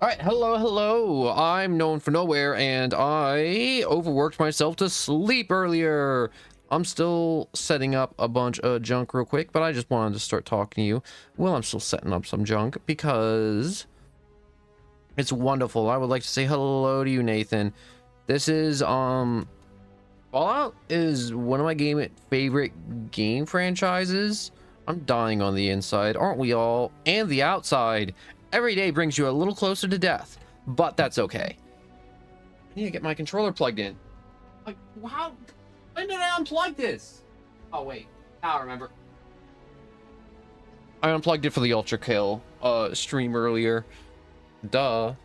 All right, hello. I'm known for nowhere, and I overworked myself to sleep earlier. I'm still setting up a bunch of junk real quick, but I just wanted to start talking to you while I'm still setting up some junk because it's wonderful. I would like to say hello to you, Nathan. This is Fallout is one of my favorite game franchises. I'm dying on the inside, aren't we all? And the outside. Every day brings you a little closer to death, but that's okay. I need to get my controller plugged in. Like, how? When did I unplug this? Oh, wait. Now I remember. I unplugged it for the Ultra Kill stream earlier. Duh.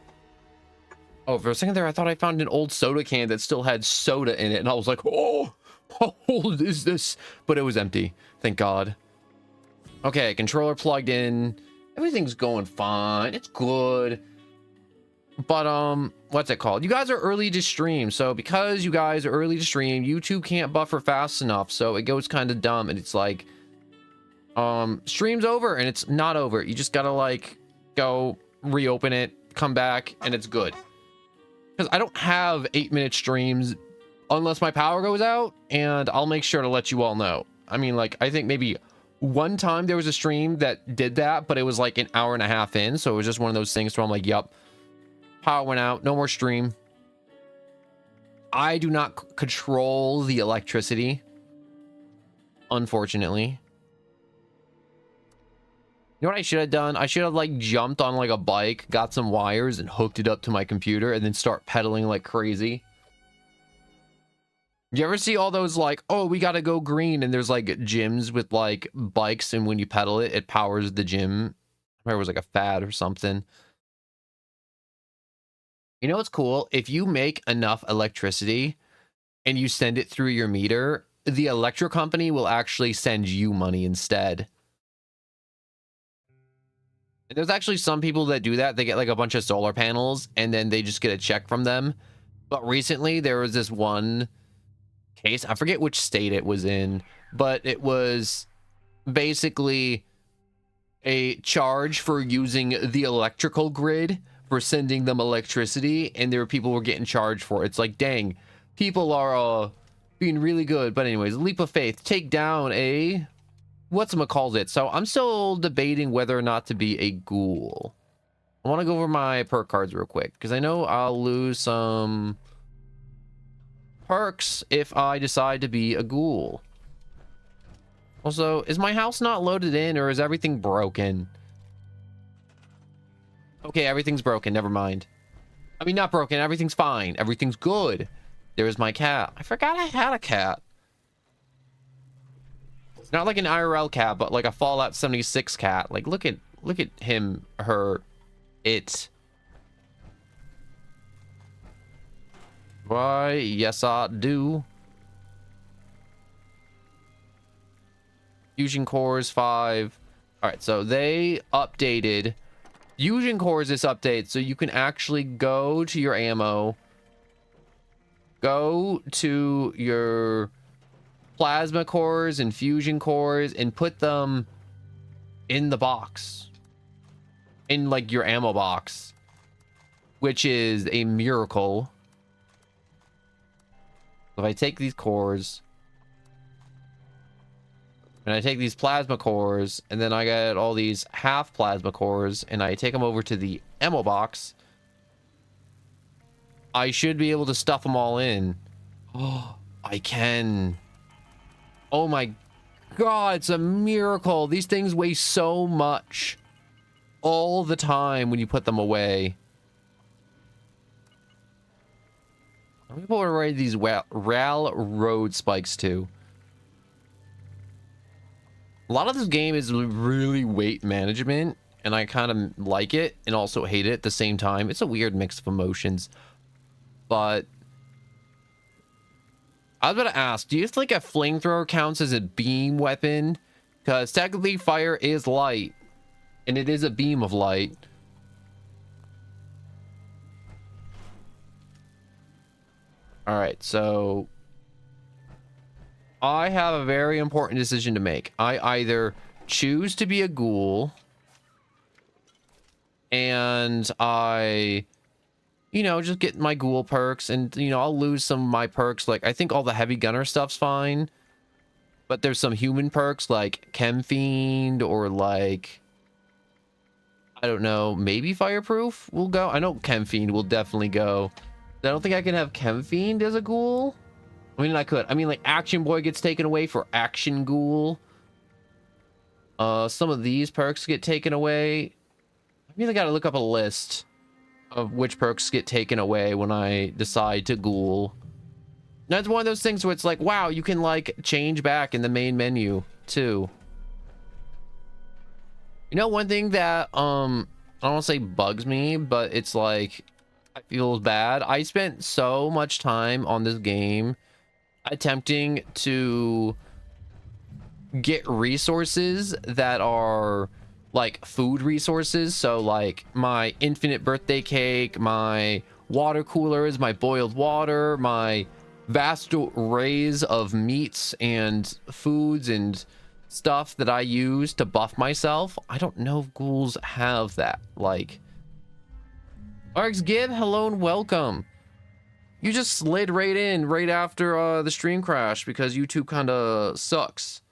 Oh, for a second there, I thought I found an old soda can that still had soda in it, and I was like, oh, how old is this? But it was empty. Thank God. Okay, controller plugged in. Everything's going fine. It's good. But, what's it called? You guys are early to stream. So because you guys are early to stream, YouTube can't buffer fast enough. So it goes kind of dumb. And it's like, stream's over and it's not over. You just gotta like go reopen it, come back, and it's good. Because I don't have 8-minute streams unless my power goes out, and I'll make sure to let you all know. I mean, like, I think maybe one time there was a stream that did that, but it was like an hour and a half in, so it was just one of those things where I'm like, yep, power went out, no more stream. I do not control the electricity, unfortunately. You know what I should have done? I should have like jumped on like a bike, got some wires and hooked it up to my computer and then start pedaling like crazy. You ever see all those like, oh, we gotta go green, and there's like gyms with like bikes, and when you pedal it, it powers the gym. I remember it was like a fad or something. You know what's cool? If you make enough electricity and you send it through your meter, the electric company will actually send you money instead. And there's actually some people that do that. They get like a bunch of solar panels and then they just get a check from them. But recently there was this one case, I forget which state it was in, but it was basically a charge for using the electrical grid for sending them electricity, and there were people who were getting charged for it. It's like, dang, people are being really good. But anyways, leap of faith, take down a whatchamacallit it. So I'm still debating whether or not to be a ghoul. I want to go over my perk cards real quick because I know I'll lose some perks if I decide to be a ghoul. Also, is my house not loaded in, or is everything broken? Okay, everything's broken. Never mind. I mean, not broken. Everything's fine. Everything's good. There's my cat. I forgot I had a cat. It's not like an IRL cat, but like a Fallout 76 cat. Like, look at him, her, it. Why, yes, I do. Fusion cores 5. All right, so they updated fusion cores this update, so you can actually go to your ammo, go to your plasma cores and fusion cores, and put them in the box, in like your ammo box, which is a miracle. If I take these cores and I take these plasma cores, and then I get all these half plasma cores, and I take them over to the ammo box, I should be able to stuff them all in. Oh, I can. Oh my God, it's a miracle. These things weigh so much all the time when you put them away. I'm gonna put away these railroad spikes too. A lot of this game is really weight management, and I kind of like it and also hate it at the same time. It's a weird mix of emotions. But I was about to ask, do you think a flamethrower counts as a beam weapon? Because technically fire is light, and it is a beam of light. All right, so I have a very important decision to make. I either choose to be a ghoul and I, you know, just get my ghoul perks, and, you know, I'll lose some of my perks. Like, I think all the heavy gunner stuff's fine, but there's some human perks like Chem Fiend or like, I don't know, maybe Fireproof will go. I know Chem Fiend will definitely go. I don't think I can have Chem Fiend as a ghoul. I mean, I could. I mean, like, Action Boy gets taken away for Action Ghoul. Some of these perks get taken away. I really gotta look up a list of which perks get taken away when I decide to ghoul. That's one of those things where it's like, wow, you can, like, change back in the main menu, too. You know, one thing that, I don't want to say bugs me, but it's like, I feel bad. I spent so much time on this game attempting to get resources that are like food resources. So like my infinite birthday cake, my water coolers, my boiled water, my vast arrays of meats and foods and stuff that I use to buff myself. I don't know if ghouls have that. Like, RX Gib, hello and welcome. You just slid right in right after the stream crash because YouTube kind of sucks.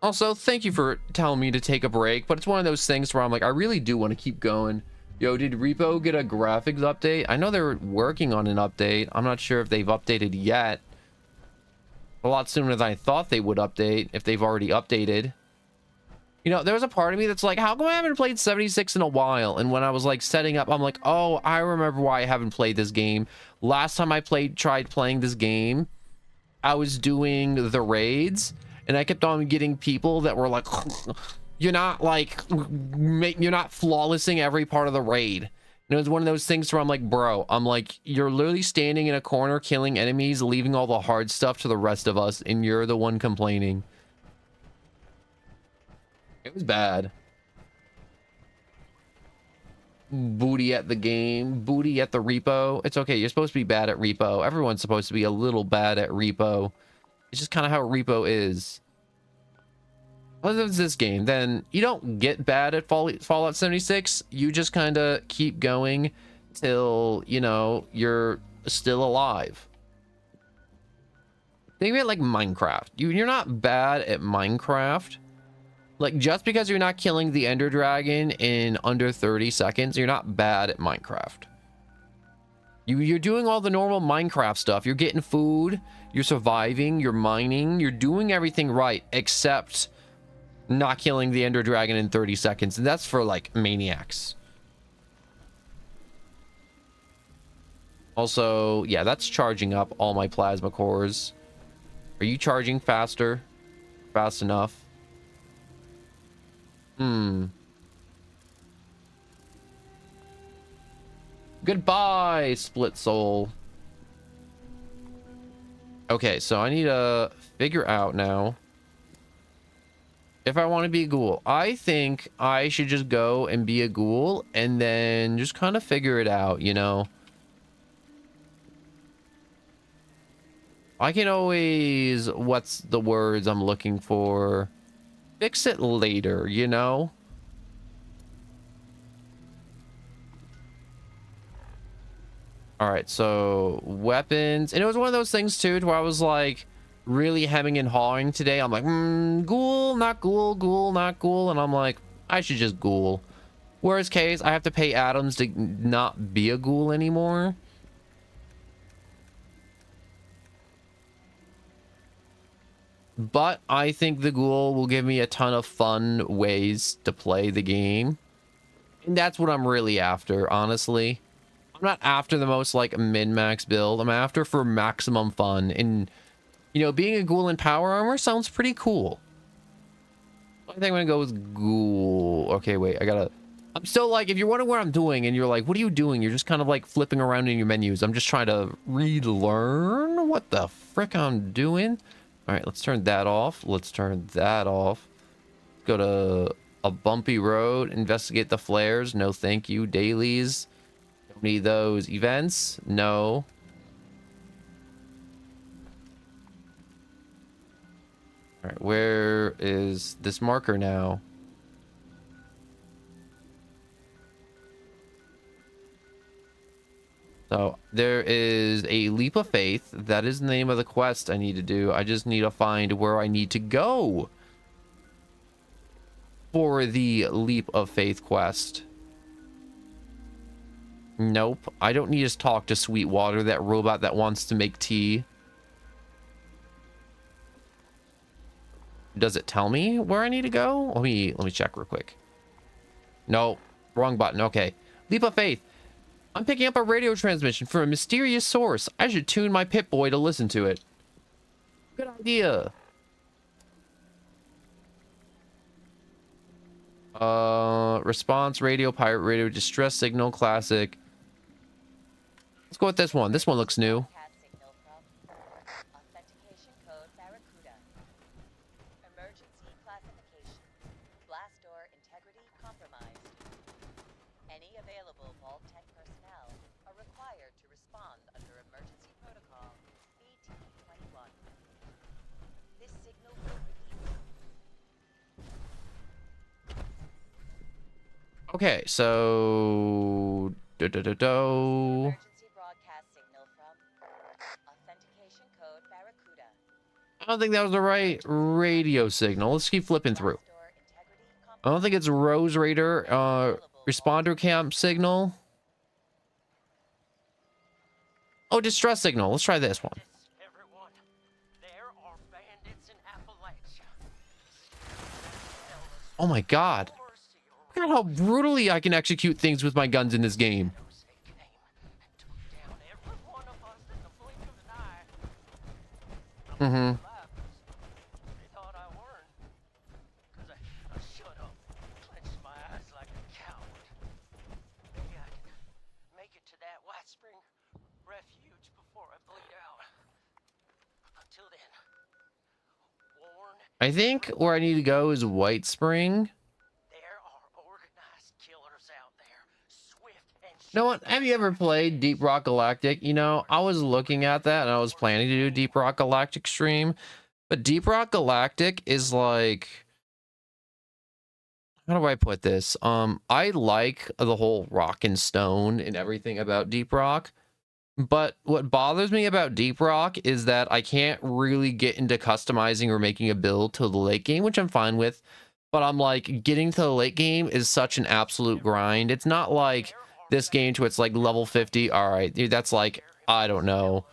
Also, thank you for telling me to take a break, but it's one of those things where I'm like, I really do want to keep going. Yo, did Repo get a graphics update? I know they're working on an update. I'm not sure if they've updated yet. A lot sooner than I thought they would update, if they've already updated. You know, there was a part of me that's like, how come I haven't played 76 in a while? And when I was like setting up, I'm like, oh, I remember why I haven't played this game. Last time I tried playing this game, I was doing the raids, and I kept on getting people that were like, you're not flawlessing every part of the raid. And it was one of those things where I'm like, bro, I'm like, you're literally standing in a corner killing enemies, leaving all the hard stuff to the rest of us, and you're the one complaining. It was bad. Booty at the game. Booty at the repo. It's okay. You're supposed to be bad at repo. Everyone's supposed to be a little bad at repo. It's just kind of how repo is. Well, if it's this game, then you don't get bad at Fallout 76. You just kind of keep going till, you know, you're still alive. Think of it like Minecraft. You're not bad at Minecraft. Like, just because you're not killing the Ender Dragon in under 30 seconds, you're not bad at Minecraft. You're doing all the normal Minecraft stuff. You're getting food, you're surviving, you're mining, you're doing everything right, except not killing the Ender Dragon in 30 seconds. And that's for, like, maniacs. Also, yeah, that's charging up all my plasma cores. Are you charging faster? Fast enough? Goodbye, Split Soul. Okay, so I need to figure out now if I want to be a ghoul. I think I should just go and be a ghoul and then just kind of figure it out, you know? I can always, what's the words I'm looking for? Fix it later, you know? All right, so weapons. And it was one of those things too where I was like really hemming and hawing today. I'm like, ghoul, not ghoul, ghoul, not ghoul. And I'm like, I should just ghoul. Worst case, I have to pay Adams to not be a ghoul anymore. But I think the ghoul will give me a ton of fun ways to play the game. And that's what I'm really after, honestly. I'm not after the most, like, min-max build. I'm after for maximum fun. And, you know, being a ghoul in power armor sounds pretty cool. I think I'm gonna go with ghoul. Okay, wait, I'm still, like, if you're wondering what I'm doing and you're like, what are you doing? You're just kind of, like, flipping around in your menus. I'm just trying to relearn what the frick I'm doing. All right, let's turn that off. Let's turn that off. Go to a bumpy road. Investigate the flares. No, thank you. Dailies. Don't need those. Events. No. All right, where is this marker now? So there is a leap of faith. That is the name of the quest I need to do. I just need to find where I need to go for the leap of faith quest. Nope. I don't need to talk to Sweetwater, that robot that wants to make tea. Does it tell me where I need to go? Let me check real quick. No, wrong button. Okay. Leap of faith. I'm picking up a radio transmission from a mysterious source. I should tune my Pip-Boy to listen to it. Good idea. Response radio, pirate radio, distress signal, classic. Let's go with this one. This one looks new. Okay, so I don't think that was the right radio signal. Let's keep flipping through. I don't think it's Rose Raider responder camp signal. Oh, distress signal. Let's try this one. Oh my god. Look at how brutally I can execute things with my guns in this game. Mm-hmm. I think where I need to go is White Spring. You know what? Have you ever played Deep Rock Galactic? You know, I was looking at that and I was planning to do Deep Rock Galactic stream, but Deep Rock Galactic is like, how do I put this? I like the whole rock and stone and everything about Deep Rock, but what bothers me about Deep Rock is that I can't really get into customizing or making a build to the late game, which I'm fine with, but I'm like, getting to the late game is such an absolute grind. It's not like this game to it's like level 50. All right, dude, that's like, I don't know,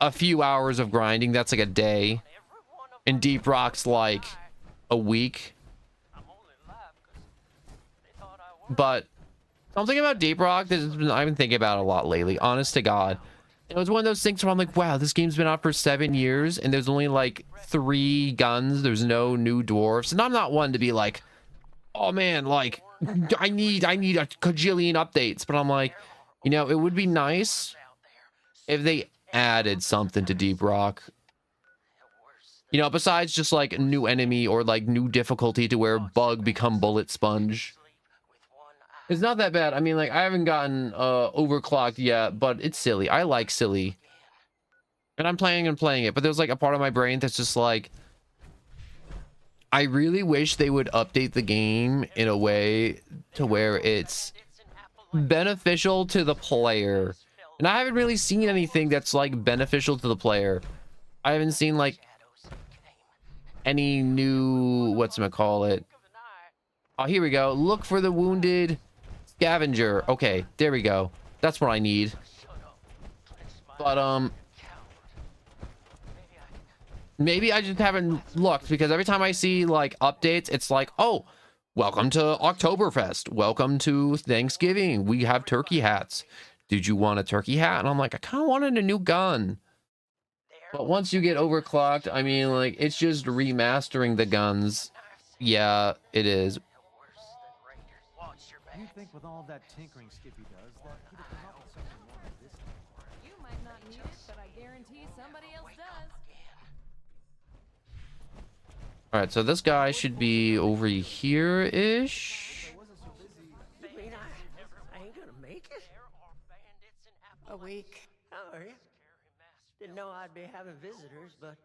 a few hours of grinding. That's like a day. And Deep Rock's like a week. But something about Deep Rock that I've been thinking about a lot lately, honest to God. It was one of those things where I'm like, wow, this game's been out for 7 years and there's only like 3 guns. There's no new dwarfs. And I'm not one to be like, oh man, like, I need a cajillion updates, but I'm like, you know, it would be nice if they added something to Deep Rock. You know, besides just like a new enemy or like new difficulty to where bug become bullet sponge. It's not that bad. I mean, like, I haven't gotten overclocked yet, but it's silly. I like silly. And I'm playing and playing it, but there's like a part of my brain that's just like, I really wish they would update the game in a way to where it's beneficial to the player. And I haven't really seen anything that's like beneficial to the player. I haven't seen like any new, whatchamacallit. Oh, here we go. Look for the wounded scavenger. Okay, there we go. That's what I need. But maybe I just haven't looked, because every time I see like updates, it's like, oh, welcome to Oktoberfest. Welcome to Thanksgiving. We have turkey hats. Did you want a turkey hat? And I'm like, I kind of wanted a new gun. But once you get overclocked, I mean, like, it's just remastering the guns. Yeah, it is. You think with all that tinkering Skippy does that he'd have come up with something more like this? You might not need it, but I guarantee somebody else does. All right, so this guy should be over here-ish. You mean I ain't gonna make it? A week? How are you? Didn't know I'd be having visitors, but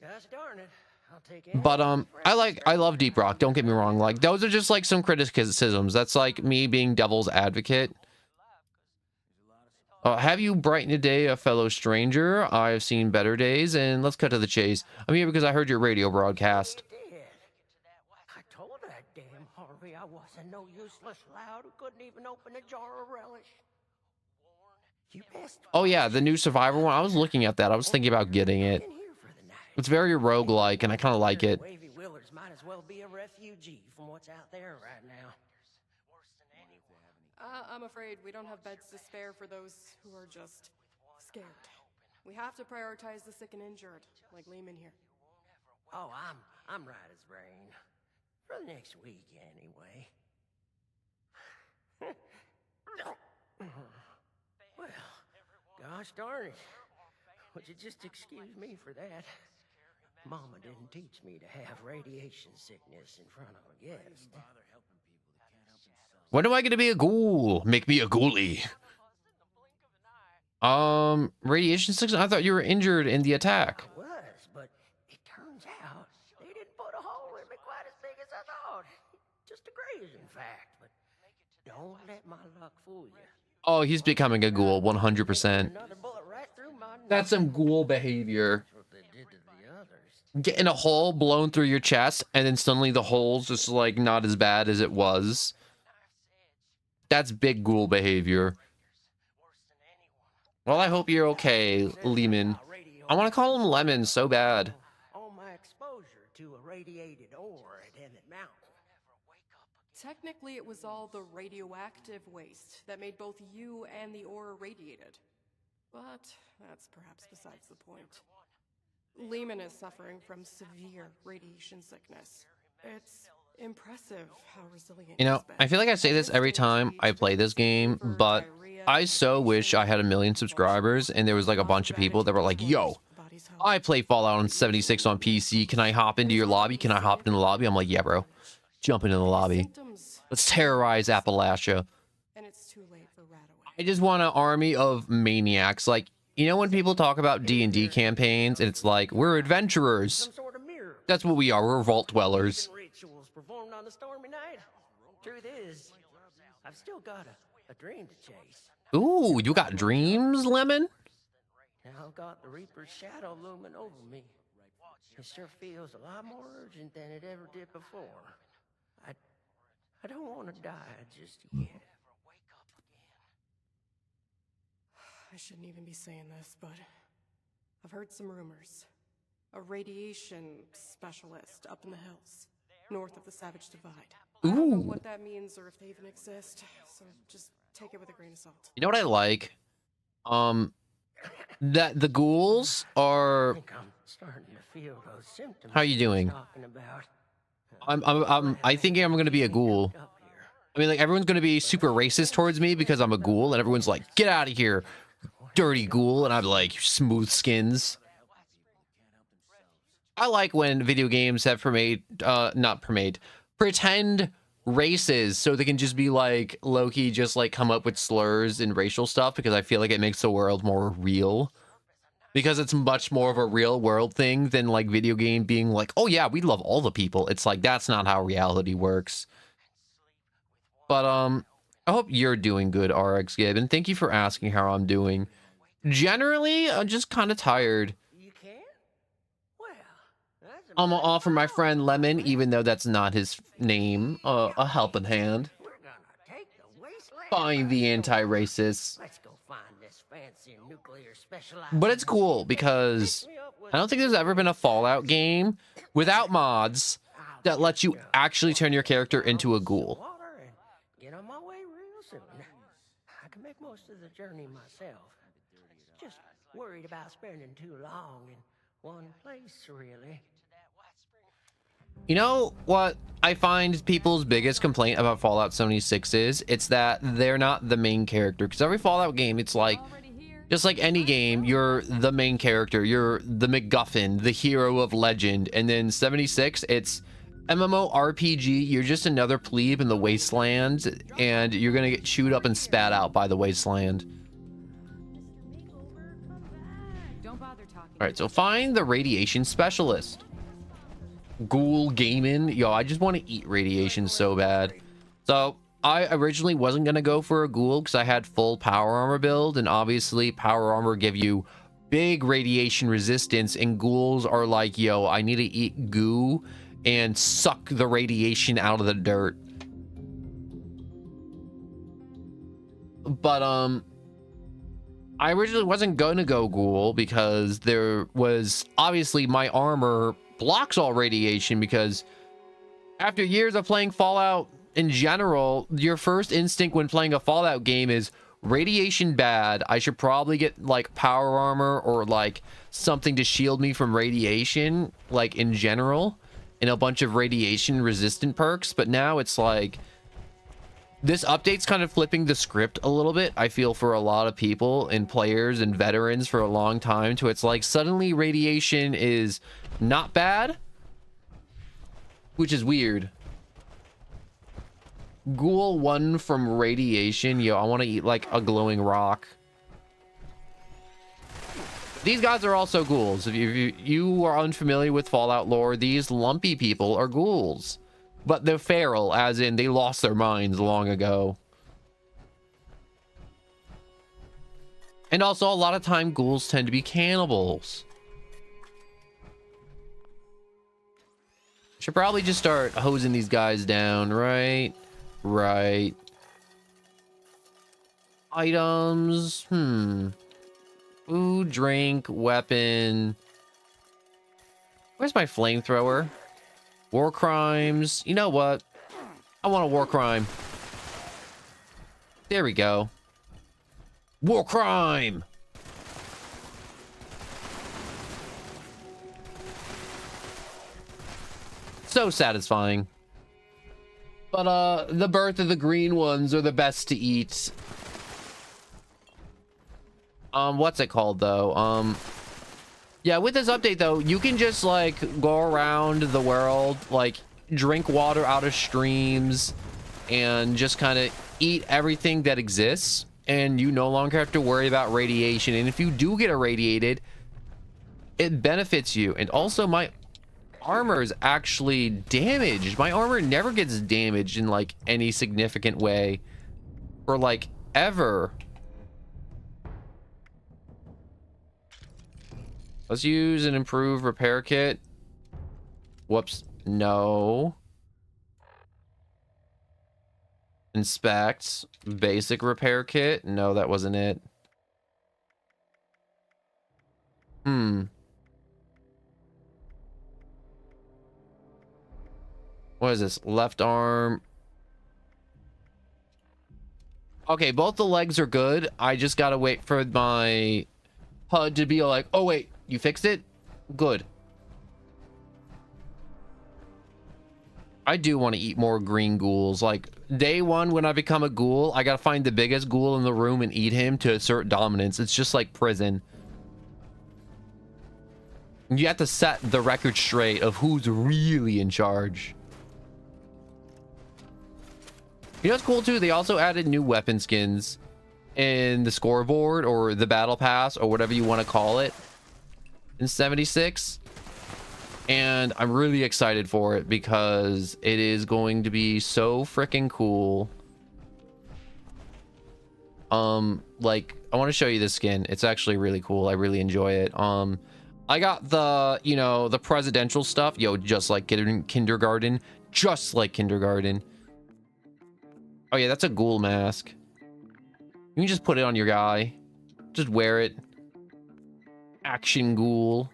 gosh darn it, I'll take it. But I love Deep Rock, don't get me wrong. Like, those are just like some criticisms. That's like me being devil's advocate. Have you brightened a day, a fellow stranger? I have seen better days, and let's cut to the chase. I'm here because I heard your radio broadcast. You did. I told that damn Harvey I wasn't no useless loud who couldn't even open a jar of relish. You best Oh yeah, the new Survivor one. I was looking at that. I was thinking about getting it. in here for the night. It's very roguelike, and I kind of like it. Wavy Willards might as well be a refugee from what's out there right now. I'm afraid we don't have beds to spare for those who are just scared. We have to prioritize the sick and injured, like Lehman here. Oh, I'm right as rain. For the next week, anyway. Well, gosh darn it. Would you just excuse me for that? Mama didn't teach me to have radiation sickness in front of a guest. When am I gonna be a ghoul? Make me a ghoulie. Radiation sickness? I thought you were injured in the attack. I was, but it turns out they didn't put a hole in me quite as big as I thought. Just a graze, in fact, but don't let my luck fool you. Oh, he's becoming a ghoul, 100%. Another bullet right through my That's some ghoul behavior. That's what they did to the others. Getting a hole blown through your chest, and then suddenly the hole's just like not as bad as it was. That's big ghoul behavior. Well, I hope you're okay, Lehman. I want to call him Lemon so bad. On my exposure to a radiated ore at Emmett Mountain. Technically, it was all the radioactive waste that made both you and the ore irradiated. But that's perhaps besides the point. Lehman is suffering from severe radiation sickness. It's impressive how resilient You know, he's been. I feel like I say this every time I play this game, but I so wish I had 1 million subscribers and there was like a bunch of people that were like, yo, I play Fallout on 76 on PC. Can I hop into your lobby? Can I hop into the lobby? I'm like, yeah, bro. Jump into the lobby. Symptoms, Let's terrorize Appalachia. and it's too late for Radaway. I just want an army of maniacs. Like, you know when people talk about D&D campaigns and it's like, we're adventurers. Some sort of mirror. That's what we are. We're vault dwellers. Rituals performed on a stormy night. Truth is, I've still got a dream to chase. Ooh, you got dreams, Lemon? Now I've got the Reaper's shadow looming over me. It sure feels a lot more urgent than it ever did before. I don't want to die just yet. I shouldn't even be saying this, but I've heard some rumors. A radiation specialist up in the hills, north of the Savage Divide. I don't know Ooh. what that means or if they even exist, so just take it with a grain of salt. You know what I like? That the ghouls I are... think I'm starting to feel those symptoms. How you doing? Talking about. I think I'm gonna be a ghoul. Up here. I mean, like, everyone's gonna be super racist towards me because I'm a ghoul, and everyone's like, get out of here, dirty ghoul, and I'm like, smooth skins. I like when video games have pretend races so they can just be like, low-key just like come up with slurs and racial stuff, because I feel like it makes the world more real. Because it's much more of a real world thing than like video game being like, oh yeah, we love all the people. It's like, that's not how reality works. But I hope you're doing good, RX Gib, and thank you for asking how I'm doing. Generally, I'm just kind of tired. You can? Well, that's I'm gonna offer my friend Lemon, even though that's not his name, a helping hand. We're gonna take the wasteland. Find the anti-racists. Let's go find this fancy nuclear specialized. But it's cool because I don't think there's ever been a Fallout game without mods that lets you actually turn your character into a ghoul. Water and get on my way real soon. I can make most of the journey myself. Just worried about spending too long in one place, really. You know what I find people's biggest complaint about Fallout 76 is? It's that they're not the main character. Because every Fallout game, it's like, Already here. just like any game, you're the main character. You're the MacGuffin, the hero of legend. And then 76, it's MMORPG. You're just another plebe in the wasteland. And you're going to get chewed up and spat out by the wasteland. Don't bother talking. All right, so find the radiation specialist. Ghoul gaming. Yo, I just want to eat radiation so bad. So I originally wasn't going to go for a ghoul because I had full power armor build, and obviously power armor give you big radiation resistance, and ghouls are like, yo, I need to eat goo and suck the radiation out of the dirt. But I originally wasn't going to go ghoul because there was obviously my armor blocks all radiation, because after years of playing Fallout in general, your first instinct when playing a Fallout game is radiation bad. I should probably get like power armor or like something to shield me from radiation, like in general, and a bunch of radiation resistant perks. But now it's like this update's kind of flipping the script a little bit, I feel, for a lot of people and players and veterans for a long time, to it's like suddenly radiation is not bad, which is weird. Ghoul 1 from radiation. Yo, I want to eat like a glowing rock. These guys are also ghouls. If you are unfamiliar with Fallout lore, these lumpy people are ghouls. But they're feral, as in they lost their minds long ago. And also, a lot of time, ghouls tend to be cannibals. Should probably just start hosing these guys down, right? Right. Items. Food, drink, weapon. Where's my flamethrower? War crimes. You know what? I want a war crime. There we go. War crime. So satisfying. But the birth of the green ones are the best to eat. What's it called though? Yeah, with this update though, you can just like go around the world, like drink water out of streams and just kind of eat everything that exists, and you no longer have to worry about radiation. And if you do get irradiated, it benefits you. And also, my armor is actually damaged. My armor never gets damaged in like any significant way for like ever. Let's use an improved repair kit. Whoops. No. Inspect. Basic repair kit. No, that wasn't it. What is this? Left arm. Okay, both the legs are good. I just gotta wait for my HUD to be like, oh wait, you fixed it? Good. I do want to eat more green ghouls. Like, day one, when I become a ghoul, I gotta find the biggest ghoul in the room and eat him to assert dominance. It's just like prison. You have to set the record straight of who's really in charge. You know what's cool too? They also added new weapon skins in the scoreboard, or the battle pass, or whatever you want to call it, in 76. And I'm really excited for it because it is going to be so freaking cool. Like, I want to show you this skin. It's actually really cool. I really enjoy it. I got the, you know, the presidential stuff. Yo, just like kindergarten. Just like kindergarten. Oh yeah, that's a ghoul mask. You can just put it on your guy. Just wear it. Action ghoul.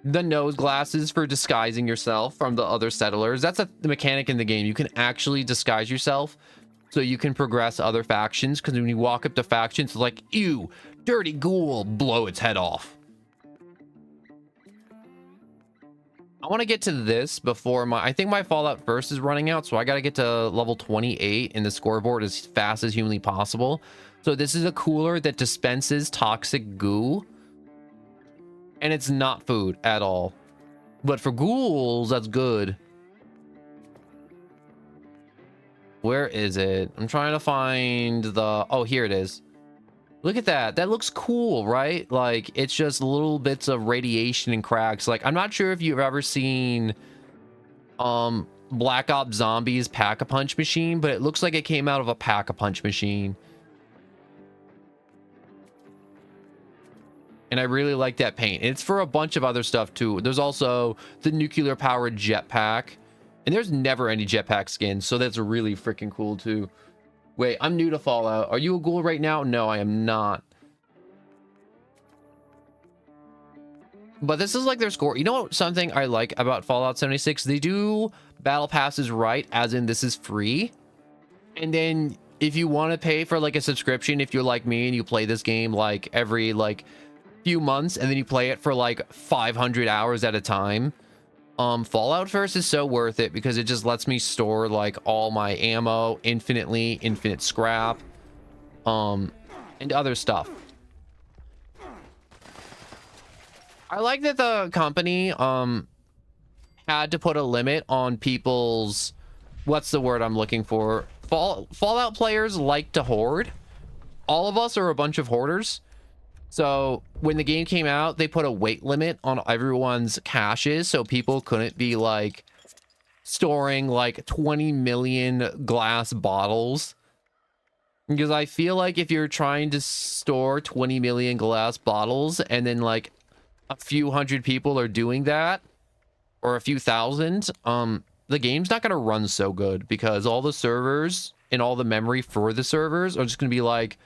The nose glasses for disguising yourself from the other settlers. That's the mechanic in the game. You can actually disguise yourself so you can progress other factions, because when you walk up to factions, it's like, ew, dirty ghoul, blow its head off. I want to get to this before I think my Fallout First is running out, so I got to get to level 28 in the scoreboard as fast as humanly possible. So this is a cooler that dispenses toxic goo, and it's not food at all. But for ghouls, that's good. Where is it? I'm trying to find the... Oh, here it is. Look at that. That looks cool, right? Like, it's just little bits of radiation and cracks. Like, I'm not sure if you've ever seen Black Ops Zombies Pack-a-Punch machine, but it looks like it came out of a Pack-a-Punch machine. And I really like that paint. It's for a bunch of other stuff too. There's also the nuclear powered jetpack. And there's never any jetpack skins, so that's really freaking cool too. Wait, I'm new to Fallout. Are you a ghoul right now? No, I am not. But this is like their score. You know what, something I like about Fallout 76? They do battle passes right, as in this is free. And then if you want to pay for like a subscription, if you're like me and you play this game like every like few months and then you play it for like 500 hours at a time, Fallout First is so worth it because it just lets me store like all my ammo infinitely, infinite scrap, and other stuff. I like that the company had to put a limit on people's, what's the word I'm looking for? Fallout players like to hoard. All of us are a bunch of hoarders. So when the game came out, they put a weight limit on everyone's caches, so people couldn't be like storing like 20 million glass bottles. Because I feel like if you're trying to store 20 million glass bottles and then like a few hundred people are doing that, or a few thousand, the game's not going to run so good because all the servers and all the memory for the servers are just going to be like,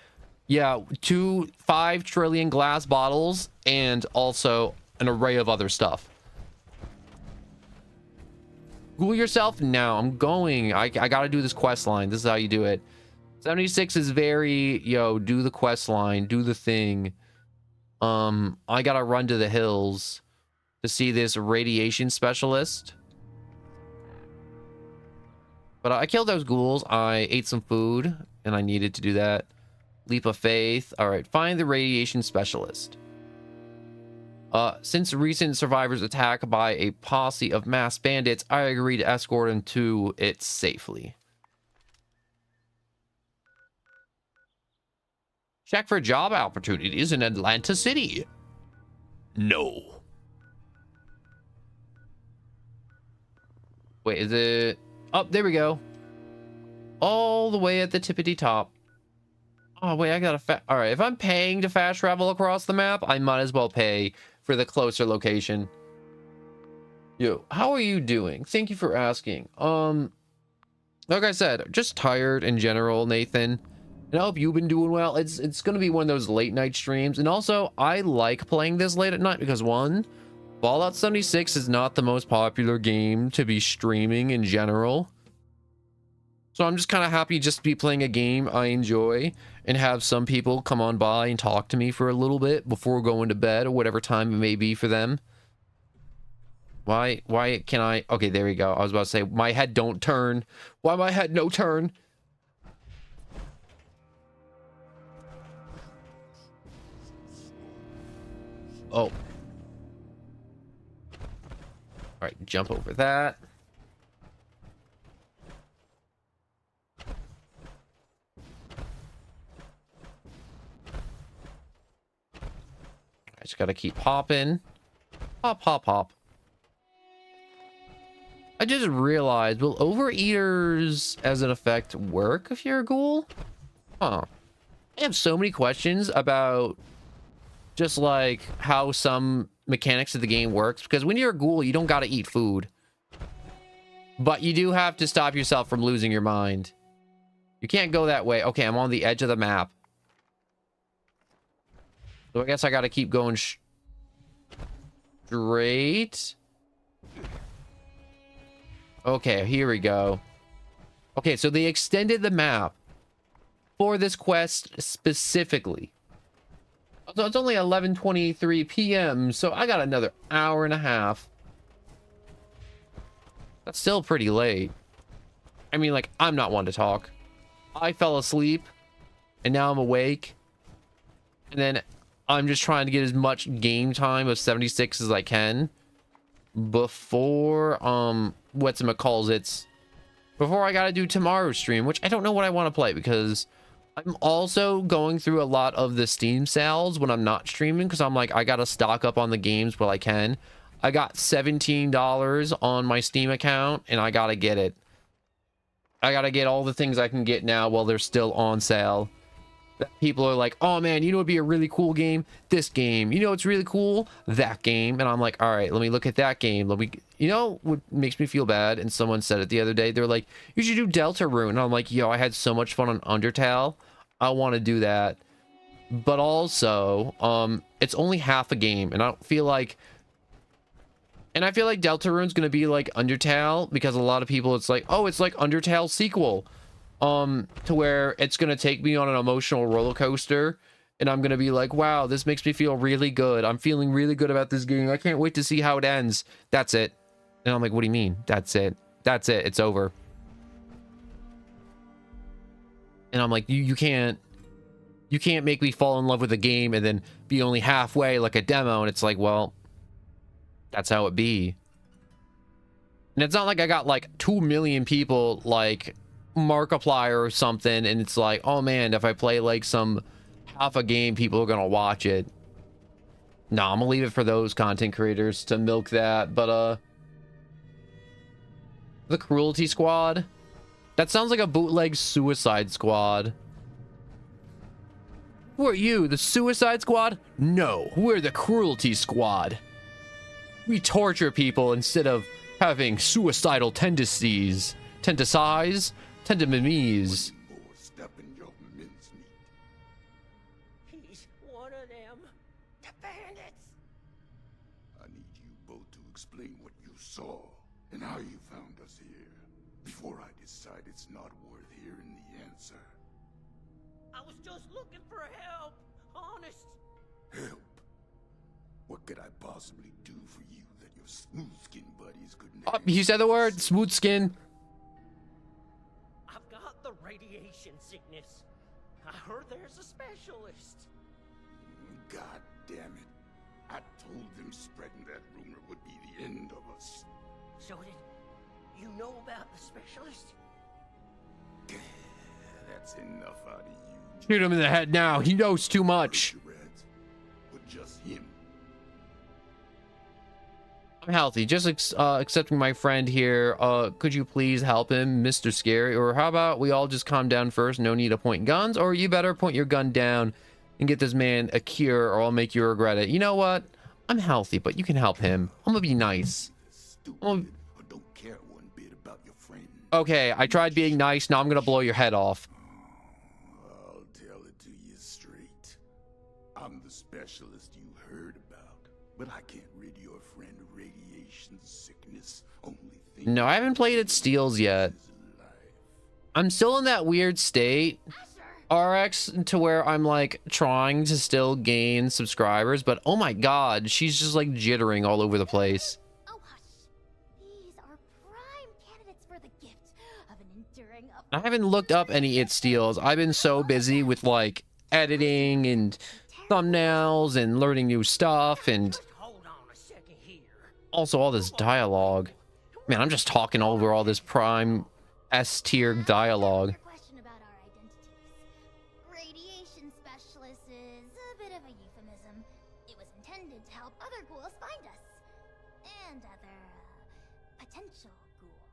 yeah, 5 trillion glass bottles and also an array of other stuff. Ghoul yourself? No, I'm going. I gotta do this quest line. This is how you do it. 76 is very, yo, do the quest line, do the thing. I gotta run to the hills to see this radiation specialist. But I killed those ghouls. I ate some food and I needed to do that. Leap of faith. All right, find the radiation specialist. Since recent survivors attack by a posse of masked bandits, I agree to escort him to it safely. Check for job opportunities in Atlanta City. No. Wait, is it? Oh, there we go. All the way at the tippity top. Oh, wait, I gotta all right, if I'm paying to fast travel across the map, I might as well pay for the closer location. Yo, how are you doing? Thank you for asking. Like I said, just tired in general, Nathan. And I hope you've been doing well. It's gonna be one of those late night streams. And also, I like playing this late at night because one, Fallout 76 is not the most popular game to be streaming in general. So I'm just kind of happy just to be playing a game I enjoy and have some people come on by and talk to me for a little bit before going to bed or whatever time it may be for them. Why can I? Okay, there we go. I was about to say, my head don't turn. Why my head no turn? Oh. All right, jump over that. I just gotta keep hopping. Hop, hop, hop. I just realized, will overeaters as an effect work if you're a ghoul? Huh. I have so many questions about just like how some mechanics of the game works, because when you're a ghoul, you don't gotta eat food. But you do have to stop yourself from losing your mind. You can't go that way. Okay, I'm on the edge of the map. So I guess I gotta keep going straight. Okay, here we go. Okay, so they extended the map for this quest specifically. So it's only 11:23 p.m., so I got another hour and a half. That's still pretty late. I mean, like, I'm not one to talk. I fell asleep, and now I'm awake. And then I'm just trying to get as much game time of 76 as I can before, before I gotta do tomorrow's stream, which I don't know what I want to play because I'm also going through a lot of the Steam sales when I'm not streaming because I'm like, I gotta stock up on the games while I can. I got $17 on my Steam account, and I gotta get it. I gotta get all the things I can get now while they're still on sale. People are like, oh man, you know what'd be a really cool game? This game. You know what's really cool? That game. And I'm like, all right, let me look at that game. Let me, you know what makes me feel bad? And someone said it the other day. They're like, you should do Deltarune. And I'm like, yo, I had so much fun on Undertale. I want to do that. But also, it's only half a game, and I don't feel like, and I feel like Deltarune's gonna be like Undertale, because a lot of people, it's like, oh, it's like Undertale sequel. To where it's gonna take me on an emotional roller coaster, and I'm gonna be like, wow, this makes me feel really good. I'm feeling really good about this game. I can't wait to see how it ends. That's it. And I'm like, what do you mean? That's it. That's it. It's over. And I'm like, you can't make me fall in love with a game and then be only halfway like a demo. And it's like, well, that's how it be. And it's not like I got like 2 million people like Markiplier or something, and it's like, oh man, if I play like some half a game, people are gonna watch it. No, I'm gonna leave it for those content creators to milk that. But the Cruelty Squad, that sounds like a bootleg Suicide Squad. Who are you, the Suicide Squad? No, we're the Cruelty Squad. We torture people instead of having suicidal tendencies. Tendencies? Tendencies. He's one of them. The bandits. I need you both to explain what you saw and how you found us here before I decide it's not worth hearing the answer. I was just looking for help. Honest. Help? What could I possibly do for you that your smooth skin buddies couldn't Oh, handle? he said the word smooth skin. I've got the radiation sickness. I heard there's a specialist. God damn it. I told them spreading that rumor would be the end of us. So did you know about the specialist? That's enough out of you. Shoot him in the head now. He knows too much. Reds, but just him. I'm healthy. Just accepting my friend here. Could you please help him, Mr. Scary? Or how about we all just calm down first? No need to point guns. Or you better point your gun down and get this man a cure, or I'll make you regret it. You know what? I'm healthy, but you can help him. I'm gonna be nice. Stupid, or don't care one bit about your friend. Okay, I tried being nice. Now I'm gonna blow your head off. I'll tell it to you straight. I'm the specialist you heard about, but I can't rid your friend of radiation sickness. Only thing No, I haven't played at Steels yet. is alive. I'm still in that weird state, RX, to where I'm like trying to still gain subscribers, but oh my god, she's just like jittering all over the place. Oh, hush. These are prime candidates for the gift of an enduring I haven't looked up any It Steals. I've been so busy with like editing and thumbnails and learning new stuff, and Hold on a second here. also all this dialogue. Man, I'm just talking over all this prime S tier dialogue. Your question about our identities. Radiation specialist is a bit of a euphemism. It was intended to help other ghouls find us. And other, potential ghouls.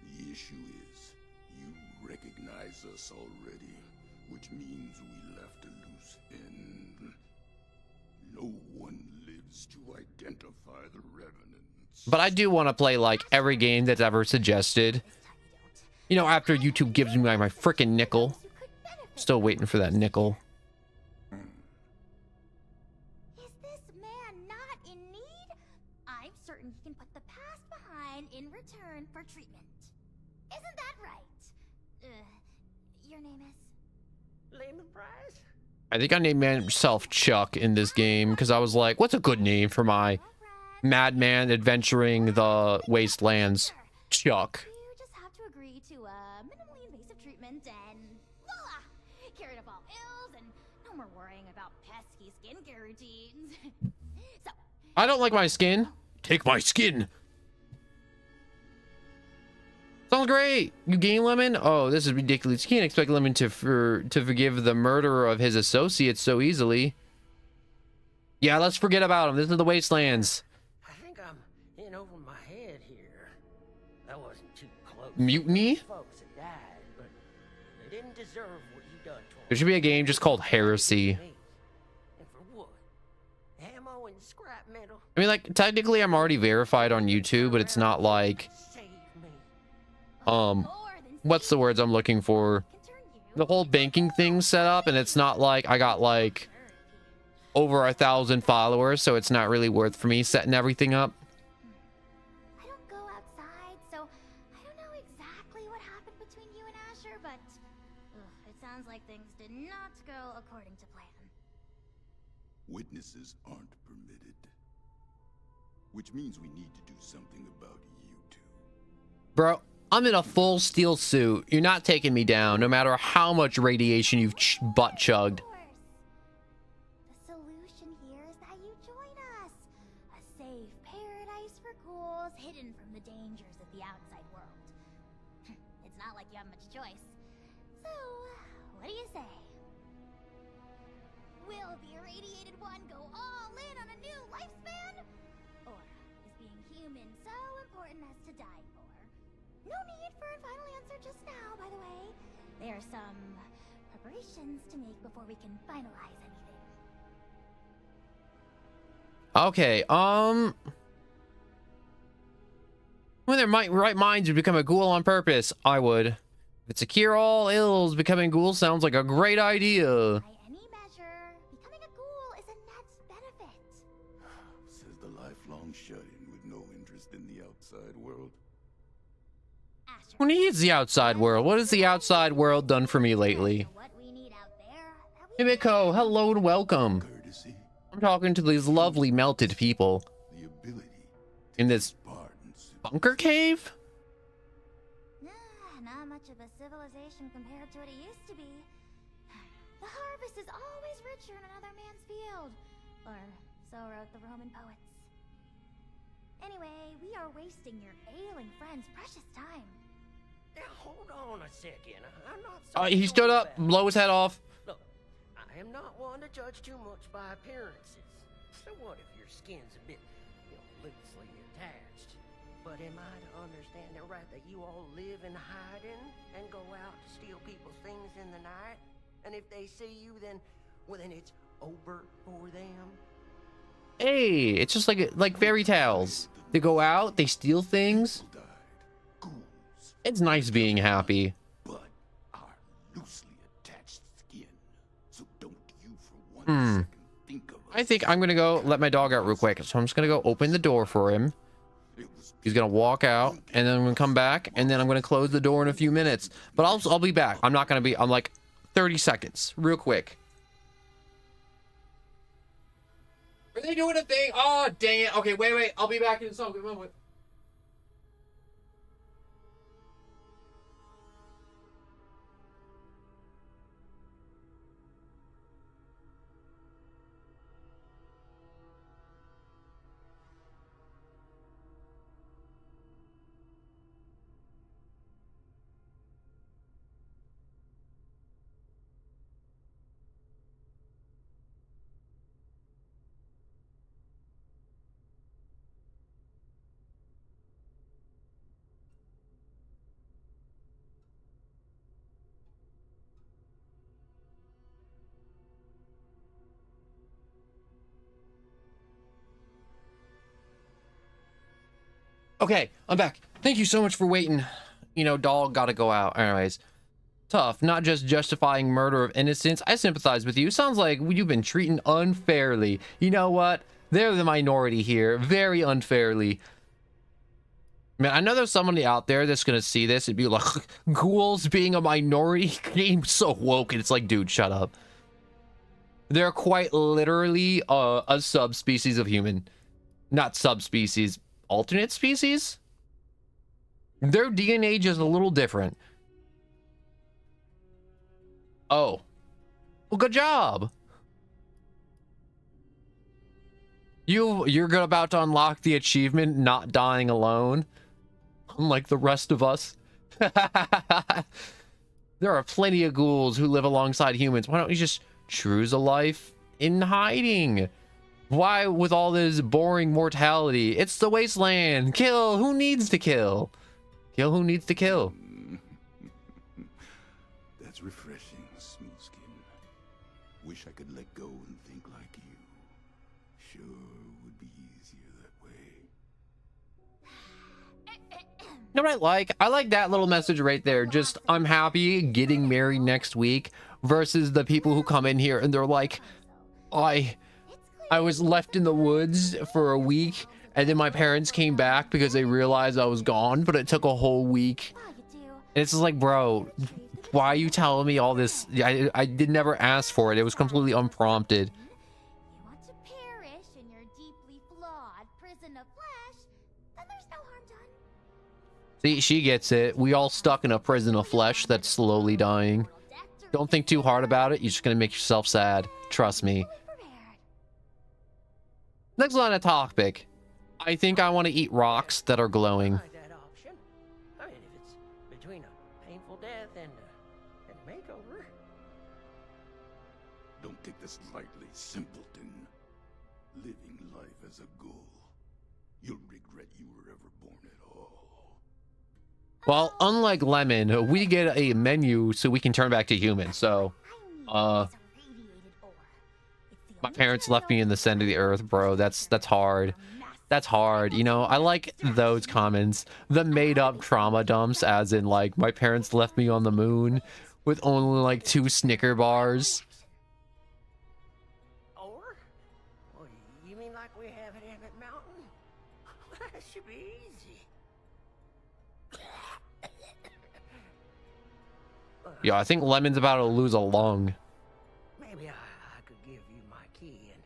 The issue is, you recognize us already, which means we left a loose end. No one lives to identify the revenants. But I do want to play like every game that's ever suggested. This time you don't. You know, after YouTube gives me my freaking nickel. Those who could benefit. Still waiting for that nickel. Is this man not in need? I'm certain he can put the past behind in return for treatment. Isn't that right? Your name is? Lemon Prize? I think I named myself Chuck in this game because I was like, what's a good name for my madman adventuring the wastelands? Chuck. You just have to agree to minimally invasive treatment and voila! Cured of all ills and no more worrying about pesky skincare routines. So, I don't like my skin. Take my skin. Sounds great. You gain Lemon? Oh, this is ridiculous. You can't expect Lemon to forgive the murderer of his associates so easily. Yeah, let's forget about them. This is the Wastelands. I think I'm in over my head here. I wasn't too close. Mutiny? Folks that died, but they didn't deserve what you done to them. There should be a game just called Heresy. And for what? Ammo and scrap metal. I mean, like, technically I'm already verified on YouTube, but it's not like, Save me. what's the words I'm looking for? The whole banking thing set up, and it's not like I got like over 1,000 followers, so it's not really worth for me setting everything up. I don't go outside, so I don't know exactly what happened between you and Asher, but it sounds like things did not go according to plan. Witnesses aren't permitted. Which means we need to do something about you two. Bro, I'm in a full steel suit. You're not taking me down, no matter how much radiation you've butt chugged. Of course. The solution here is that you join us. A safe paradise for ghouls hidden from the dangers of the outside world. It's not like you have much choice. So, what do you say? Will the irradiated one go all in on a new lifespan? Or is being human so important as to die for? No need for a final answer just now, by the way. There are some preparations to make before we can finalize anything. Okay, when their right minds would become a ghoul on purpose, I would. If it's a cure all ills, becoming ghoul sounds like a great idea. By any measure, becoming a ghoul is a net benefit. Says the lifelong shut-in with no interest in the outside world. Asher. Who needs the outside world? What has the outside world done for me lately? What we need out there, that we Himiko, hello and welcome. Courtesy, I'm talking to these lovely melted people the ability in this pardons. bunker cave? Not much of a civilization compared to what it used to be. The harvest is always richer in another man's field. Or so wrote the Roman poets. Anyway, we are wasting your ailing friend's precious time. Now hold on a second. I'm not so He stood sure up, about blow his head off. Look, I am not one to judge too much by appearances. So what if your skin's a bit, loosely attached? But am I to understand it right that you all live in hiding and go out to steal people's things in the night? And if they see you, then it's over for them? Hey, it's just like fairy tales. They go out, they steal things. People died. Ghouls, It's nice being happy. but are loosely attached skin. So don't you for one Hmm. second think of us. I think I'm gonna go let my dog out real quick. So I'm just gonna go open the door for him. It was He's gonna walk out, and then I'm gonna come back, and then I'm gonna close the door in a few minutes. But I'll be back. I'm not gonna be. I'm like 30 seconds, real quick. Are they doing a thing? Oh dang it! Okay, wait. I'll be back in a second. Moment. Okay, I'm back. Thank you so much for waiting. You know, dog gotta go out. Anyways, tough. Not just justifying murder of innocents. I sympathize with you. Sounds like you've been treated unfairly. You know what? They're the minority here. Very unfairly. Man, I know there's somebody out there that's gonna see this and be like, ghouls being a minority game so woke. And it's like, dude, shut up. They're quite literally a subspecies of human. Not subspecies. Alternate species? Their DNA just a little different. Oh. Well, good job. You're about to unlock the achievement, not dying alone. Unlike the rest of us. There are plenty of ghouls who live alongside humans. Why don't you just choose a life in hiding? Why with all this boring mortality? It's the wasteland. Kill who needs to kill. Kill who needs to kill. That's refreshing, smooth skin. Wish I could let go and think like you. Sure would be easier that way. You know what I like? I like that little message right there. Just, I'm happy getting married next week versus the people who come in here and they're like, I was left in the woods for a week and then my parents came back because they realized I was gone, but it took a whole week. And it's just like, bro, why are you telling me all this? I did never ask for it. It was completely unprompted. You want to perish in your deeply flawed prison of flesh, then there's no harm done. See, she gets it. We all stuck in a prison of flesh that's slowly dying. Don't think too hard about it. You're just gonna make yourself sad. Trust me. Next line of topic. I think I want to eat rocks that are glowing. Tried that option. I mean, if it's between a painful death and a makeover. Don't take this lightly, simpleton. Living life as a ghoul. You'll regret you were ever born at all. Well, unlike Lemon, we get a menu so we can turn back to human. So, my parents left me in the center of the earth, bro. That's hard. That's hard. You know, I like those comments. The made up trauma dumps, as in like my parents left me on the moon with only like 2 Snicker bars. Or? Well, you mean like we have at Emmett Mountain? That should be easy. Yeah, I think Lemon's about to lose a lung. Maybe I could give you my key and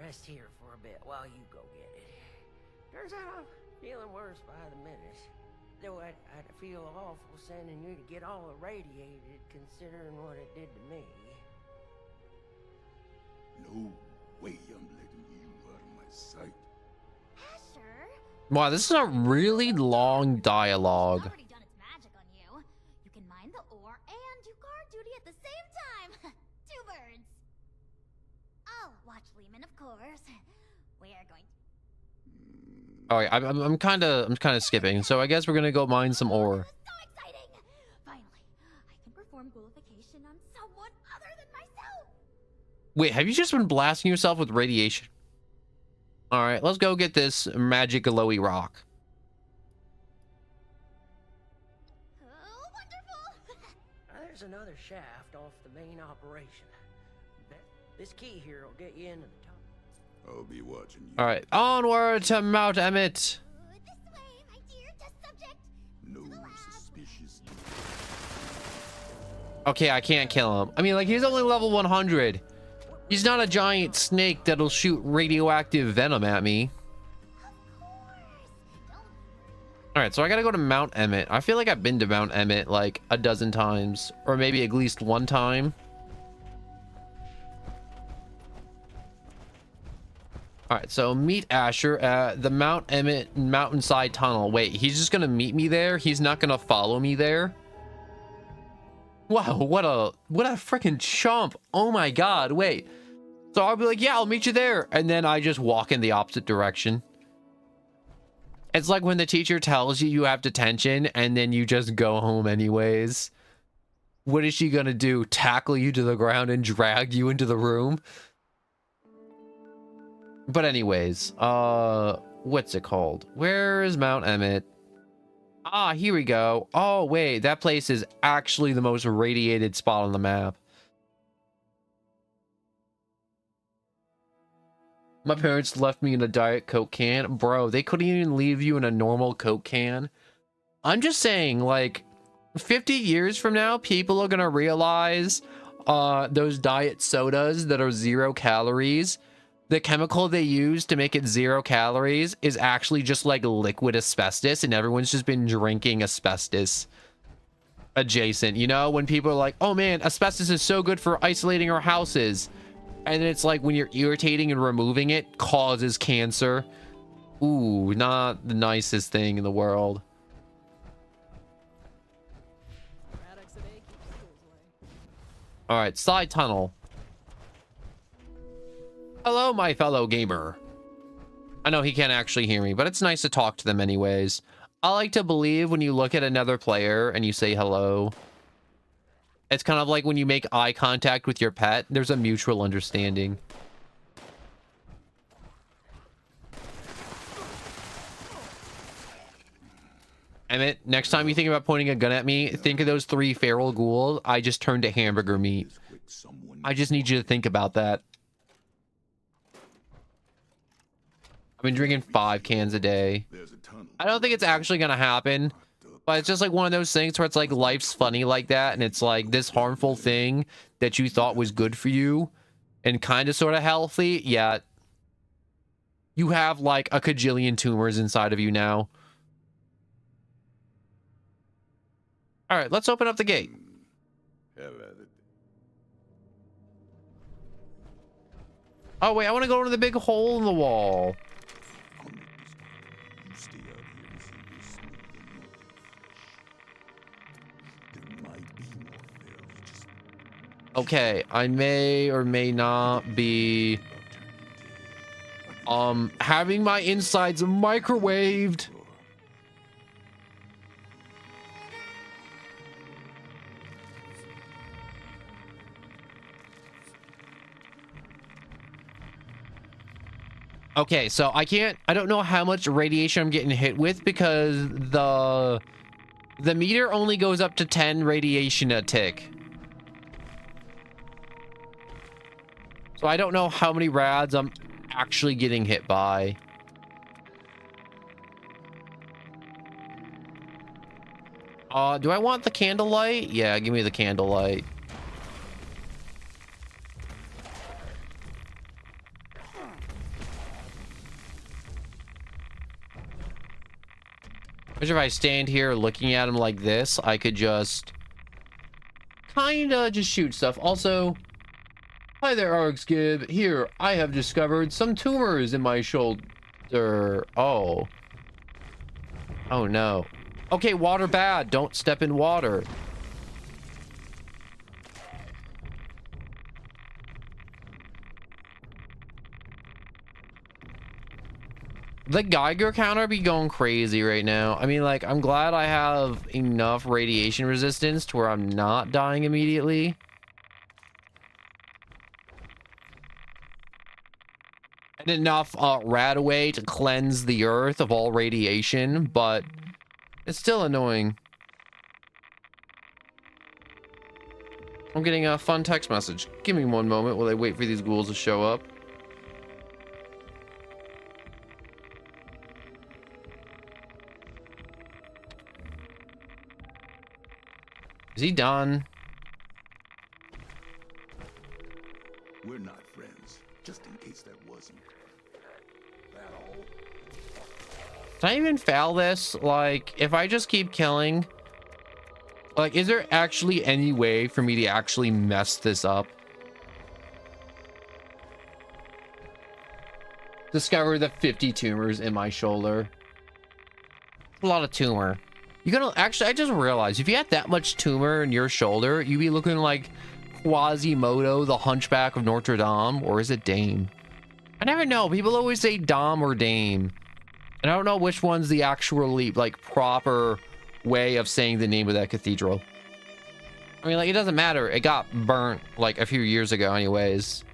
rest here for a bit while you go get it. Turns out I'm feeling worse by the minute. Though I'd feel awful sending you to get all irradiated considering what it did to me. No way I'm letting you out of my sight. Asher, Wow, this is a really long dialogue. it's already done its magic on you. You can mine the ore and do guard duty at the same time. 2 birds. I'll watch Lehman, of course. We are going. All right, I'm kind of skipping. So I guess we're gonna go mine some ore. So exciting! Finally, I can perform ghoulification on someone other than myself. Wait, have you just been blasting yourself with radiation? All right, let's go get this magic glowy rock. Oh, wonderful! There's another shaft off the main operation. This key here will get you into the top. I'll be watching you. All right, onward to Mount Emmett. This way, my dear test subject. No suspicious. Okay, I can't kill him. I mean, like, he's only level 100. He's not a giant snake that'll shoot radioactive venom at me. All right, so I gotta go to Mount Emmett. I feel like I've been to Mount Emmett like a dozen times, or maybe at least one time. All right, so meet Asher at the Mount Emmett Mountainside Tunnel. Wait, he's just gonna meet me there? He's not gonna follow me there? Wow, what a freaking chump. Oh my god, wait. So I'll be like, yeah, I'll meet you there. And then I just walk in the opposite direction. It's like when the teacher tells you you have detention and then you just go home anyways. What is she gonna do? Tackle you to the ground and drag you into the room? But anyways, what's it called? Where is Mount Emmett? Ah, here we go. Oh, wait, that place is actually the most radiated spot on the map. My parents left me in a Diet Coke can. Bro, they couldn't even leave you in a normal Coke can. I'm just saying, like, 50 years from now, people are gonna realize those diet sodas that are 0 calories, the chemical they use to make it 0 calories is actually just like liquid asbestos, and everyone's just been drinking asbestos adjacent. You know, when people are like, oh man, asbestos is so good for isolating our houses. And then it's like when you're irritating and removing it causes cancer. Ooh, not the nicest thing in the world. All right, side tunnel. Hello, my fellow gamer. I know he can't actually hear me, but it's nice to talk to them anyways. I like to believe when you look at another player and you say hello, it's kind of like when you make eye contact with your pet, there's a mutual understanding. Emmett, next time you think about pointing a gun at me, think of those 3 feral ghouls I just turned to hamburger meat. I just need you to think about that. I've been drinking 5 cans a day. I don't think it's actually gonna happen, but it's just like one of those things where it's like life's funny like that, and it's like this harmful thing that you thought was good for you and kind of sort of healthy, yet you have like a cajillion tumors inside of you now. All right, let's open up the gate. Oh wait, I want to go into the big hole in the wall. Okay, I may or may not be having my insides microwaved. Okay, so I don't know how much radiation I'm getting hit with because the meter only goes up to 10 radiation a tick. So I don't know how many rads I'm actually getting hit by. Do I want the candlelight? Yeah, give me the candlelight. Which if I stand here looking at him like this, I could just kinda just shoot stuff. Also, hi there, Argskib. Here, I have discovered some tumors in my shoulder. Oh. Oh no. Okay, water bad. Don't step in water. The Geiger counter be going crazy right now. I mean, like, I'm glad I have enough radiation resistance to where I'm not dying immediately. And enough radaway to cleanse the earth of all radiation, but it's still annoying. I'm getting a fun text message. Give me one moment while I wait for these ghouls to show up. Is he done? We're not friends, just in case that wasn't. That all? Can I even fail this? Like, if I just keep killing, like, is there actually any way for me to actually mess this up? Discover the 50 tumors in my shoulder. A lot of tumor. You're gonna actually, I just realized if you had that much tumor in your shoulder, you'd be looking like Quasimodo, the Hunchback of Notre Dame, or is it Dame? I never know. People always say Dom or Dame, and I don't know which one's the actually like proper way of saying the name of that cathedral. I mean, like, it doesn't matter. It got burnt like a few years ago anyways.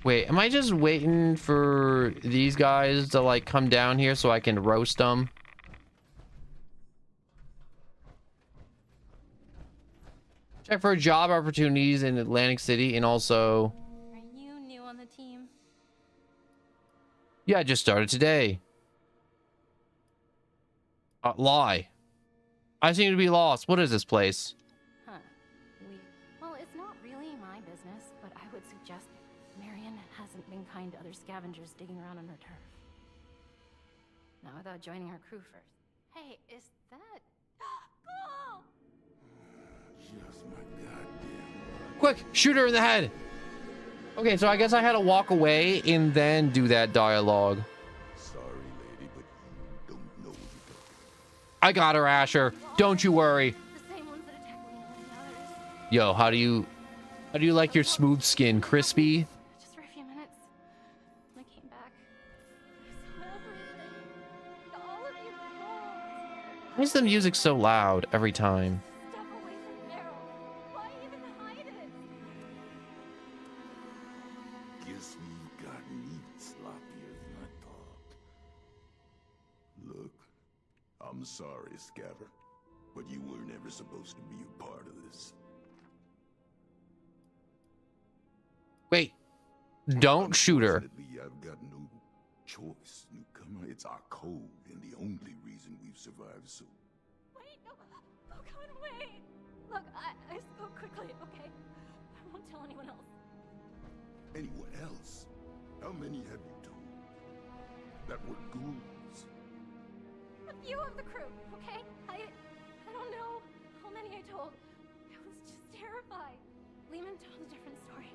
Wait, am I just waiting for these guys to like come down here so I can roast them? Check for job opportunities in Atlantic City, and also... Are you new on the team? Yeah, I just started today. Lie. I seem to be lost. What is this place? Huh. Weird. Well, it's not really my business, but I would suggest Marion hasn't been kind to other scavengers digging around on her turf. Not without joining our crew first. Hey, is that... Oh! Just my goddamn. Quick, shoot her in the head. Okay, so I guess I had to walk away and then do that dialogue. Sorry, lady, but you don't I got her, Asher. Don't you worry. The same ones that attacked Lena and the others. Yo, how do you like your smooth skin? Crispy? Just for a few minutes. When I came back, I saw everything. All of you girls. Why is the music so loud every time? Step away from Meryl. Why even hide it? Guess we've gotten even sloppier than I thought. Look, I'm sorry, Scatter, but you were never supposed to be a part of this. Wait, don't shoot her. Unfortunately, I've got no choice, newcomer. It's our code and the only reason we've survived so. Wait, no. Oh God, wait. Look, I spoke quickly, okay? I won't tell anyone else. Anyone else? How many have you told? That were ghouls? A few of the crew, okay? I don't know how many I told. I was just terrified. Lehman told a different story.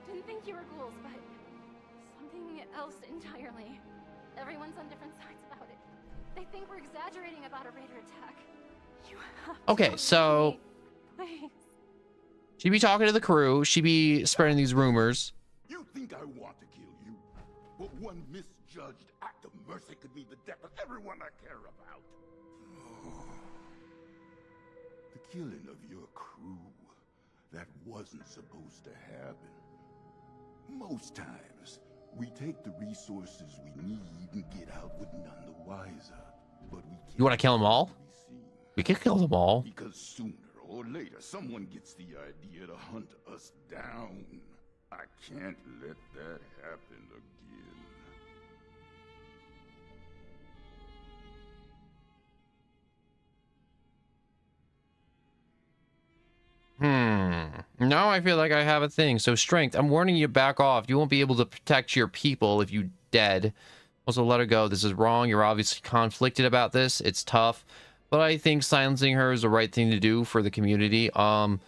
Didn't think you were ghouls, but something else entirely. Everyone's on different sides about it. They think we're exaggerating about a raider attack. You have Okay, to so believe me, please. she be talking to the crew. She be spreading these rumors. You think I want to kill you? But one misjudged act of mercy could mean the death of everyone I care about. The killing of your crew, that wasn't supposed to happen. Most times, we take the resources we need and get out with none the wiser. But we can't. You want to kill them all? We could kill them all. Because sooner or later, someone gets the idea to hunt us down. I can't let that happen again. Now I feel like I have a thing. So strength, I'm warning you, back off. You won't be able to protect your people if you dead. Also, let her go. This is wrong. You're obviously conflicted about this. It's tough. But I think silencing her is the right thing to do for the community. Charisma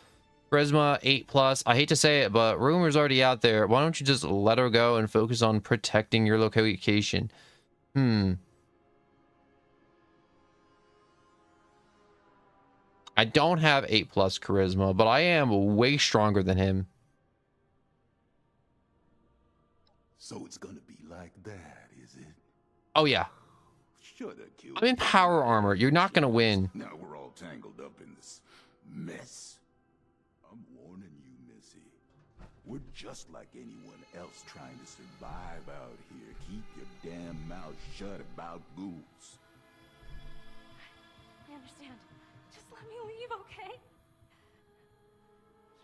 8+. I hate to say it, but rumors already out there. Why don't you just let her go and focus on protecting your location? I don't have 8+ charisma, but I am way stronger than him. So it's gonna be like that, is it? Oh yeah. Shoulda killed I'm in power armor. You're not gonna win. Now we're all tangled up in this mess. I'm warning you, Missy. We're just like anyone else trying to survive out here. Keep your damn mouth shut about ghouls. I understand. Just let me leave, okay?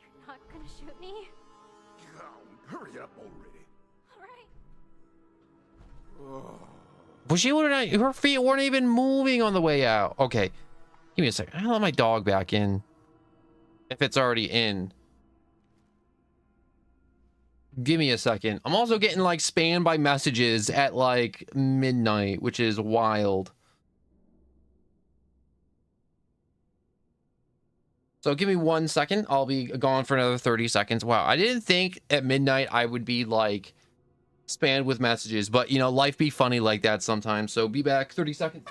You're not gonna shoot me? Hurry up already. Alright. Well, she wouldn't. Her feet weren't even moving on the way out. Okay, give me a second. I'll let my dog back in. If it's already in. Give me a second. I'm also getting like spammed by messages at like midnight, which is wild. So give me 1 second. I'll be gone for another 30 seconds. Wow, I didn't think at midnight I would be like spammed with messages, but you know, life be funny like that sometimes. So be back 30 seconds.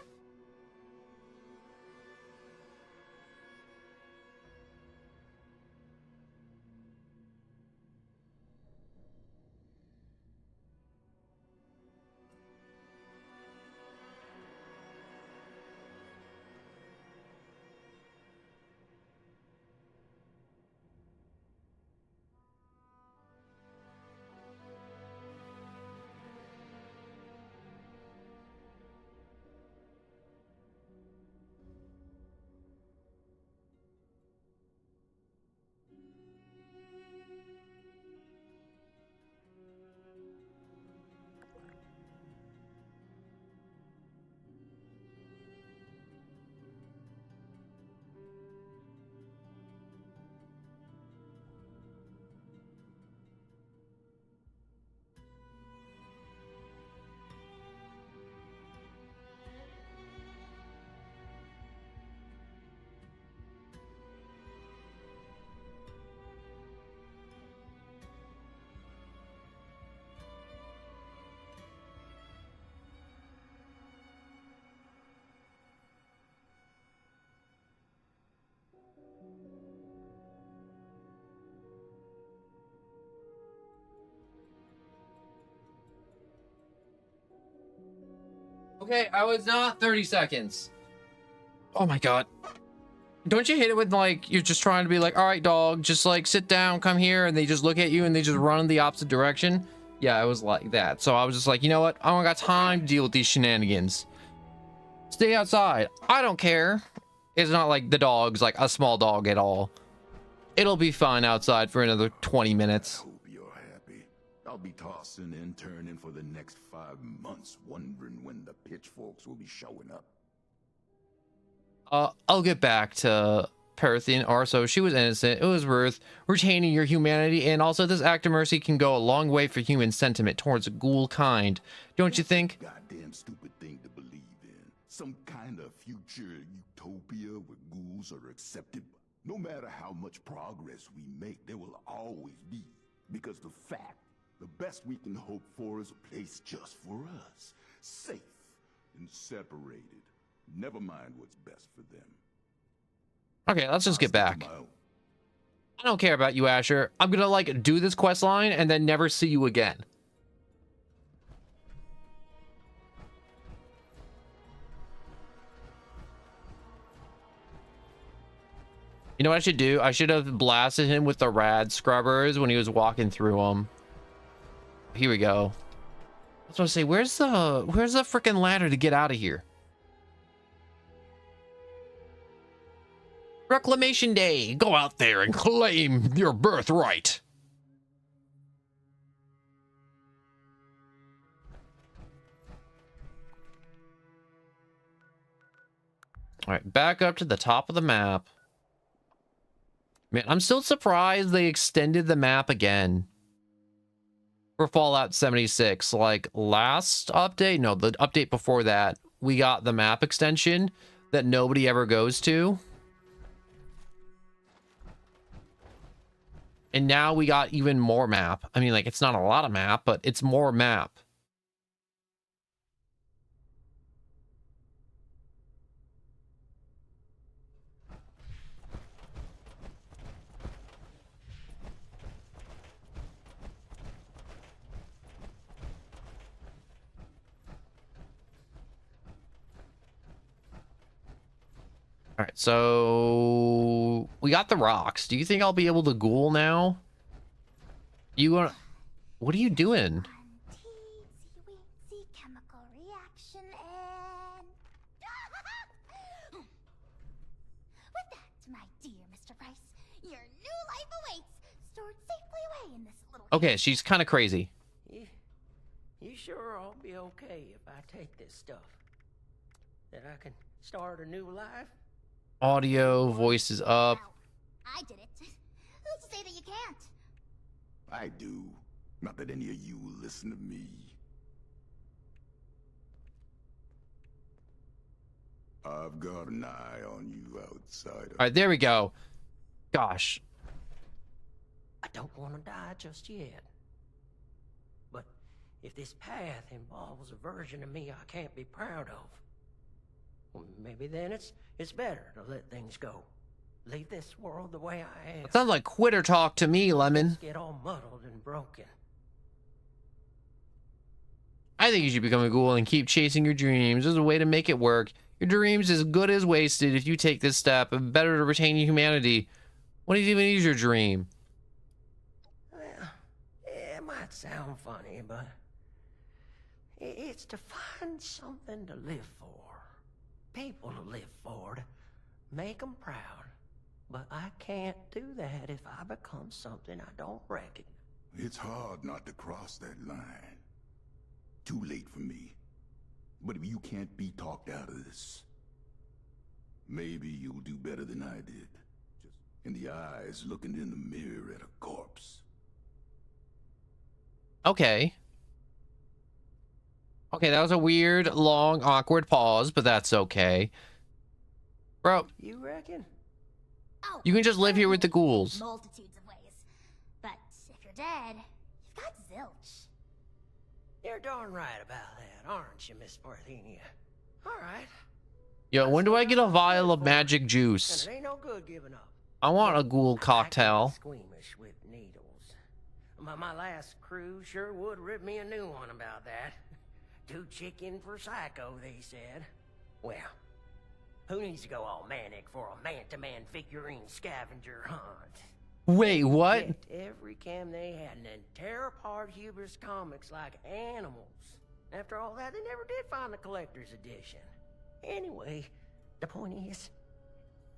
Okay, I was not 30 seconds. Oh my god. Don't you hate it when, like, you're just trying to be like, all right, dog, just, like, sit down, come here, and they just look at you and they just run in the opposite direction? Yeah, it was like that. So I was just like, you know what? I don't got time to deal with these shenanigans. Stay outside. I don't care. It's not like the dog's, like, a small dog at all. It'll be fine outside for another 20 minutes. I hope you're happy. I'll be tossing and turning for the next 5 months, wondering when the pitchforks will be showing up. I'll get back to Parthian Arso. She was innocent. It was worth retaining your humanity, and also this act of mercy can go a long way for human sentiment towards ghoul kind. Don't you think? Goddamn stupid thing to believe in. Some kind of future utopia where ghouls are accepted. No matter how much progress we make, there will always be. Because the best we can hope for is a place just for us. Safe and separated. Never mind what's best for them. Okay, let's just get back. I don't care about you, Asher. I'm gonna, like, do this quest line and then never see you again. You know what I should do? I should have blasted him with the rad scrubbers when he was walking through them. Here we go. I was gonna say, where's the freaking ladder to get out of here? Reclamation Day. Go out there and claim your birthright. All right, back up to the top of the map. Man, I'm still surprised they extended the map again for Fallout 76. Like, last update, no, the update before that, we got the map extension that nobody ever goes to. And now we got even more map. I mean, like, it's not a lot of map, but it's more map. All right, so we got the rocks. Do you think I'll be able to ghoul now? You want? What are you doing? Teensy chemical reaction and with that, my dear Mr. Price, your new life awaits, stored safely away in this little. Okay, she's kind of crazy. You sure I'll be okay if I take this stuff? That I can start a new life? Audio, voices up. I did it. Who's to say that you can't? I do. Not that any of you will listen to me. I've got an eye on you, outsider. All right, there we go. Gosh. I don't want to die just yet. But if this path involves a version of me I can't be proud of, well, maybe then it's better to let things go. Leave this world the way I am. That sounds like quitter talk to me, Lemon. Get all muddled and broken. I think you should become a ghoul and keep chasing your dreams. There's a way to make it work. Your dreams as good as wasted if you take this step. Better to retain your humanity. What even is your dream? Well, it might sound funny, but it's to find something to live for. People to live for, to make them proud. But I can't do that if I become something I don't recognize. It's hard not to cross that line. Too late for me. But if you can't be talked out of this, maybe you'll do better than I did. Just in the eyes looking in the mirror at a corpse. Okay. Okay, that was a weird, long, awkward pause, but that's okay. Bro, You reckon? Oh, you can just live here with the ghouls. multitudes of ways. But if you're dead, you've got zilch. You're darn right about that, aren't you, Miss Parthenia? All right. Yo, when do I get a vial of magic juice? And it ain't no good giving up. I want a ghoul I get cocktail. squeamish with needles. My last crew sure would rip me a new one about that. Too chicken for Psycho, they said. Well, who needs to go all manic for a man-to-man figurine scavenger hunt? Wait, what? Get every cam they had and then tear apart Huber's comics like animals. After all that, they never did find the collector's edition. Anyway, the point is,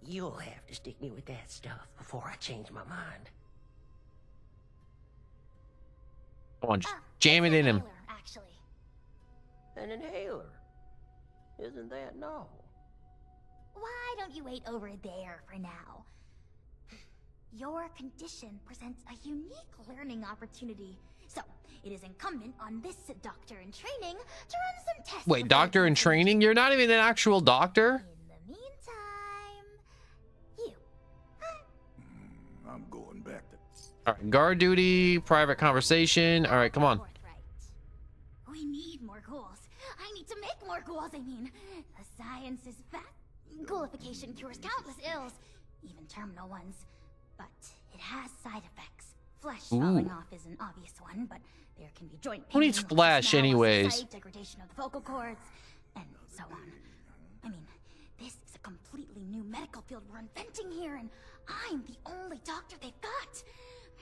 you'll have to stick me with that stuff before I change my mind. Come on, just jam it in him. Actually. An inhaler. Isn't that novel? Why don't you wait over there for now? Your condition presents a unique learning opportunity. So, it is incumbent on this doctor in training to run some tests. Wait, doctor in training? You're not even an actual doctor? In the meantime, you. I'm going back to... All right, guard duty, private conversation. All right, come on. Forthright. We need more ghouls. I need to make more ghouls, I mean. The science is fat. Ghoulification cures countless ills, even terminal ones. But it has side effects. Flesh falling off is an obvious one, but there can be joint pain. Who needs flesh smell, anyways? sight, degradation of the vocal cords, and so on. I mean, this is a completely new medical field we're inventing here, and I'm the only doctor they've got.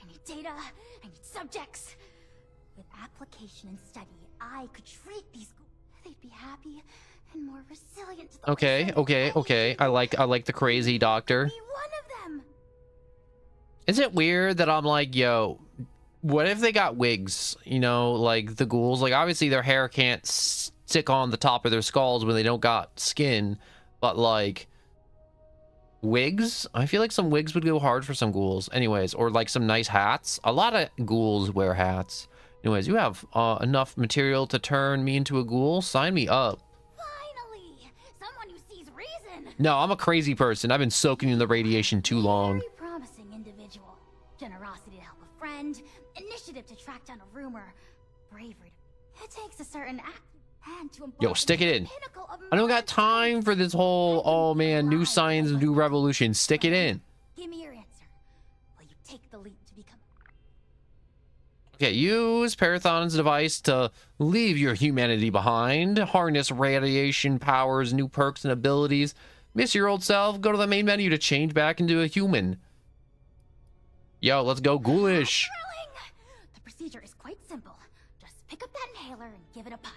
I need data, I need subjects. With application and study, I could treat these ghouls. They'd be happy and more resilient to the Okay. I like the crazy doctor. Be one of them. Is it weird that I'm like, yo, what if they got wigs? You know, like the ghouls, like obviously their hair can't stick on the top of their skulls when they don't got skin, but like wigs, I feel like some wigs would go hard for some ghouls anyways, or like some nice hats. A lot of ghouls wear hats. Anyways, you have enough material to turn me into a ghoul? Sign me up. Finally, someone who sees reason. No, I'm a crazy person. I've been soaking in the radiation too long. Very promising individual. Generosity to help a friend, initiative to track down a rumor, bravery. It takes a certain act and to Yo, stick it in. pinnacle of I don't got time for this whole, oh man, new science, new revolution. Stick it in. Give me your answer. Will you take the leap to become? Okay, use Parathon's device to leave your humanity behind. Harness radiation powers, new perks and abilities. Miss your old self? Go to the main menu to change back into a human. Yo, let's go ghoulish. Thrilling! The procedure is quite simple. Just pick up that inhaler and give it a puff.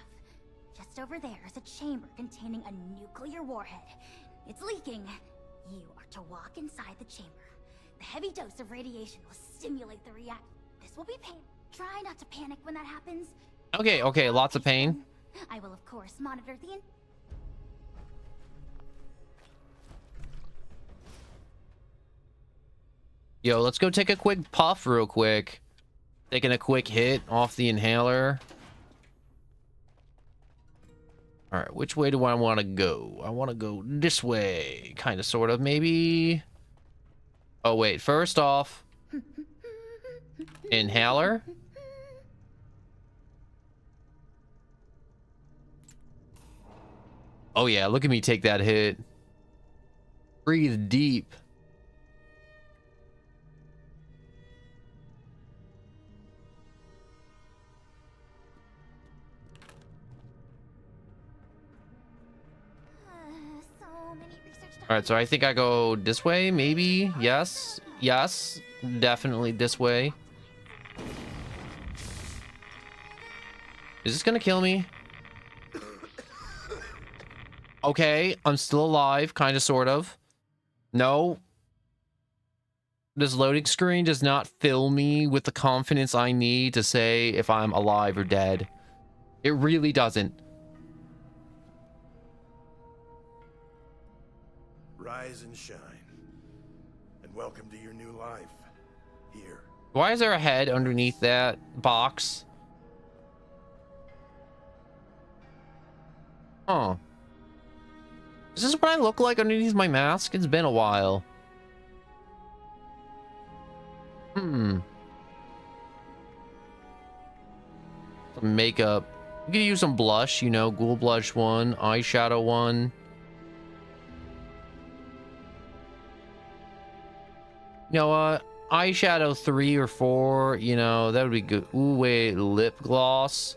Just over there is a chamber containing a nuclear warhead. It's leaking. You are to walk inside the chamber. The heavy dose of radiation will stimulate the react. This will be pain. Try not to panic when that happens. Okay, lots of pain. I will of course monitor the Yo, let's go take a quick puff real quick. Taking a quick hit off the inhaler. All right, which way do I want to go? I want to go this way, kind of, sort of, maybe. Oh, wait, first off, inhaler. Oh, yeah, look at me take that hit. Breathe deep. All right, so I think I go this way, maybe. Yes, definitely this way. Is this gonna kill me? Okay, I'm still alive, kind of, sort of. No. This loading screen does not fill me with the confidence I need to say if I'm alive or dead. It really doesn't. Rise and shine, and welcome to your new life. Here. Why is there a head underneath that box? Huh. Is this what I look like underneath my mask? It's been a while. Some makeup. You could use some blush, you know, ghoul blush 1, eyeshadow 1. You know what? Eyeshadow 3 or 4, you know, that would be good. Ooh, wait, lip gloss.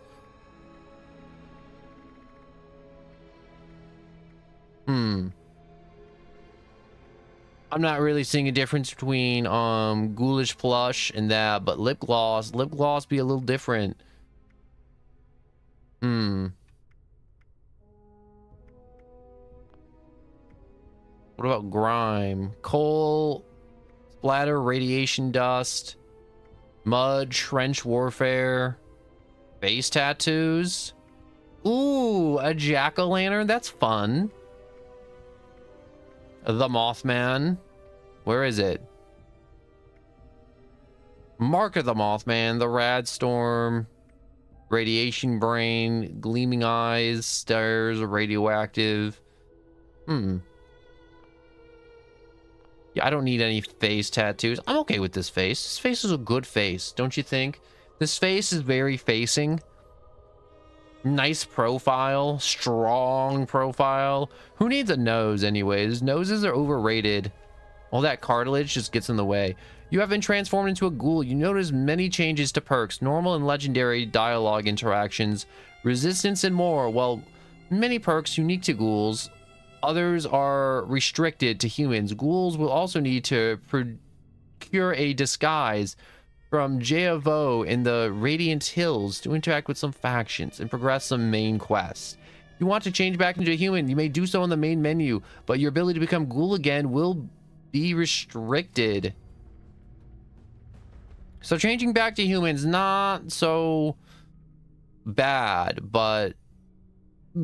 I'm not really seeing a difference between ghoulish plush and that, but lip gloss be a little different. What about grime? Coal, splatter, radiation dust, mud, trench warfare, face tattoos. Ooh, a jack-o'-lantern. That's fun. The Mothman. Where is it? Mark of the Mothman, the Rad Storm, radiation brain, gleaming eyes, stars, radioactive. Yeah, I don't need any face tattoos. I'm okay with this face. This face is a good face, don't you think? This face is very facing. Nice profile, strong profile. Who needs a nose anyways? Noses are overrated. All that cartilage just gets in the way. You have been transformed into a ghoul. You notice many changes to perks, normal and legendary dialogue interactions, resistance, and more. While many perks unique to ghouls, others are restricted to humans. Ghouls will also need to procure a disguise from Javo in the Radiant Hills to interact with some factions and progress some main quests. If you want to change back into a human, you may do so in the main menu, but your ability to become ghoul again will be restricted. So changing back to humans, not so bad, but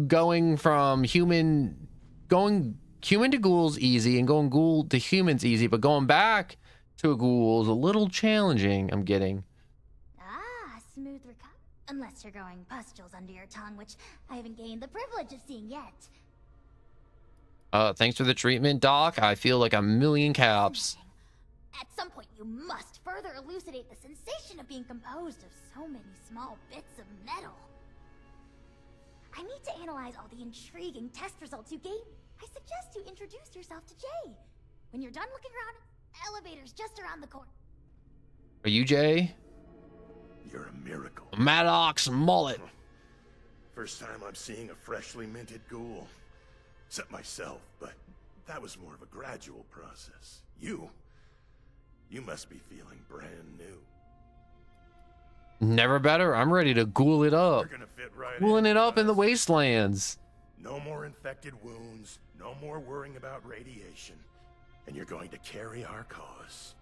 going human to ghouls easy, and going ghoul to humans easy, but going back to a ghoul is a little challenging, I'm getting. Ah, smooth recovery. Unless you're growing pustules under your tongue, which I haven't gained the privilege of seeing yet. Thanks for the treatment, Doc. I feel like a million caps. At some point, you must further elucidate the sensation of being composed of so many small bits of metal. I need to analyze all the intriguing test results you gave. I suggest you introduce yourself to Jay. When you're done looking around, elevator's just around the corner. Are you Jay? You're a miracle. Maddox mullet. First time I'm seeing a freshly minted ghoul. Except myself, but that was more of a gradual process. You must be feeling brand new. Never better. I'm ready to ghoul it up. You're gonna fit right Ghouling in it up in the us. wastelands. No more infected wounds, no more worrying about radiation. And you're going to carry our cause.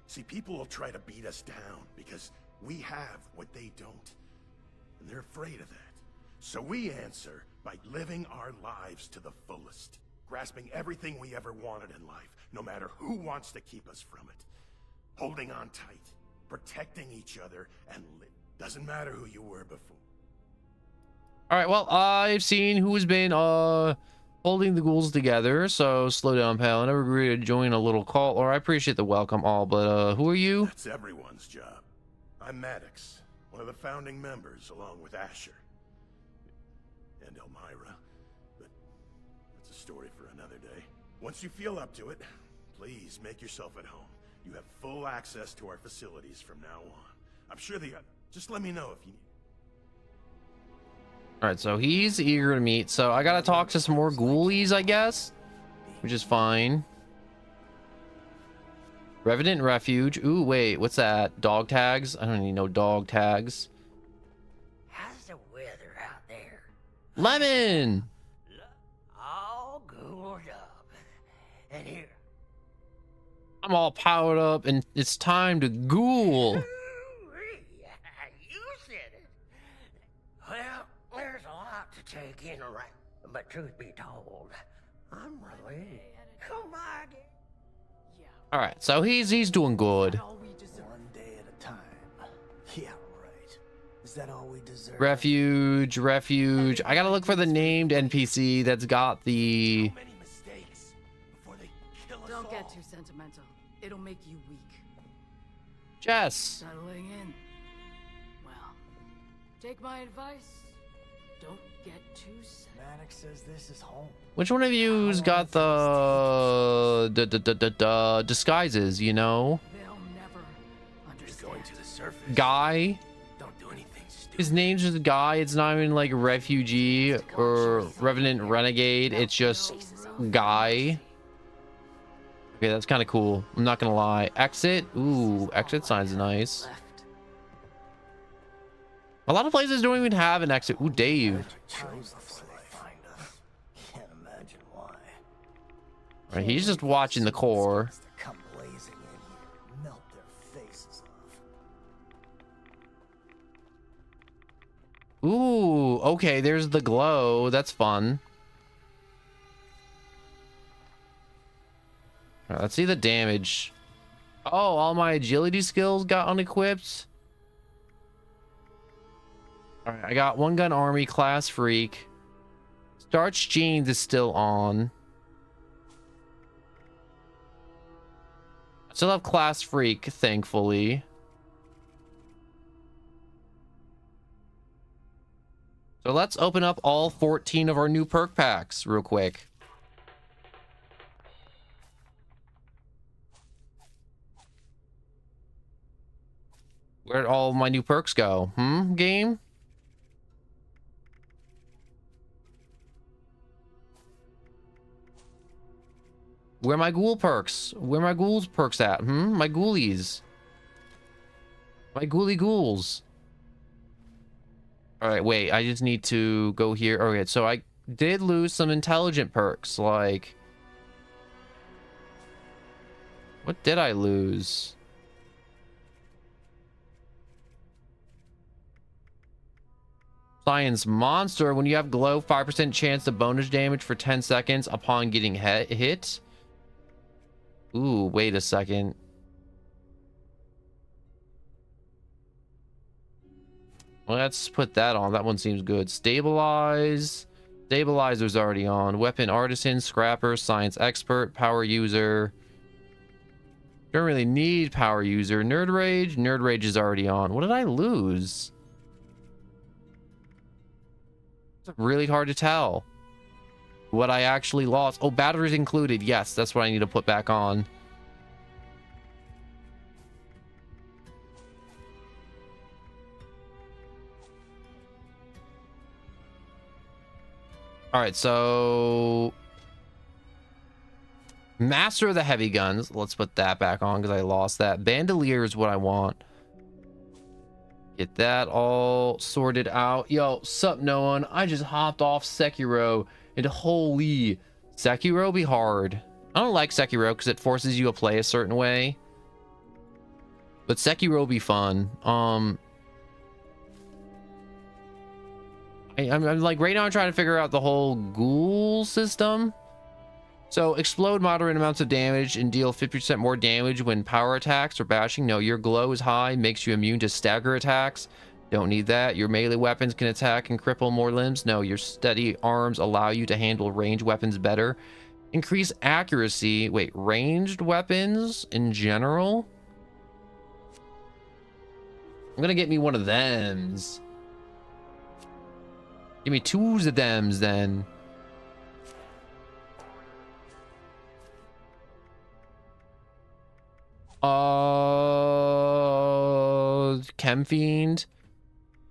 See, people will try to beat us down because we have what they don't. And they're afraid of that. So we answer by living our lives to the fullest. Grasping everything we ever wanted in life, no matter who wants to keep us from it. Holding on tight, protecting each other, and doesn't matter who you were before. All right, well, I've seen who's been holding the ghouls together, so slow down, pal. I never agree to join a little call, or I appreciate the welcome all, but who are you? That's everyone's job. I'm Maddox, one of the founding members, along with Asher. And Elmira, but that's a story for another day. Once you feel up to it, please make yourself at home. You have full access to our facilities from now on. I'm sure just let me know if you need. All right, so he's eager to meet, so I gotta talk to some more ghoulies, I guess, which is fine. Revenant Refuge. Ooh, wait, what's that? Dog tags? I don't need no dog tags. How's the weather out there? Lemon! All ghouled up. And here. I'm all powered up, and it's time to ghoul. You said it. Well, there's a lot to take in right. But truth be told, I'm relieved. Come on. All right, so he's doing good. All we deserve. One day at a time. Yeah, right. Is that all we deserve? Refuge. I gotta look for the named NPC that's got the. So many mistakes before they kill us Don't all. get too sentimental. It'll make you weak. Jess. Settling in. Well, take my advice. Don't get too sad. Maddox says this is home. Which one of you's got the disguises? You know, They'll never Just understand. going to the surface. guy. Don't do anything His name's just Guy. It's not even like refugee or revenant renegade. It's just Guy. Okay, that's kind of cool. I'm not gonna lie. Exit. Ooh, exit sign's nice. A lot of places don't even have an exit. Ooh, Dave. All right, he's just watching the core. Ooh, okay, there's the glow. That's fun. All right, let's see the damage. Oh, all my agility skills got unequipped. All right, I got one gun army, class freak. Starch jeans is still on. Still have class freak, thankfully. So let's open up all 14 of our new perk packs real quick. Where'd all my new perks go? Game? Where are my ghoul perks? Where are my ghouls perks at? My ghoulies. My ghouly ghouls. All right, wait. I just need to go here. Okay, so I did lose some intelligent perks. Like, what did I lose? Science monster. When you have glow, 5% chance of bonus damage for 10 seconds upon getting hit. Ooh, wait a second. Let's put that on. That one seems good. Stabilize. Stabilizer's already on. Weapon artisan, scrapper, science expert, power user. Don't really need power user. Nerd rage. Nerd rage is already on. What did I lose? It's really hard to tell what I actually lost. Oh, batteries included. Yes, that's what I need to put back on. All right, so master of the heavy guns. Let's put that back on because I lost that. Bandolier is what I want. Get that all sorted out. Yo, sup, no one. I just hopped off Sekiro, and holy, Sekiro be hard. I don't like Sekiro because it forces you to play a certain way, but Sekiro be fun. I'm like right now I'm trying to figure out the whole ghoul system. So explode moderate amounts of damage and deal 50% more damage when power attacks or bashing. No, your glow is high, makes you immune to stagger attacks. Don't need that. Your melee weapons can attack and cripple more limbs. No, your steady arms allow you to handle ranged weapons better. Increase accuracy. Wait, ranged weapons in general? I'm gonna get me one of thems. Give me two of thems then. Chem Fiend.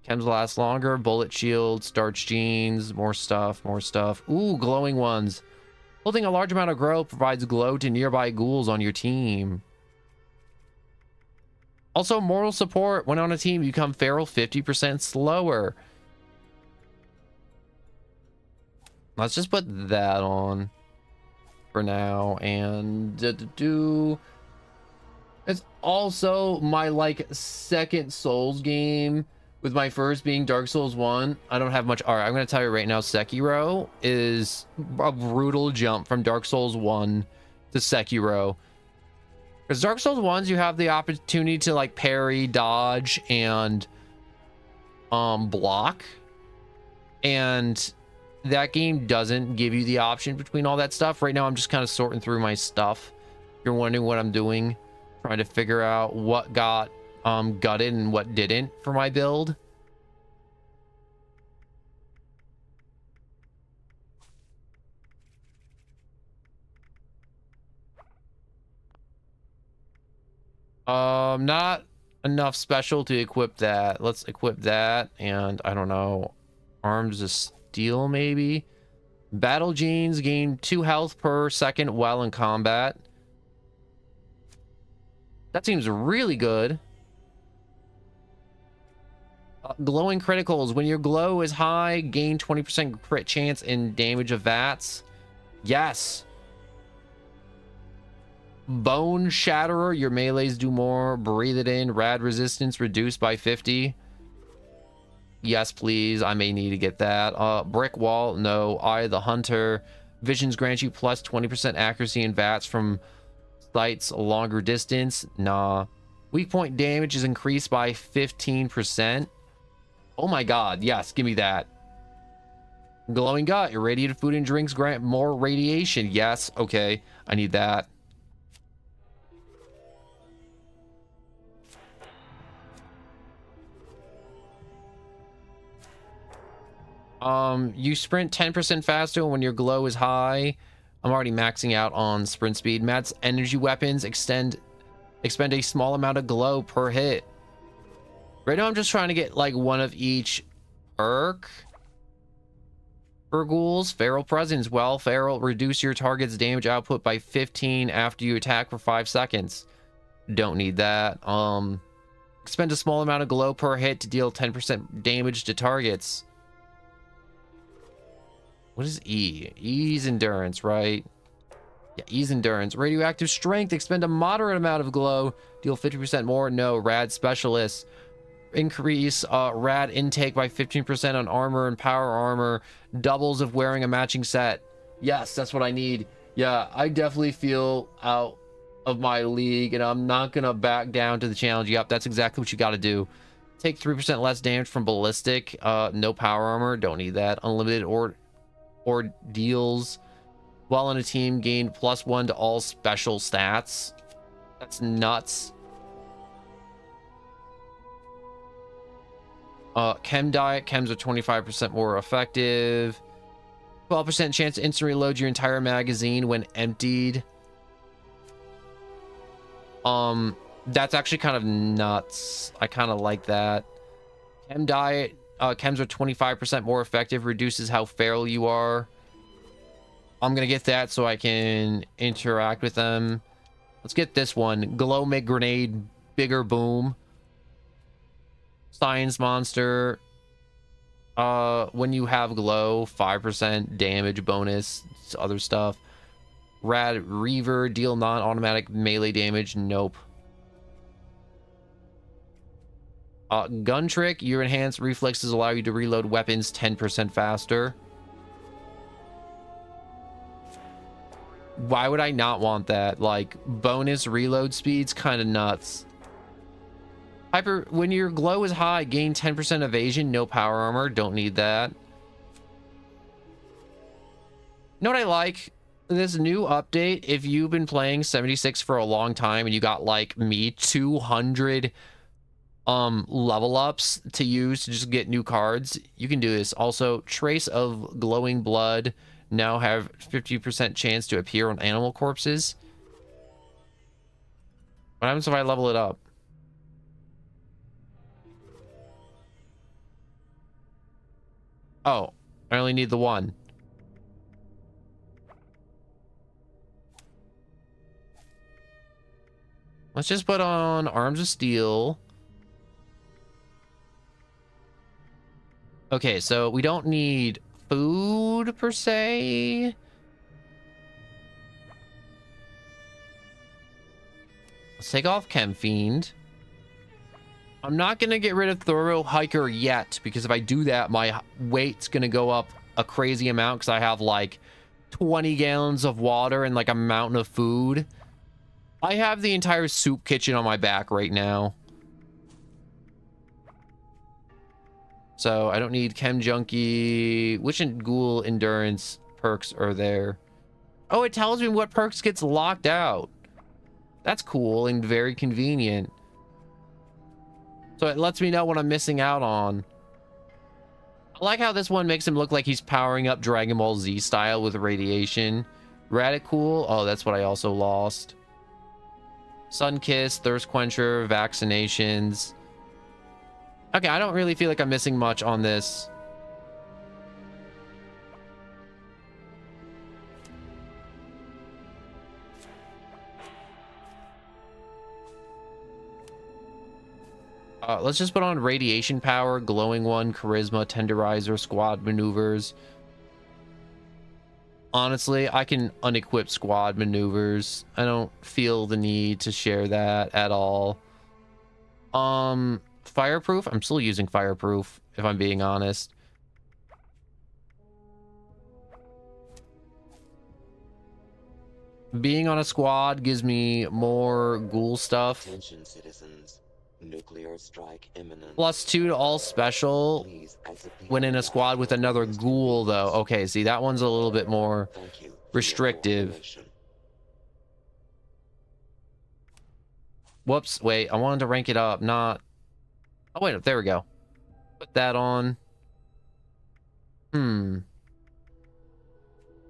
Chems last longer. Bullet shield. Starch jeans. More stuff. More stuff. Ooh, glowing ones. Holding a large amount of glow provides glow to nearby ghouls on your team. Also, moral support. When on a team, you become feral 50% slower. Let's just put that on for now. And it's also my like second Souls game, with my first being Dark Souls 1. I don't have much. All right, I'm going to tell you right now, Sekiro is a brutal jump from Dark Souls 1 to Sekiro. Because Dark Souls 1s, you have the opportunity to like parry, dodge, and block. And that game doesn't give you the option between all that stuff. Right now, I'm just kind of sorting through my stuff. If you're wondering what I'm doing, trying to figure out what got gutted and what didn't for my build. Not enough special to equip that. Let's equip that, and I don't know, arms of steel maybe. Battle jeans gain 2 health per second while in combat. That seems really good. Glowing criticals. When your glow is high, gain 20% crit chance and damage of VATS. Yes. Bone Shatterer. Your melees do more. Breathe it in. Rad resistance reduced by 50. Yes, please. I may need to get that. Brick Wall. No. Eye of the Hunter. Visions grant you plus 20% accuracy and VATS from sights a longer distance. Nah. Weak point damage is increased by 15%. Oh my god, yes, give me that. Glowing Gut. Irradiated food and drinks grant more radiation. Yes, okay. I need that. You sprint 10% faster when your glow is high. I'm already maxing out on sprint speed. Matt's energy weapons expend a small amount of glow per hit. Right now I'm just trying to get like one of each perk. For ghouls, Feral Presence. Well, Feral, reduce your target's damage output by 15 after you attack for 5 seconds. Don't need that. Expend a small amount of glow per hit to deal 10% damage to targets. What is E? E's endurance, right? Yeah, E's endurance. Radioactive strength. Expend a moderate amount of glow. Deal 50% more. No. Rad specialist. Increase rad intake by 15% on armor and power armor. Doubles of wearing a matching set. Yes, that's what I need. Yeah, I definitely feel out of my league, and I'm not gonna back down to the challenge. Yep, that's exactly what you got to do. Take 3% less damage from ballistic. No power armor. Don't need that. Unlimited ordeals. While on a team, gain +1 to all special stats. That's nuts. Chem diet. Chems are 25% more effective. 12% chance to instant reload your entire magazine when emptied. That's actually kind of nuts. I kind of like that. Chem diet. Chems are 25% more effective. Reduces how feral you are. I'm gonna get that so I can interact with them. Let's get this one. Glow make grenade. Bigger boom. Science monster. When you have glow, 5% damage bonus, other stuff. Rad Reaver, deal non-automatic melee damage. Nope. Gun trick, your enhanced reflexes allow you to reload weapons 10% faster. Why would I not want that? Like, bonus reload speed's kind of nuts. Hyper, when your glow is high, gain 10% evasion, no power armor. Don't need that. You know what I like? This new update, if you've been playing 76 for a long time and you got, like me, 200 level ups to use to just get new cards, you can do this. Also, trace of glowing blood now have 50% chance to appear on animal corpses. What happens if I level it up? Oh, I only need the one. Let's just put on Arms of Steel. Okay, so we don't need food per se. Let's take off Chem Fiend. I'm not going to get rid of Thorough Hiker yet, because if I do that, my weight's going to go up a crazy amount because I have like 20 gallons of water and like a mountain of food. I have the entire soup kitchen on my back right now. So I don't need Chem Junkie. Which Ghoul Endurance perks are there? Oh, it tells me what perks gets locked out. That's cool and very convenient. So it lets me know what I'm missing out on. I like how this one makes him look like he's powering up Dragon Ball Z style with radiation. Radicool. Oh, that's what I also lost. Sun Kiss, Thirst Quencher, vaccinations. Okay, I don't really feel like I'm missing much on this. Let's just put on Radiation Power, Glowing One, Charisma, Tenderizer, Squad Maneuvers. Honestly, I can unequip Squad Maneuvers. I don't feel the need to share that at all. Fireproof? I'm still using Fireproof, if I'm being honest. Being on a squad gives me more ghoul stuff. Attention, citizens. Nuclear strike imminent. +2 to all special when in a squad with another ghoul, though. Okay, see, that one's a little bit more restrictive. Whoops, wait, I wanted to rank it up, not... Oh, wait, there we go. Put that on. I don't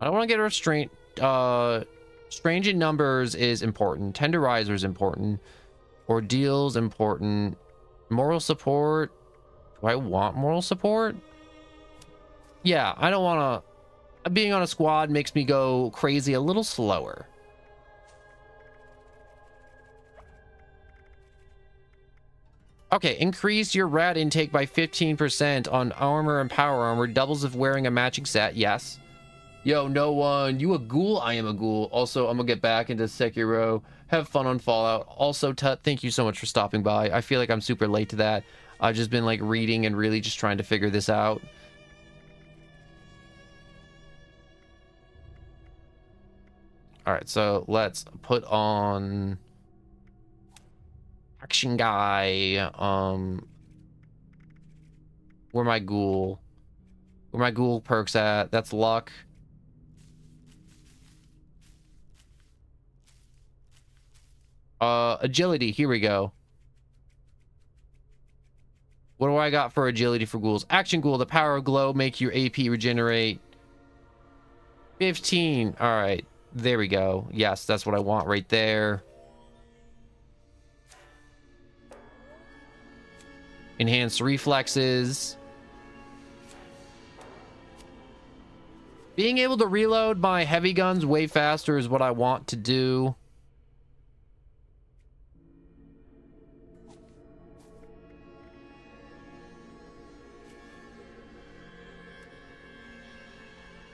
want to get a restraint. Strange in numbers is important. Tenderizer is important. Ordeal's important. Moral support. Do I want moral support? Yeah, I don't want to... Being on a squad makes me go crazy a little slower. Okay, increase your rat intake by 15% on armor and power armor. Doubles if wearing a matching set. Yes. Yo, no one. You a ghoul? I am a ghoul. Also, I'm gonna get back into Sekiro. Have fun on Fallout. Also, Tut, thank you so much for stopping by. I feel like I'm super late to that. I've just been like reading and really just trying to figure this out. All right, so let's put on action guy. Where my ghoul perks at? That's luck. Agility, here we go. What do I got for agility for ghouls? Action ghoul, the power of glow, make your AP regenerate 15. All right, there we go. Yes, that's what I want right there. Enhanced reflexes. Being able to reload my heavy guns way faster is what I want to do.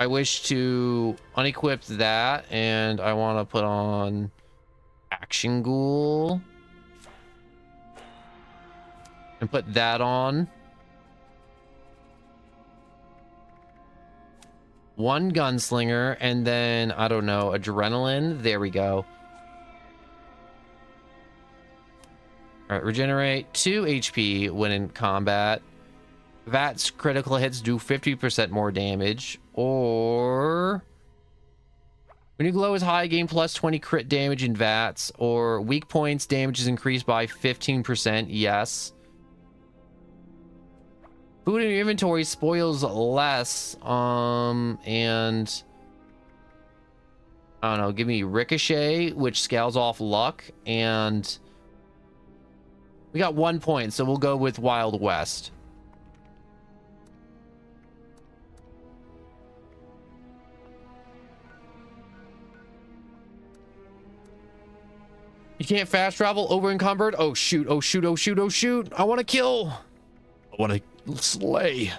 I wish to unequip that, and I want to put on Action Ghoul. And put that on. One Gunslinger, and then, I don't know, Adrenaline. There we go. Alright, regenerate 2 HP when in combat. VATS critical hits do 50% more damage. Or... when your glow is high, gain plus 20 crit damage in VATS. Or weak points, damage is increased by 15%. Yes. Food in your inventory spoils less. And... I don't know, give me Ricochet, which scales off luck. And... we got 1 point, so we'll go with Wild West. You can't fast travel over encumbered? Oh shoot, oh shoot, oh shoot, oh shoot. I want to kill. I want to slay.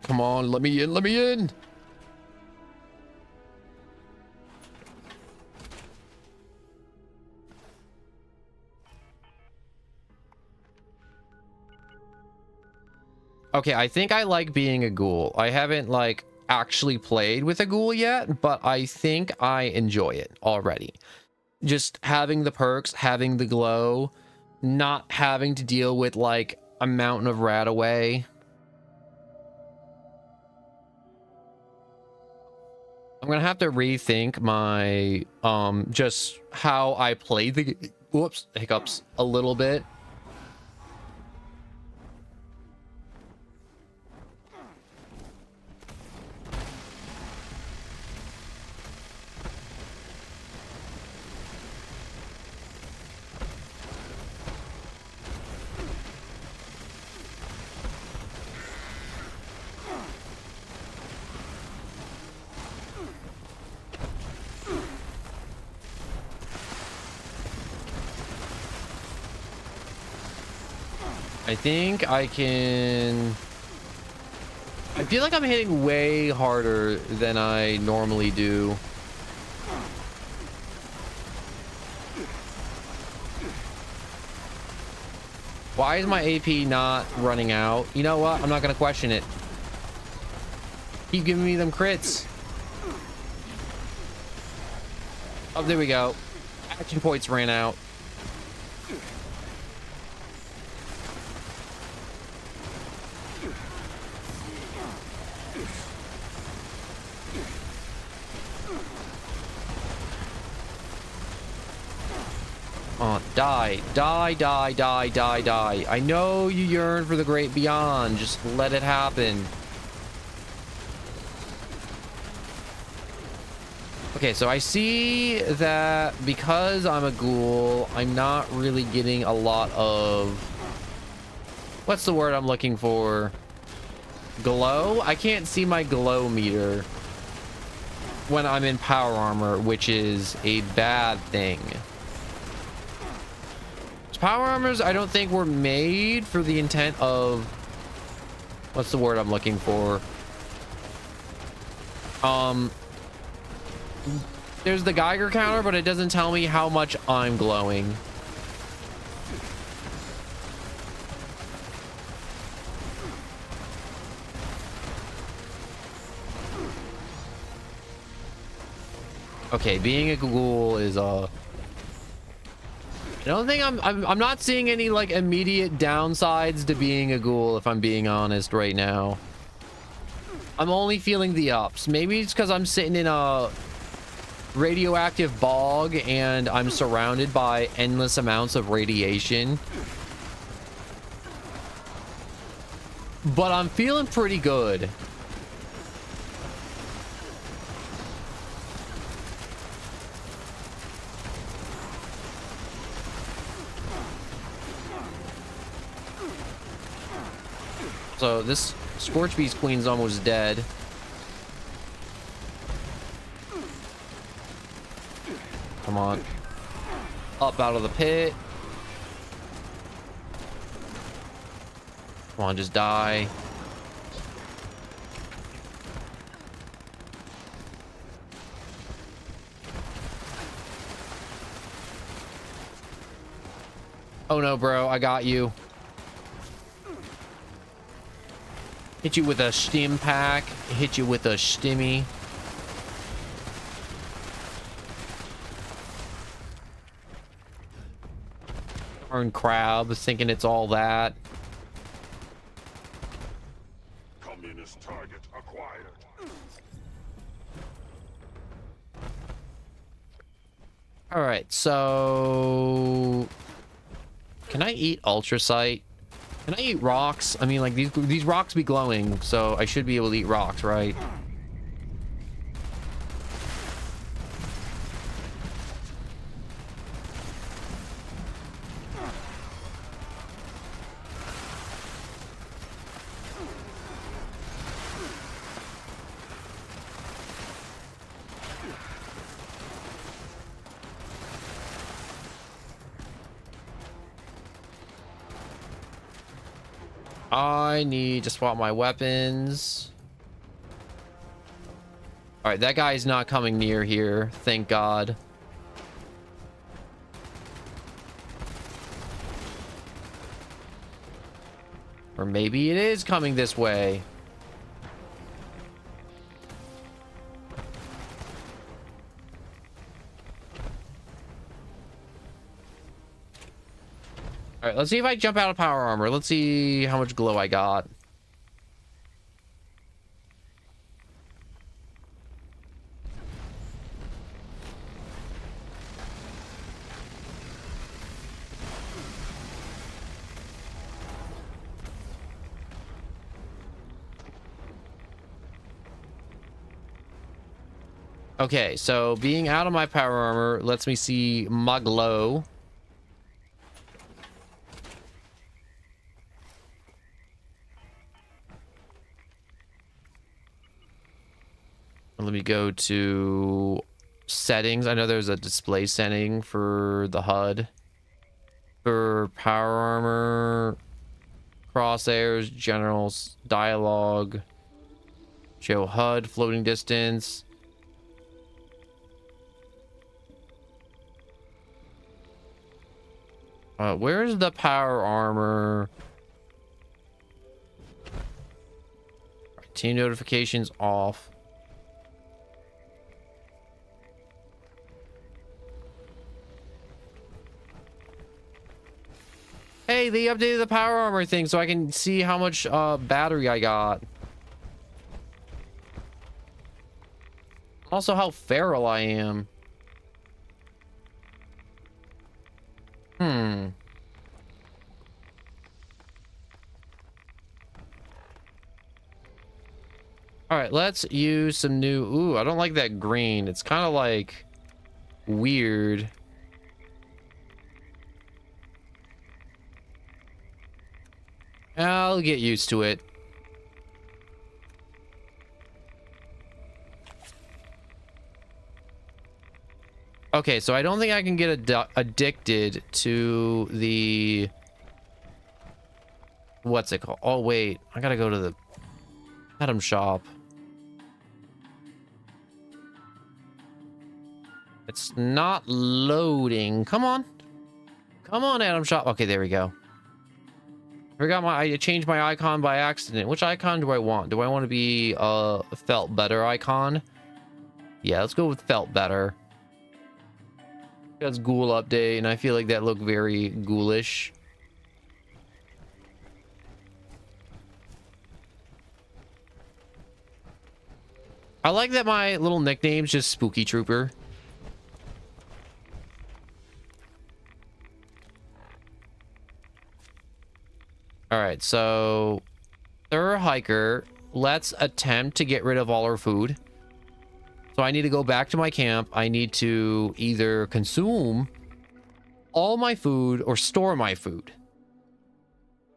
Come on, let me in, let me in. Okay, I think I like being a ghoul. I haven't like actually played with a ghoul yet, but I think I enjoy it already. Just having the perks, having the glow, not having to deal with like a mountain of rat away. I'm gonna have to rethink my just how I play the whoops hiccups a little bit. I think I can... I feel like I'm hitting way harder than I normally do. Why is my AP not running out? You know what? I'm not gonna question it. Keep giving me them crits. Oh, there we go. Action points ran out. Die, die, die, die, die, die. I know you yearn for the great beyond. Just let it happen. Okay, so I see that because I'm a ghoul, I'm not really getting a lot of... What's the word I'm looking for? Glow? I can't see my glow meter when I'm in power armor, which is a bad thing. Power armors, I don't think were made for the intent of... What's the word I'm looking for? There's the Geiger counter, but it doesn't tell me how much I'm glowing. Okay, being a ghoul is I don't think I'm not seeing any like immediate downsides to being a ghoul, if I'm being honest right now. I'm only feeling the ups. Maybe it's because I'm sitting in a radioactive bog and I'm surrounded by endless amounts of radiation. But I'm feeling pretty good. So this Scorch Beast Queen's almost dead. Come on. Up out of the pit. Come on, just die. Oh no, bro, I got you. Hit you with a stim pack. Hit you with a stimmy. Darn crab, thinking it's all that. Communist target acquired. All right, so can I eat ultracite? Can I eat rocks? I mean, like these rocks be glowing, so I should be able to eat rocks, right? I need to swap my weapons. All right, that guy's not coming near here. Thank God. Or maybe it is coming this way. All right, let's see if I jump out of power armor. Let's see how much glow I got. Okay, so being out of my power armor lets me see my glow. Let me go to settings. I know there's a display setting for the HUD. For power armor, Crosshairs, generals, dialogue, show HUD, floating distance. Where's the power armor? Right, team notifications off. Hey, they updated the power armor thing so I can see how much battery I got. Also, how feral I am. All right, let's use some new... Ooh, I don't like that green. It's kind of like weird. I'll get used to it. Okay, so I don't think I can get addicted to the... What's it called? Oh, wait. I gotta go to the item shop. It's not loading. Come on. Come on, item shop. Okay, there we go. I changed my icon by accident. Which icon do I want? Do I want to be a felt better icon? Yeah, let's go with felt better. That's ghoul update, and I feel like that looked very ghoulish. I like that my little nickname's just Spooky Trooper. All right, so third hiker, let's attempt to get rid of all our food. So I need to go back to my camp. I need to either consume all my food or store my food.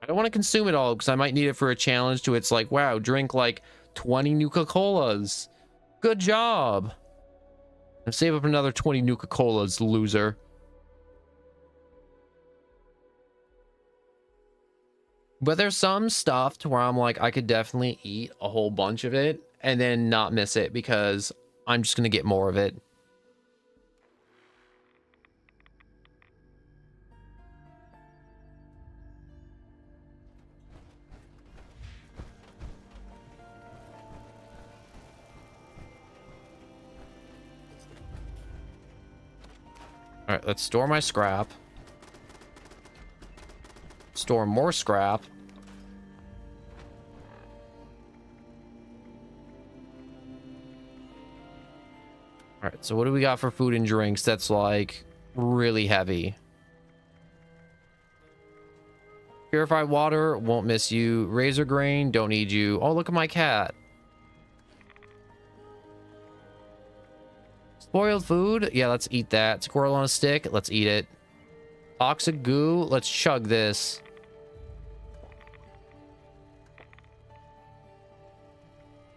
I don't want to consume it all because I might need it for a challenge to it's like, wow, drink like 20 Nuka-Colas. Good job. And save up another 20 Nuka-Colas, loser. But there's some stuff to where I'm like, I could definitely eat a whole bunch of it and then not miss it because I'm just going to get more of it. All right, let's store my scrap. Store more scrap. All right, so what do we got for food and drinks that's like really heavy? Purified water, won't miss you. Razor grain, don't need you. Oh, look at my cat. Spoiled food, yeah, let's eat that. Squirrel on a stick, let's eat it. Toxic goo, let's chug this.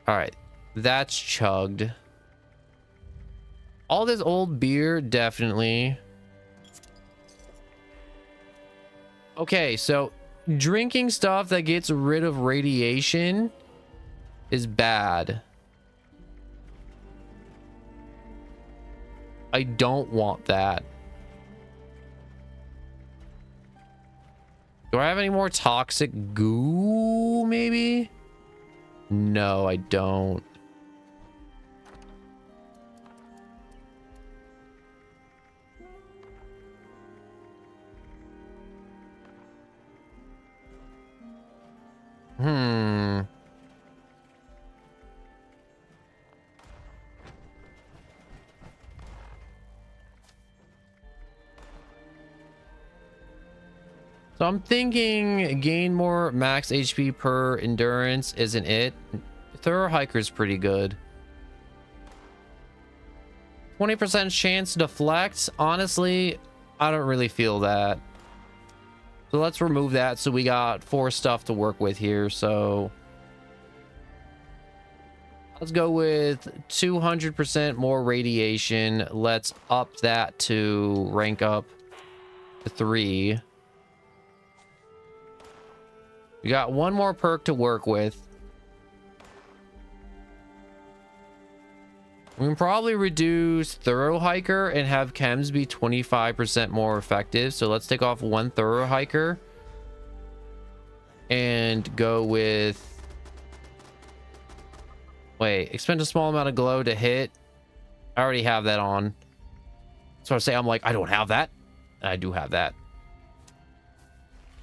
All right, that's chugged. All this old beer, definitely. Okay, so drinking stuff that gets rid of radiation is bad. I don't want that. Do I have any more toxic goo, maybe? No, I don't. So I'm thinking gain more max HP per endurance isn't it? Thorough hiker's pretty good. 20% chance to deflect. Honestly, I don't really feel that. So let's remove that. So we got 4 stuff to work with here. So let's go with 200% more radiation. Let's up that to rank up to 3. We got one more perk to work with. We can probably reduce Thorough Hiker and have chems be 25% more effective. So let's take off one Thorough Hiker and go with... Wait, expend a small amount of glow to hit. I already have that on. So I say I'm like, I don't have that. I do have that.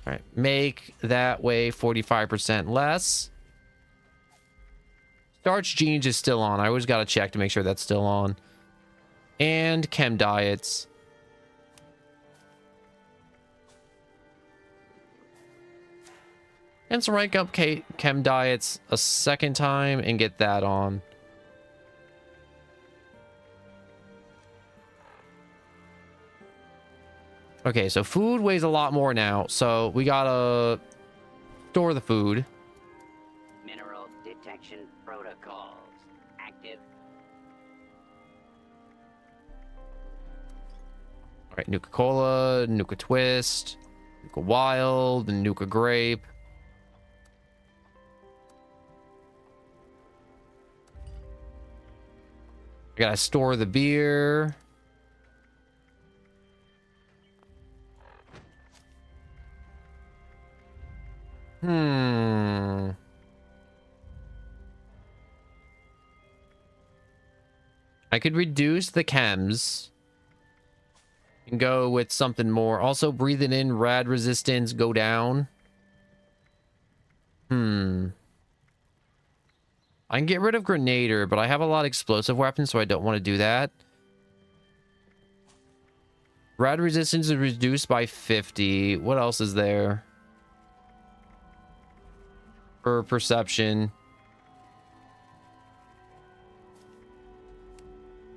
All right, make that weigh 45% less. Starch jeans is still on. I always got to check to make sure that's still on. And chem diets. And let's rank up chem diets a second time and get that on. Okay, so food weighs a lot more now. So we gotta store the food. Mineral detection protocols active. All right, Nuka Cola, Nuka Twist, Nuka Wild, and Nuka Grape. I gotta store the beer. I could reduce the chems and go with something more. Also, breathing in, rad resistance go down. I can get rid of Grenader, but I have a lot of explosive weapons, so I don't want to do that. Rad resistance is reduced by 50. What else is there? For perception.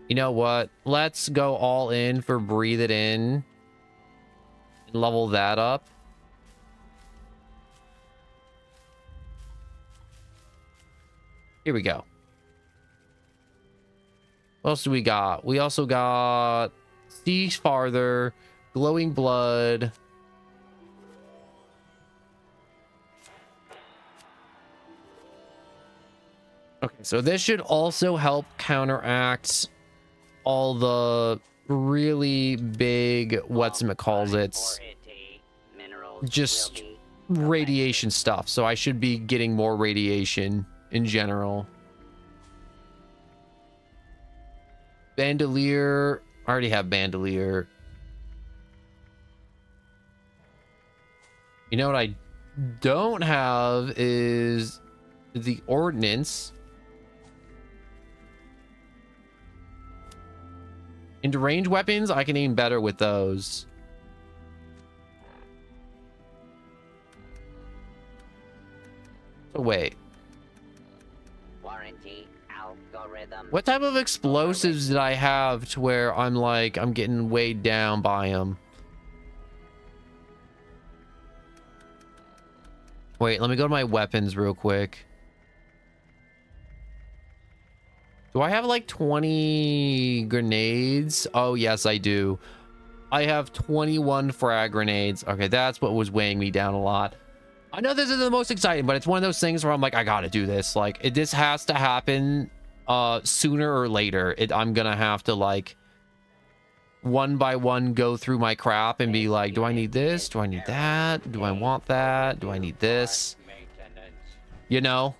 You know what? Let's go all in for breathe it in. And level that up. Here we go. What else do we got? We also got See Farther, Glowing Blood. Okay, so this should also help counteract all the really big, just radiation stuff. So I should be getting more radiation in general. Bandolier. I already have Bandolier. You know what I don't have is the Ordnance. Into range weapons, I can aim better with those. So wait. Warranty algorithm. What type of explosives did I have to where I'm like, I'm getting weighed down by them? Wait, let me go to my weapons real quick. Do I have like 20 grenades? Oh, yes, I do. I have 21 frag grenades. Okay, that's what was weighing me down a lot. I know this isn't the most exciting, but it's one of those things where I'm like, I gotta do this. Like, this has to happen sooner or later. I'm gonna have to, like, one by one go through my crap and be like, do I need this? Do I need that? Do I want that? Do I need this? You know?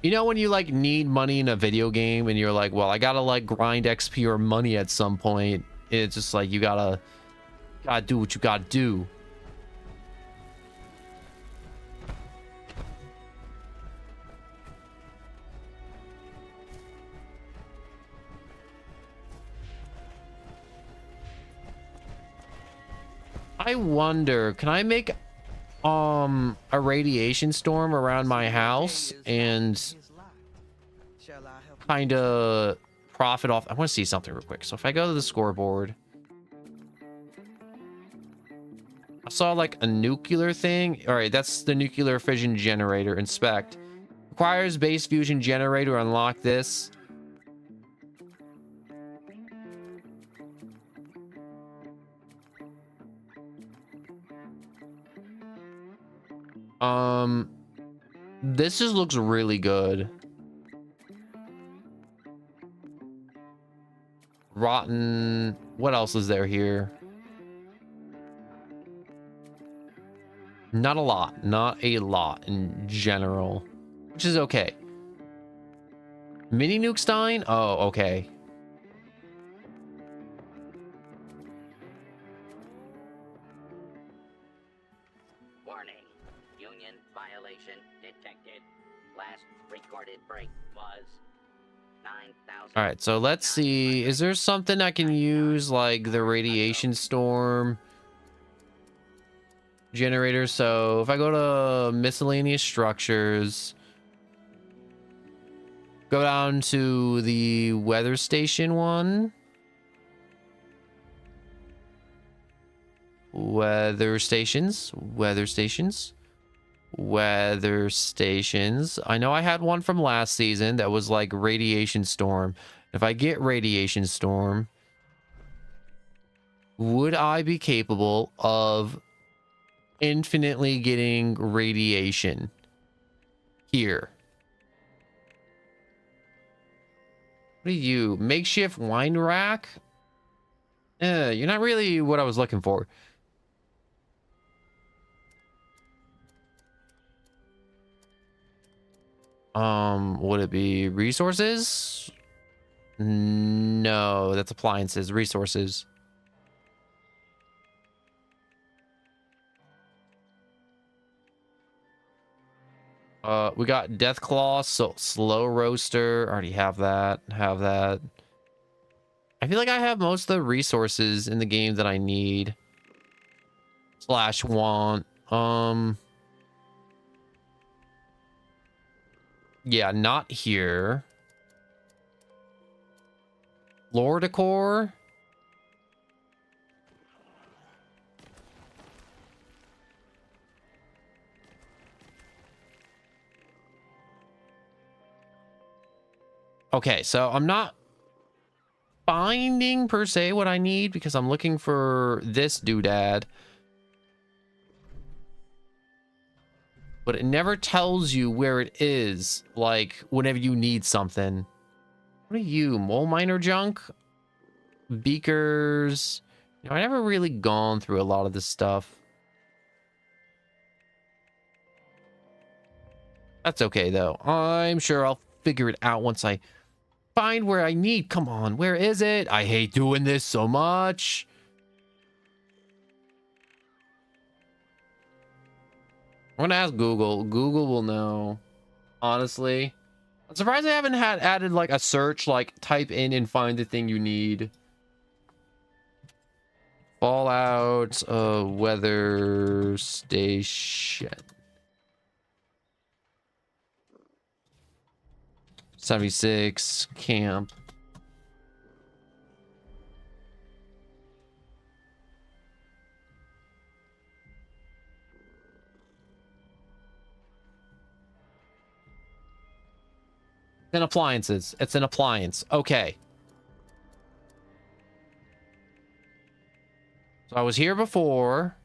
You know when you like need money in a video game and you're like, well, I gotta like grind XP or money at some point. It's just like you gotta do what you gotta do. I wonder, can I make a radiation storm around my house and kind of profit off? I want to see something real quick. So if I go to the scoreboard, I saw like a nuclear thing. All right, that's the nuclear fission generator. Inspect. Requires base fusion generator to unlock this. This just looks really good. Rotten. What else is there here? Not a lot. Not a lot in general, which is okay. Mini Nuke Stein? Oh, okay. Warning. Union violation detected. Last recorded break was 9,000. All right, so let's see. Is there something I can use, like the radiation storm generator? So if I go to miscellaneous structures, go down to the weather station one. Weather stations. I know I had one from last season that was like radiation storm. If I get radiation storm, would I be capable of infinitely getting radiation here? What are you? Makeshift wine rack? You're not really what I was looking for. Would it be resources? No, that's appliances. Resources. We got Death Claw, so slow roaster. Already have that. I feel like I have most of the resources in the game that I need. / want. Yeah, not here. Lore decor. Okay, so I'm not finding per se what I need because I'm looking for this doodad. But it never tells you where it is, like whenever you need something. What are you, mole miner junk? Beakers. You know, I never really gone through a lot of this stuff. That's okay though. I'm sure I'll figure it out once I find where I need. Come on, where is it? I hate doing this so much. I'm gonna ask Google. Google will know. Honestly, I'm surprised I haven't had added like a search, like type in and find the thing you need. Fallout weather station. 76 camp. Then appliances. It's an appliance. Okay. So I was here before.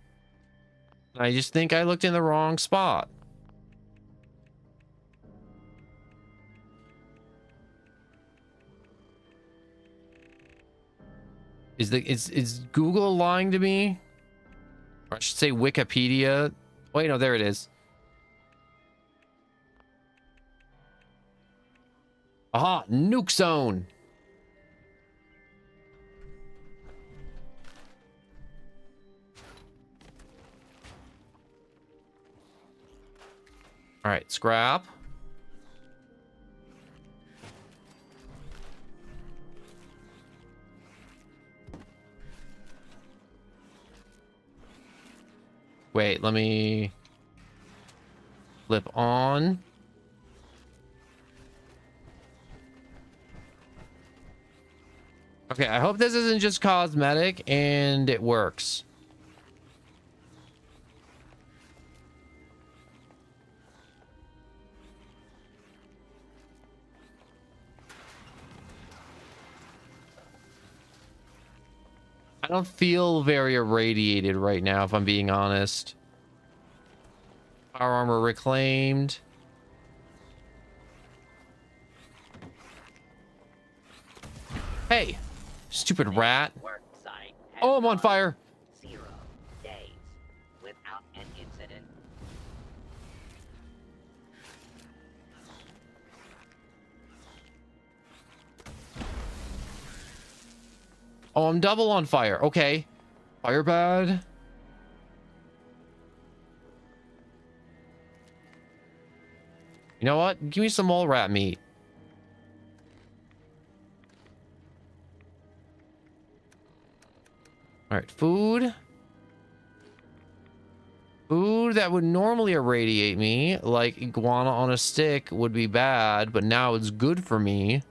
I just think I looked in the wrong spot. Is Google lying to me? Or I should say Wikipedia. Wait, no, there it is. Aha, nuke zone. All right, scrap. Wait, let me flip on. Okay, I hope this isn't just cosmetic and it works. I don't feel very irradiated right now, if I'm being honest. Power armor reclaimed. Hey, stupid rat. Work site has Oh, I'm on gone fire. 0 days without an incident. Oh, I'm double on fire. Okay. Fire bad. You know what? Give me some mole rat meat. All right, food. Food that would normally irradiate me, like iguana on a stick, would be bad, but now it's good for me.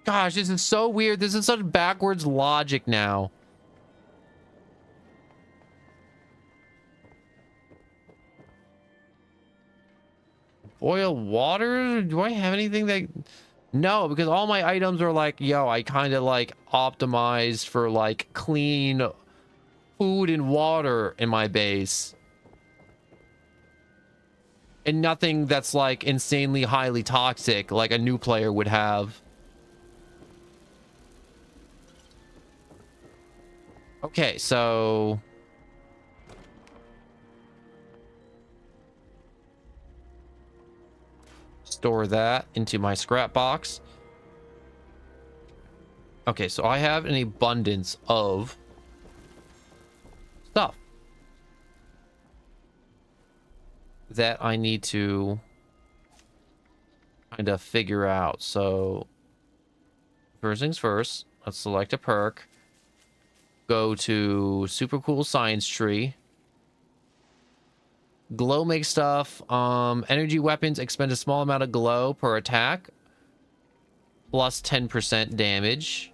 Gosh, this is so weird. This is such backwards logic now. Boil water? Do I have anything that... No, because all my items are like, yo, I kind of like optimized for like clean food and water in my base. And nothing that's like insanely highly toxic like a new player would have. Okay, so... Store that into my scrap box. Okay, so I have an abundance of stuff that I need to kind of figure out. So first things first, let's select a perk. Go to super cool science tree. Glow makes stuff. Energy weapons expend a small amount of glow per attack. Plus 10% damage.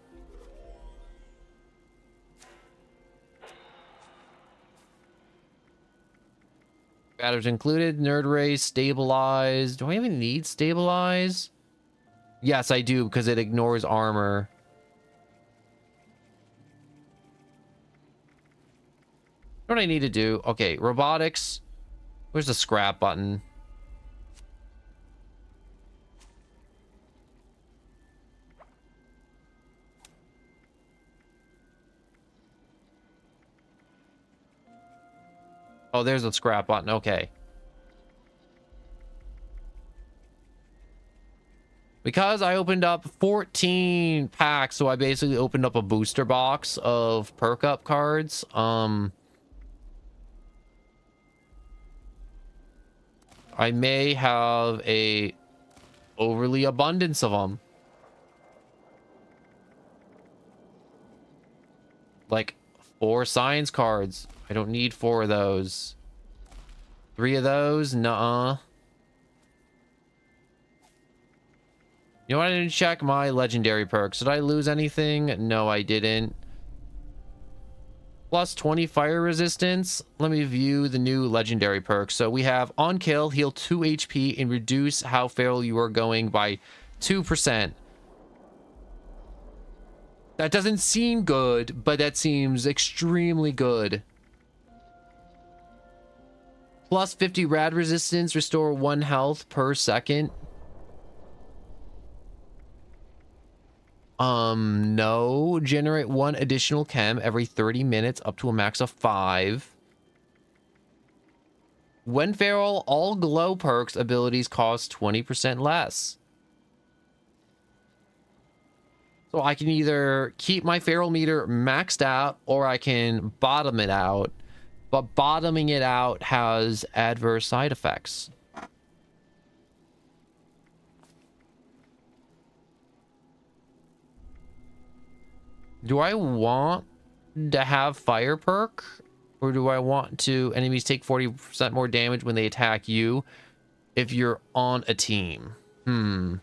Batters included. Nerd race. Stabilize. Do I even need stabilize? Yes, I do, because it ignores armor. What do I need to do? Okay, robotics. Where's the scrap button? Oh, there's the scrap button. Okay. Because I opened up 14 packs, so I basically opened up a booster box of perk up cards. I may have a overly abundance of them. Like 4 science cards. I don't need 4 of those. 3 of those? Nuh-uh. You know what? I didn't check my legendary perks. Did I lose anything? No, I didn't. Plus 20 fire resistance. Let me view the new legendary perks. So we have on kill, heal 2 HP and reduce how feral you are going by 2%. That doesn't seem good, but that seems extremely good. Plus 50 rad resistance, restore 1 health per second. No. Generate 1 additional chem every 30 minutes up to a max of 5. When feral, all glow perks abilities cost 20% less. So I can either keep my feral meter maxed out or I can bottom it out. But bottoming it out has adverse side effects. Do I want to have fire perk? Or do I want to... Enemies take 40% more damage when they attack you if you're on a team. I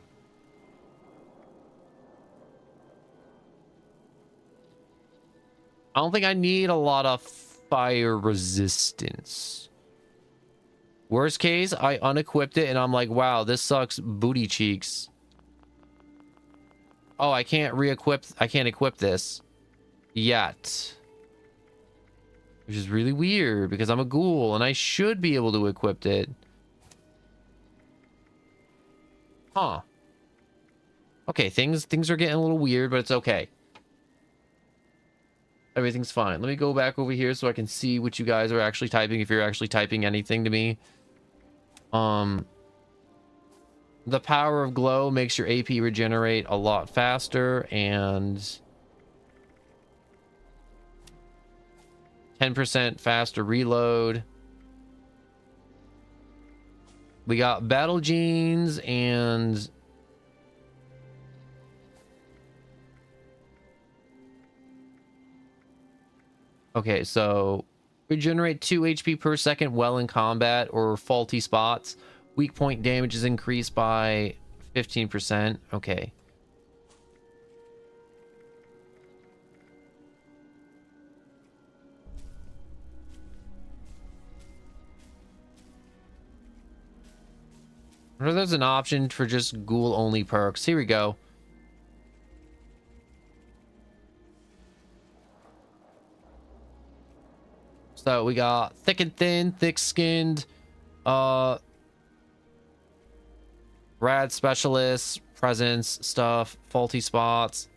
don't think I need a lot of fire resistance. Worst case, I unequipped it and I'm like, wow, this sucks booty cheeks. Oh, I can't re-equip. I can't equip this yet. which is really weird because I'm a ghoul and I should be able to equip it. Huh. Okay, things are getting a little weird, but it's okay. Everything's fine. Let me go back over here so I can see what you guys are actually typing, if you're actually typing anything to me. The power of glow makes your AP regenerate a lot faster, and 10% faster reload. We got battle genes and okay, so regenerate 2 HP per second while in combat or faulty spots. Weak point damage is increased by 15%. Okay. Or there's an option for just ghoul only perks. Here we go. So we got thick and thin, thick skinned, rad specialist, presence stuff, faulty spots.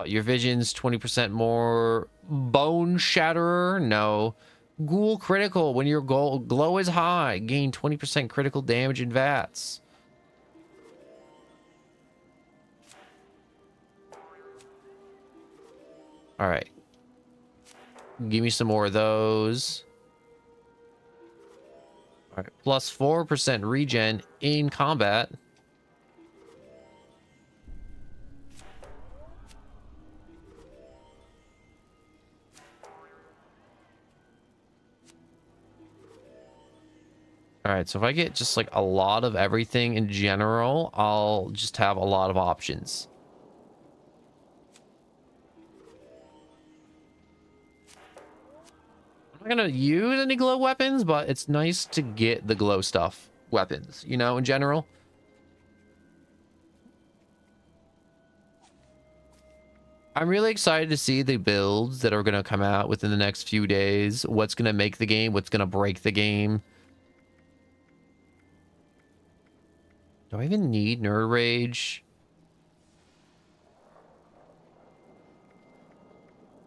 Your vision's 20% more. Bone shatterer, no. Ghoul critical, when your glow is high, gain 20% critical damage in VATS. All right. Give me some more of those. All right. Plus 4% regen in combat. All right, so if I get just like a lot of everything in general, I'll just have a lot of options. I'm not gonna use any glow weapons, but it's nice to get the glow stuff weapons, you know, in general. I'm really excited to see the builds that are gonna come out within the next few days. What's gonna make the game, what's gonna break the game. Do I even need Nerd Rage?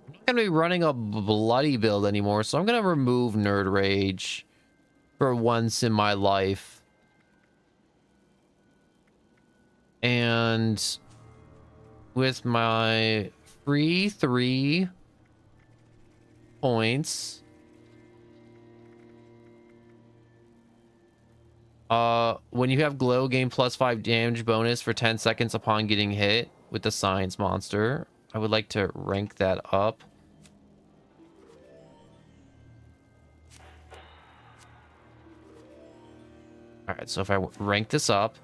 I'm not gonna be running a bloody build anymore, so I'm gonna remove Nerd Rage for once in my life. And with my free 3 points, when you have glow, gain plus 5 damage bonus for 10 seconds upon getting hit with the science monster. I would like to rank that up. All right, so if I rank this up,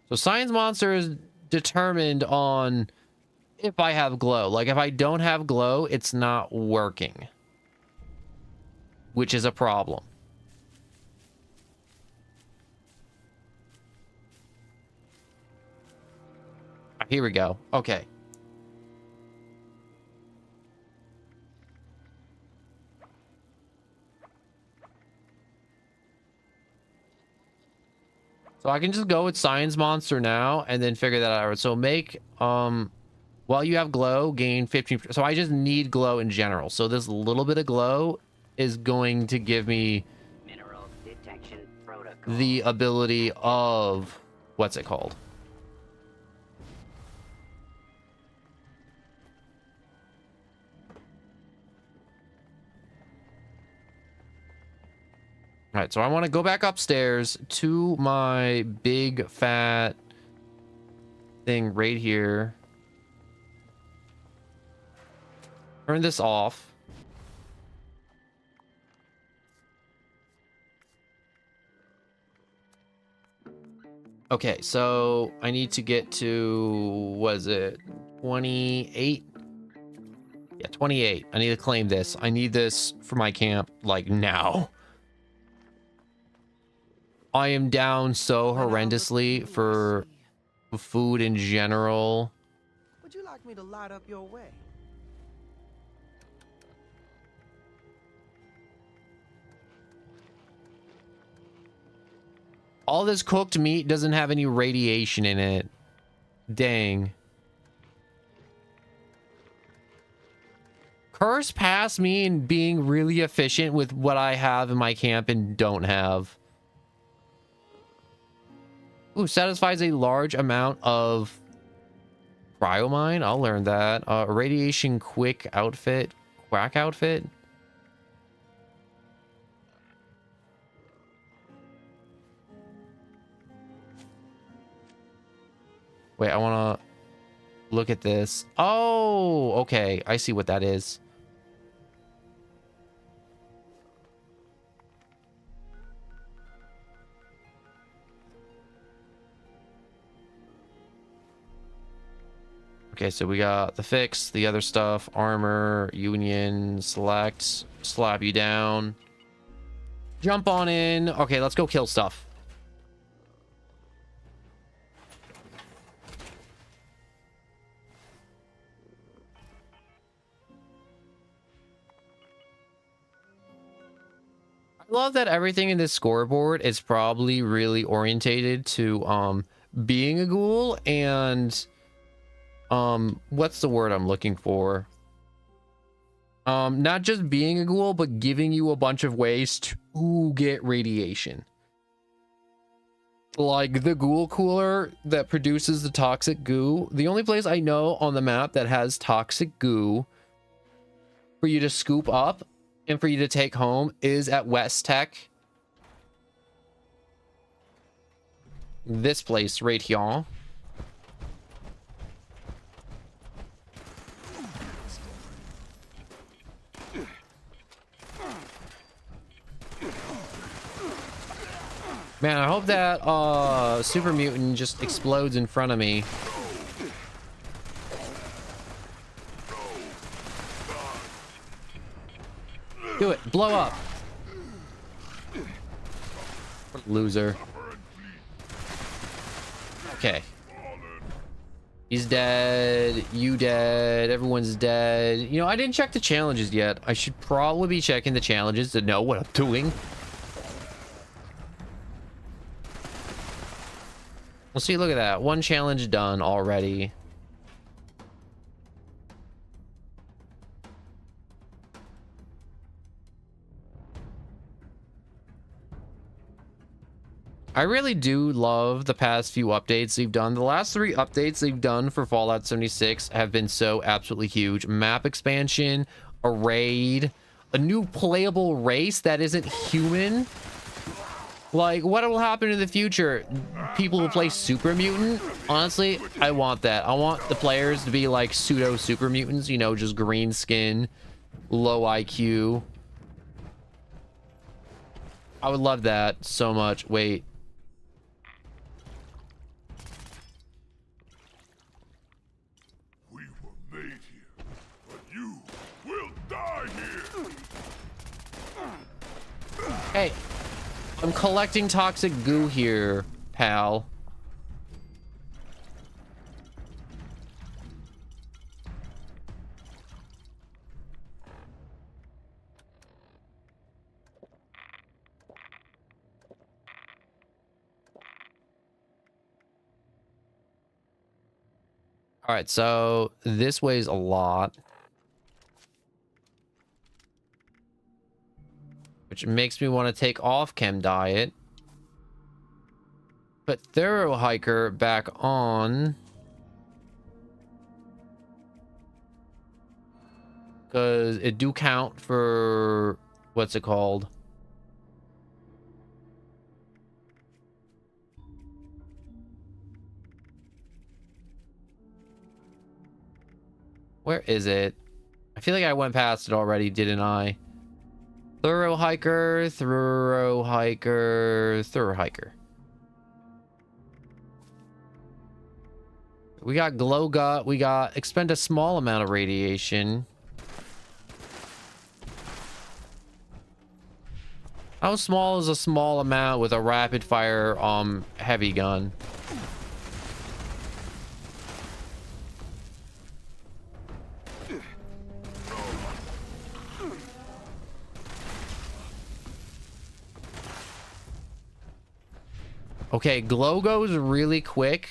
so science monster is determined on if I have glow. Like if I don't have glow, it's not working, which is a problem. Here we go. Okay. So I can just go with science monster now and then figure that out. So make while you have glow, gain 15%. So I just need glow in general. So this little bit of glow is going to give me Mineral detection protocol. the ability of what's it called? All right, so I want to go back upstairs to my big fat thing right here. Turn this off. Okay, so I need to get to, what is it, 28? Yeah, 28. I need to claim this. I need this for my camp, like, now. I am down so horrendously for food in general. Would you like me to light up your way? All this cooked meat doesn't have any radiation in it. Dang. Curse past me in being really efficient with what I have in my camp and don't have. Ooh, satisfies a large amount of cryomine. I'll learn that. Radiation quick outfit. Quack outfit. Wait, I want to look at this. Oh, okay. I see what that is. Okay, so we got the fix, the other stuff, armor, union, select, slap you down. Jump on in. Okay, let's go kill stuff. I love that everything in this scoreboard is probably really orientated to being a ghoul and what's the word I'm looking for? Not just being a ghoul, but giving you a bunch of ways to get radiation. Like the ghoul cooler that produces the toxic goo. The only place I know on the map that has toxic goo for you to scoop up and for you to take home is at West Tech. This place right here. Man, I hope that super mutant just explodes in front of me. Do it. Blow up. Loser. Okay. He's dead. You dead. Everyone's dead. You know, I didn't check the challenges yet. I should probably be checking the challenges to know what I'm doing. We'll see. Look at that. One challenge done already. I really do love the past few updates they've done. The last 3 updates they've done for Fallout 76 have been so absolutely huge. Map expansion, a raid, a new playable race that isn't human. Like, what will happen in the future? People who play super mutant? Honestly, I want that. I want the players to be like pseudo super mutants, you know, just green skin, low IQ. I would love that so much. Wait. We were made here, but you will die here. Hey. I'm collecting toxic goo here, pal. All right, so this weighs a lot. Which makes me want to take off chem diet. Put thorough hiker back on. Because it do count for... what's it called? Where is it? I feel like I went past it already, didn't I? Thorough hiker, thorough hiker, thorough hiker. We got glow gut. We got expend a small amount of radiation. How small is a small amount with a rapid fire heavy gun? Okay, glow goes really quick.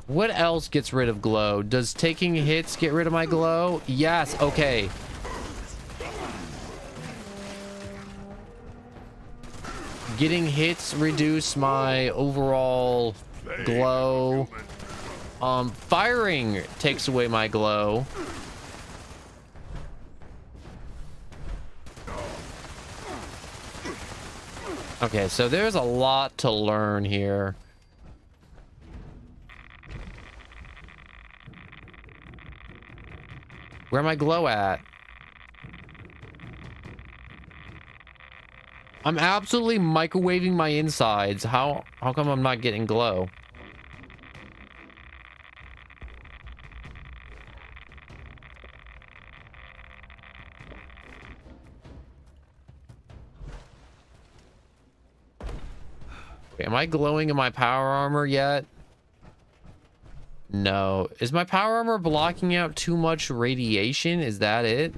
What else gets rid of glow? Does taking hits get rid of my glow? Yes, okay. Getting hits reduce my overall glow. Firing takes away my glow. Okay, so there's a lot to learn here. Where am I glow at? I'm absolutely microwaving my insides. How come I'm not getting glow? Wait, am I glowing in my power armor yet? No. Is my power armor blocking out too much radiation? Is that it?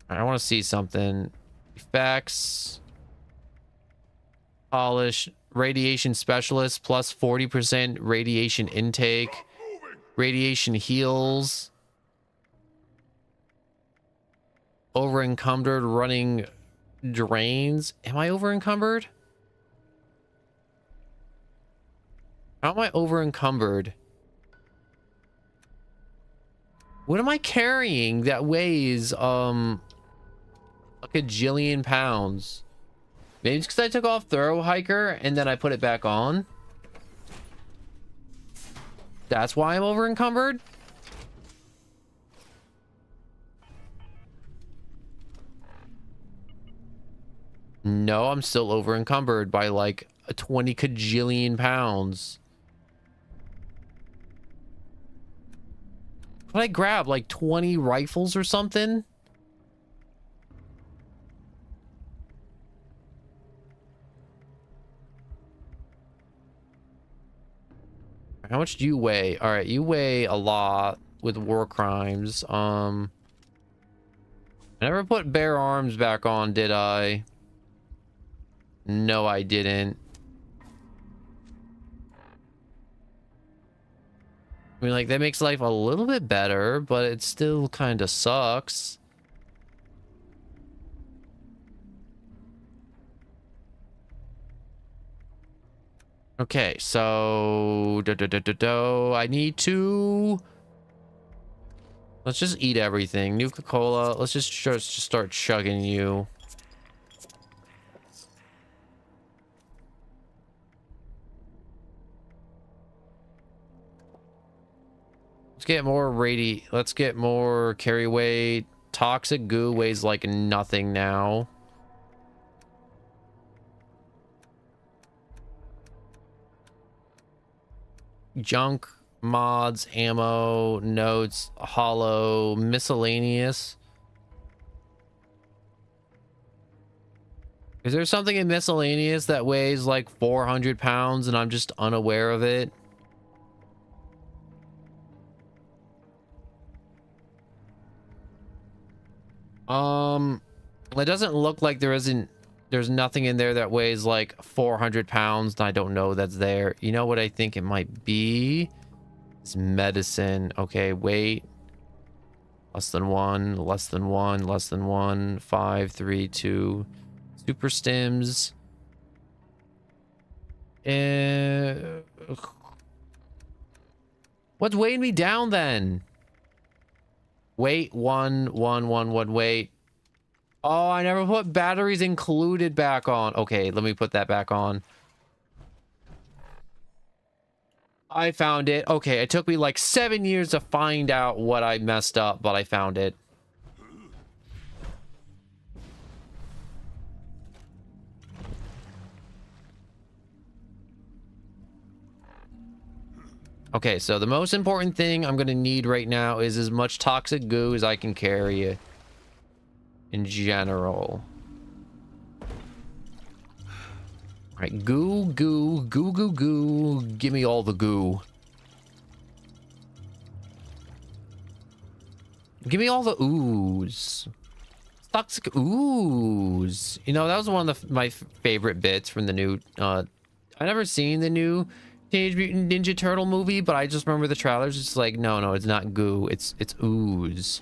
I want to see something. Effects. Polish. Radiation specialist plus 40% radiation intake. Radiation heals. Over encumbered running drains. Am I over encumbered? How am I over encumbered? What am I carrying that weighs like a gajillion pounds? Maybe it's because I took off Thorough Hiker and then I put it back on. That's why I'm over encumbered. No, I'm still over encumbered by like a 20 kajillion pounds. Could I grab like 20 rifles or something? How much do you weigh? All right, you weigh a lot with war crimes. I never put bare arms back on, did I? No, I didn't. I mean, like, that makes life a little bit better, but it still kind of sucks. Okay, so... I need to... Let's just eat everything. Nuka-Cola. Let's just start chugging you. Let's get more let's get more carry weight. Toxic goo weighs like nothing now. Junk, mods, ammo, notes, hollow, miscellaneous. Is there something in miscellaneous that weighs like 400 pounds and I'm just unaware of it? It doesn't look like there's nothing in there that weighs like 400 pounds. I don't know that's there. You know what I think it might be? It's medicine. Okay, weight. Less than 1, less than 1, less than 1. 5, 3, 2. Super stims. What's weighing me down then? Weight 1, 1, 1, 1, weight. Oh, I never put batteries included back on. Okay, let me put that back on. I found it. Okay, it took me like 7 years to find out what I messed up, but I found it. Okay, so the most important thing I'm gonna need right now is as much toxic goo as I can carry in general. All right, goo, goo, goo, goo, goo. Give me all the goo. Give me all the ooze. Toxic ooze. You know, that was one of my favorite bits from the new... I never seen the new Teenage Mutant Ninja Turtle movie, but I just remember the trailers. It's like, no, it's not goo. It's ooze.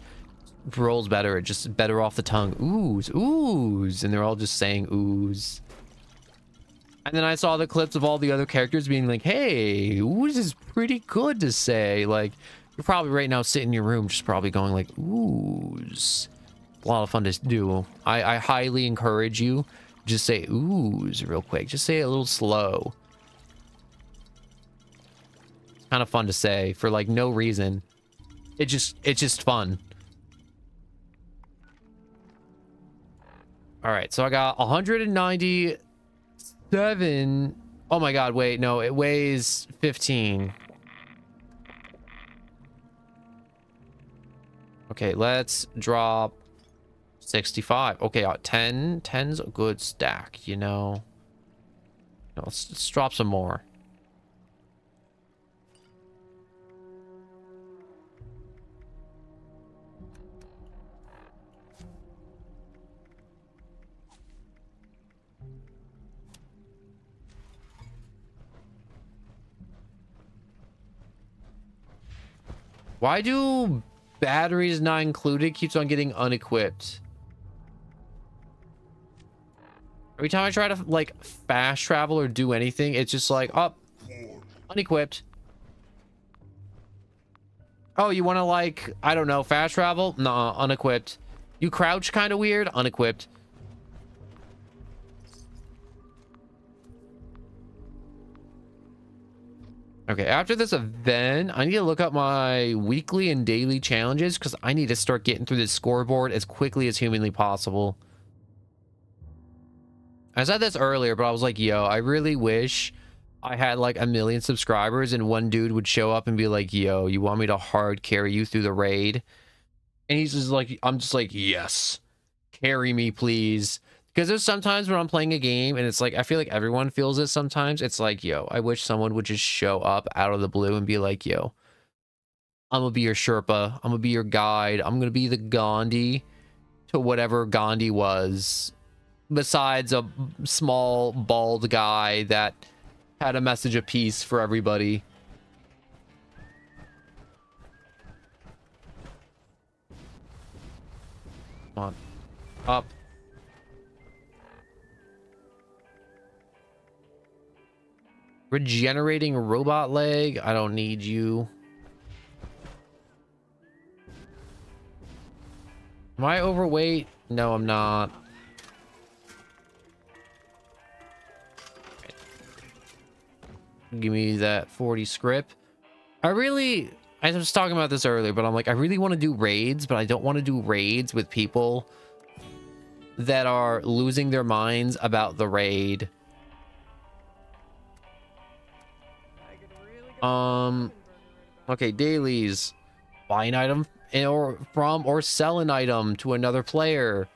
Rolls better. It's just better off the tongue. Ooze, ooze. And they're all just saying ooze. And then I saw the clips of all the other characters being like, hey, ooze is pretty good to say. Like, you're probably right now sitting in your room just probably going like, ooze. A lot of fun to do. I highly encourage you. Just say ooze real quick. Just say it a little slow. It's kind of fun to say for like no reason. It's just fun. All right, so I got 197. Oh my god, wait, no, it weighs 15. Okay, let's drop 65. Okay, 10. 10's a good stack, you know. No, let's drop some more. Why do batteries not included keeps on getting unequipped? Every time I try to like fast travel or do anything, it's just like, oh, unequipped. Oh, you want to like, I don't know, fast travel? Nah, unequipped. You crouch kind of weird? Unequipped. Okay, after this event, I need to look up my weekly and daily challenges because I need to start getting through this scoreboard as quickly as humanly possible. I said this earlier, but I was like, yo, I really wish I had like 1 million subscribers and one dude would show up and be like, yo, you want me to hard carry you through the raid? And he's just like, I'm just like, yes, carry me, please. Because there's sometimes when I'm playing a game and it's like, I feel like everyone feels it sometimes. It's like, yo, I wish someone would just show up out of the blue and be like, yo, I'm going to be your Sherpa. I'm going to be your guide. I'm going to be the Gandhi to whatever Gandhi was. Besides a small, bald guy that had a message of peace for everybody. Come on. Up. Regenerating robot leg. I don't need you. Am I overweight? No, I'm not. Give me that 40 script. I was talking about this earlier, but I'm like, I really want to do raids, but I don't want to do raids with people that are losing their minds about the raid. Okay, dailies. Buy an item or sell an item to another player.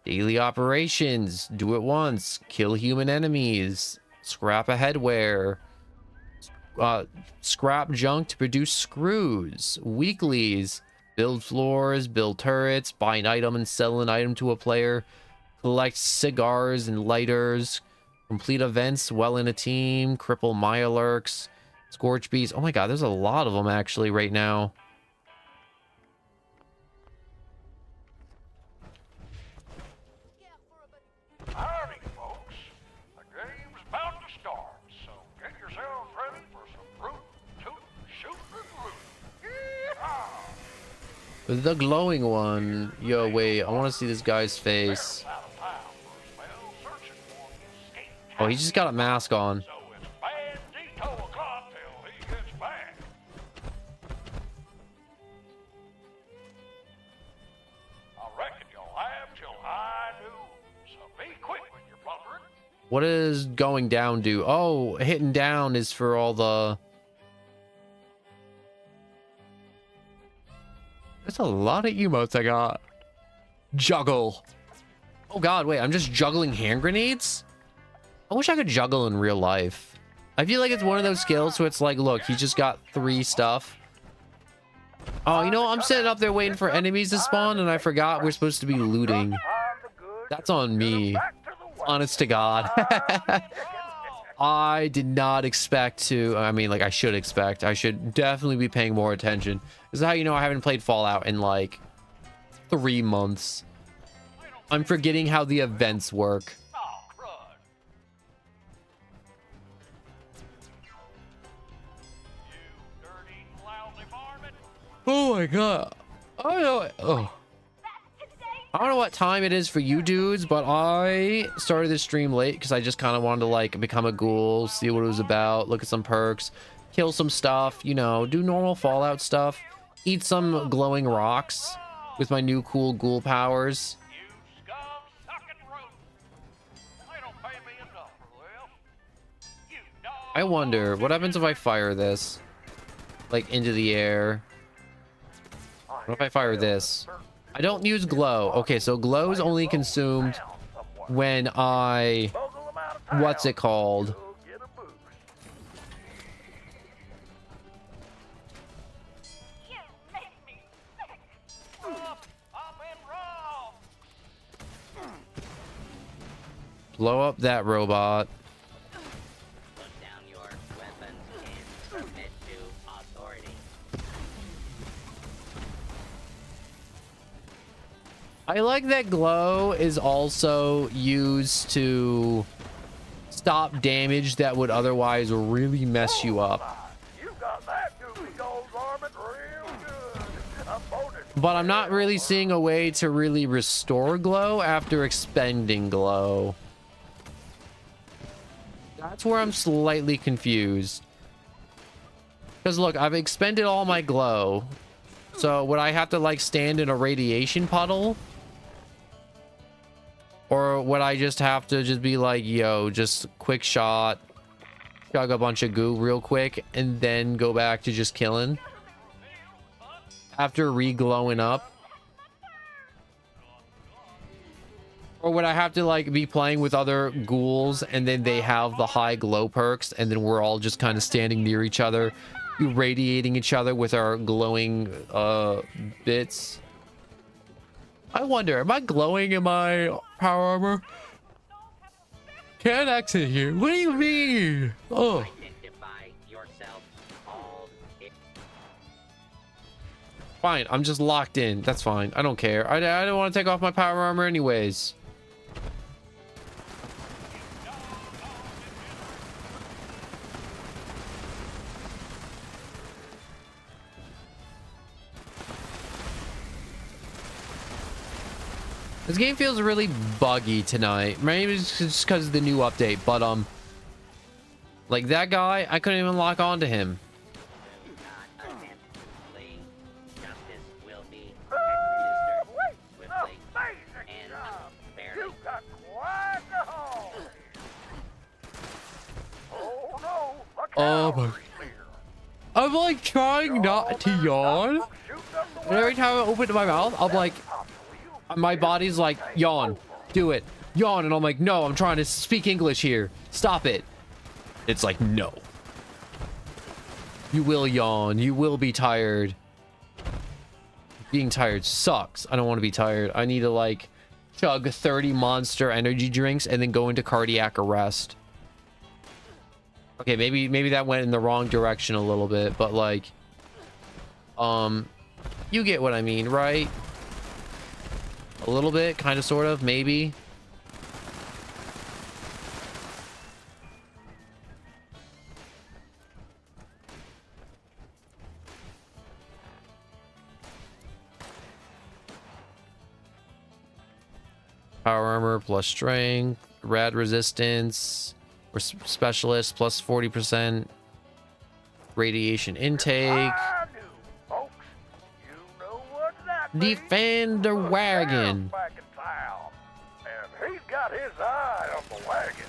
Daily operations. Do it once. Kill human enemies. Scrap a headwear. Scrap junk to produce screws. Weeklies. Build floors. Build turrets. Buy an item and sell an item to a player. Collect cigars and lighters. Complete events well in a team. Cripple Mirelurks. Scorch bees. Oh my god, there's a lot of them actually right now. Howdy, folks. The game's about to start, so get yourselves ready for some root, toot, shoot, and loot. Yeehaw! The glowing one. Yo, wait, I want to see this guy's face. Oh, he just got a mask on. What does going down do? Oh, hitting down is for all the There's a lot of emotes I got. Juggle. Oh god, wait, I'm just juggling hand grenades? I wish I could juggle in real life. I feel like it's one of those skills so it's like, look, he just got 3 stuff. Oh, you know, I'm sitting up there waiting for enemies to spawn and I forgot we're supposed to be looting. That's on me. Honest to God. I did not expect to. I mean, like, I should expect. I should definitely be paying more attention. This is how you know I haven't played Fallout in, like, 3 months. I'm forgetting how the events work. Oh my god. I don't know. Oh. I don't know what time it is for you dudes, but I started this stream late because I just kind of wanted to like become a ghoul, see what it was about, look at some perks, kill some stuff, you know, do normal Fallout stuff, eat some glowing rocks with my new cool ghoul powers. I wonder what happens if I fire this like into the air. What if I fire this? I don't use glow. Okay, so glow is only consumed when I... What's it called? Blow up that robot. I like that glow is also used to stop damage that would otherwise really mess you up. But I'm not really seeing a way to really restore glow after expending glow. That's where I'm slightly confused. Because look, I've expended all my glow. So would I have to like stand in a radiation puddle? Or would I just have to just be like, yo, just quick shot, chug a bunch of goo real quick, and then go back to just killing? After re-glowing up? Or would I have to like be playing with other ghouls and then they have the high glow perks and then we're all just kind of standing near each other, irradiating each other with our glowing bits? I wonder, am I glowing in my power armor? Can't exit here. What do you mean? Oh. Fine, I'm just locked in. That's fine. I don't care. I don't want to take off my power armor anyways. This game feels really buggy tonight. Maybe it's just because of the new update, but like that guy, I couldn't even lock onto him. Oh my. I'm like trying not to yawn. And every time I open my mouth, I'm like, my body's like, yawn, do it, yawn. And I'm like, no, I'm trying to speak English here. Stop it. It's like, no. You will yawn. You will be tired. Being tired sucks. I don't want to be tired. I need to like chug 30 Monster energy drinks and then go into cardiac arrest. Okay, maybe that went in the wrong direction a little bit, but like, you get what I mean, right? A little bit, kind of, sort of, maybe. Power armor plus strength, rad resistance, or specialist plus 40% radiation intake. Defend the wagon. And he's got his eye on the wagon.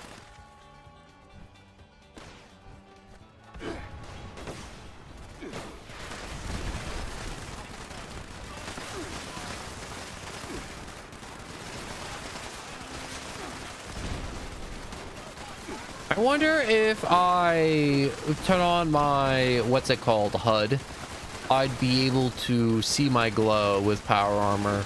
I wonder if I turn on my, what's it called, HUD, I'd be able to see my glow with power armor.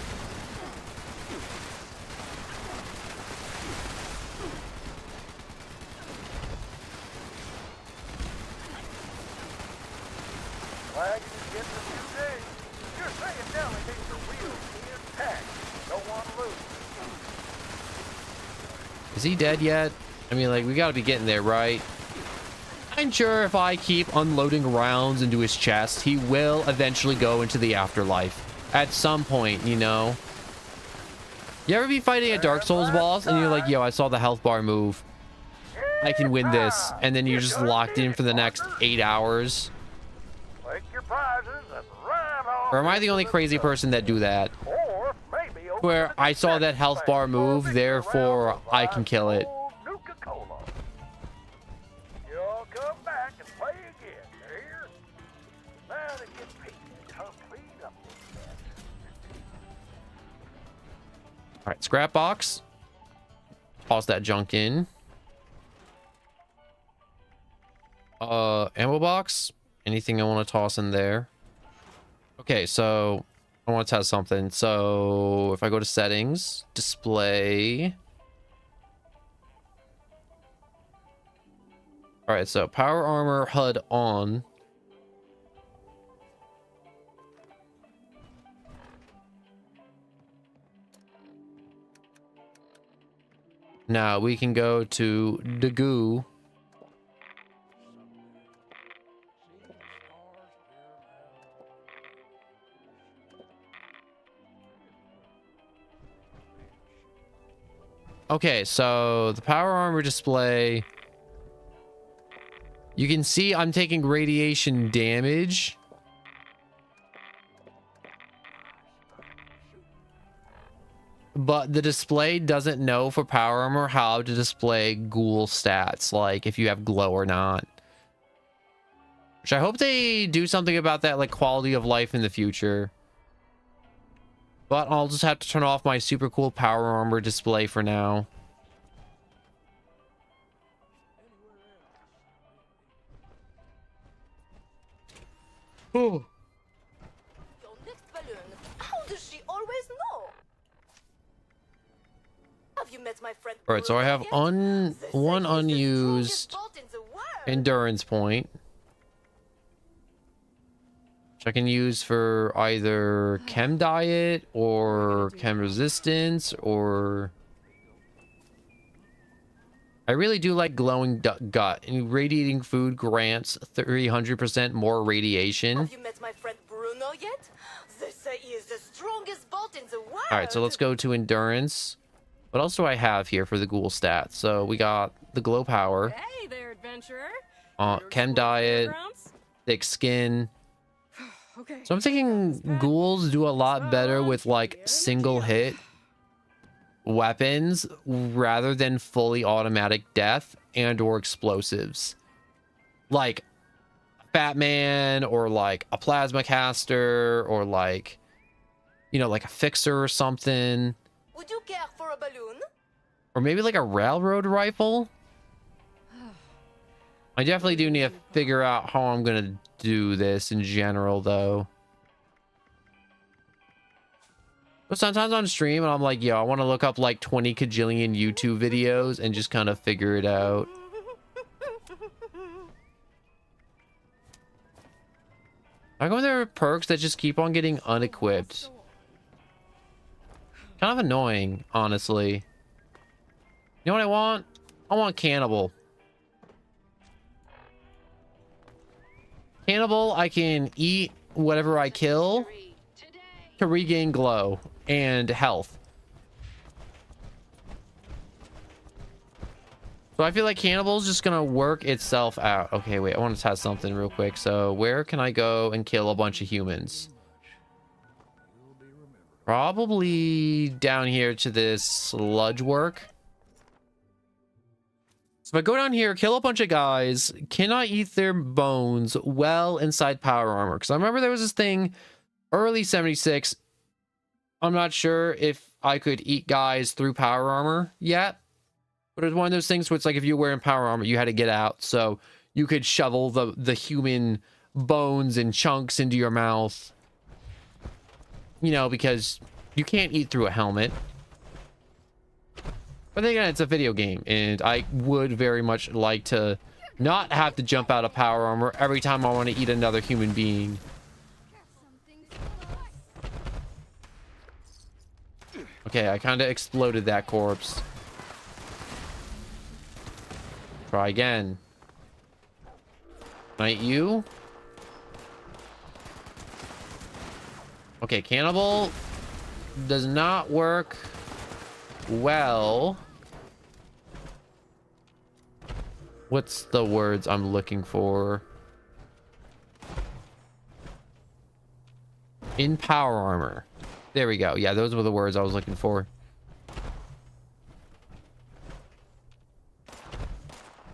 Flag is getting a few days. You're saying Nelly needs the wheels intact. Don't want to lose. Is he dead yet? I mean, like, we gotta be getting there, right? I'm sure if I keep unloading rounds into his chest, he will eventually go into the afterlife. At some point, you know? You ever be fighting a Dark Souls boss and you're like, yo, I saw the health bar move. I can win this. And then you're just locked in for the next 8 hours. Take your prizes and ride on. Or am I the only crazy person that do that? Or maybe open Where the I saw that health bar move, therefore I can kill it. Nuka-Cola. You'll come back and play again, here. Now to get Pete come clean up with that. Alright, scrap box. Toss that junk in. Ammo box. Anything I want to toss in there. Okay, so I want to test something. So if I go to settings, display. All right, so power armor HUD on. Now we can go to the goo. Okay, so the power armor display. You can see I'm taking radiation damage. But the display doesn't know for power armor how to display ghoul stats, like if you have glow or not. Which I hope they do something about that, like quality of life in the future. But I'll just have to turn off my super cool power armor display for now. Oh. Your next balloon. How does she always know? Have you met my friend? All right, so I have one unused endurance point, which I can use for either chem diet or chem resistance, or I really do like glowing gut. And radiating food grants 300% more radiation. Have you met my friend Bruno yet? They say he is the strongest bolt in the world. All right, so let's go to endurance. What else do I have here for the ghoul stats? So we got the glow power. Hey there, adventurer. Chem diet, thick skin. Okay. So I'm thinking ghouls do a lot better with like single hit weapons rather than fully automatic death and or explosives. Like Fat Man or like a plasma caster or like, you know, like a fixer or something. Would you care for a balloon? Or maybe like a railroad rifle. I definitely do need to figure out how I'm gonna do this in general though. But sometimes on stream and I'm like, yo, I want to look up like 20 kajillion YouTube videos and just kind of figure it out. How come there are perks that just keep on getting unequipped? Kind of annoying, honestly. You know what I want? I want Cannibal. Cannibal, I can eat whatever I kill to regain glow and health. So I feel like Cannibal's just gonna work itself out. Okay, wait, I want to test something real quick. So where can I go and kill a bunch of humans? Probably down here to this sludge work. So if I go down here, kill a bunch of guys, can I eat their bones well inside power armor? Because I remember there was this thing early 76. I'm not sure if I could eat guys through power armor yet. But it's one of those things where it's like if you're wearing power armor, you had to get out. So you could shovel the human bones and chunks into your mouth. You know, because you can't eat through a helmet. But then again, it's a video game, and I would very much like to not have to jump out of power armor every time I want to eat another human being. Okay, I kind of exploded that corpse. Try again. Can I eat you? Okay, cannibal does not work well. What's the words I'm looking for? In power armor. There we go. Yeah, those were the words I was looking for.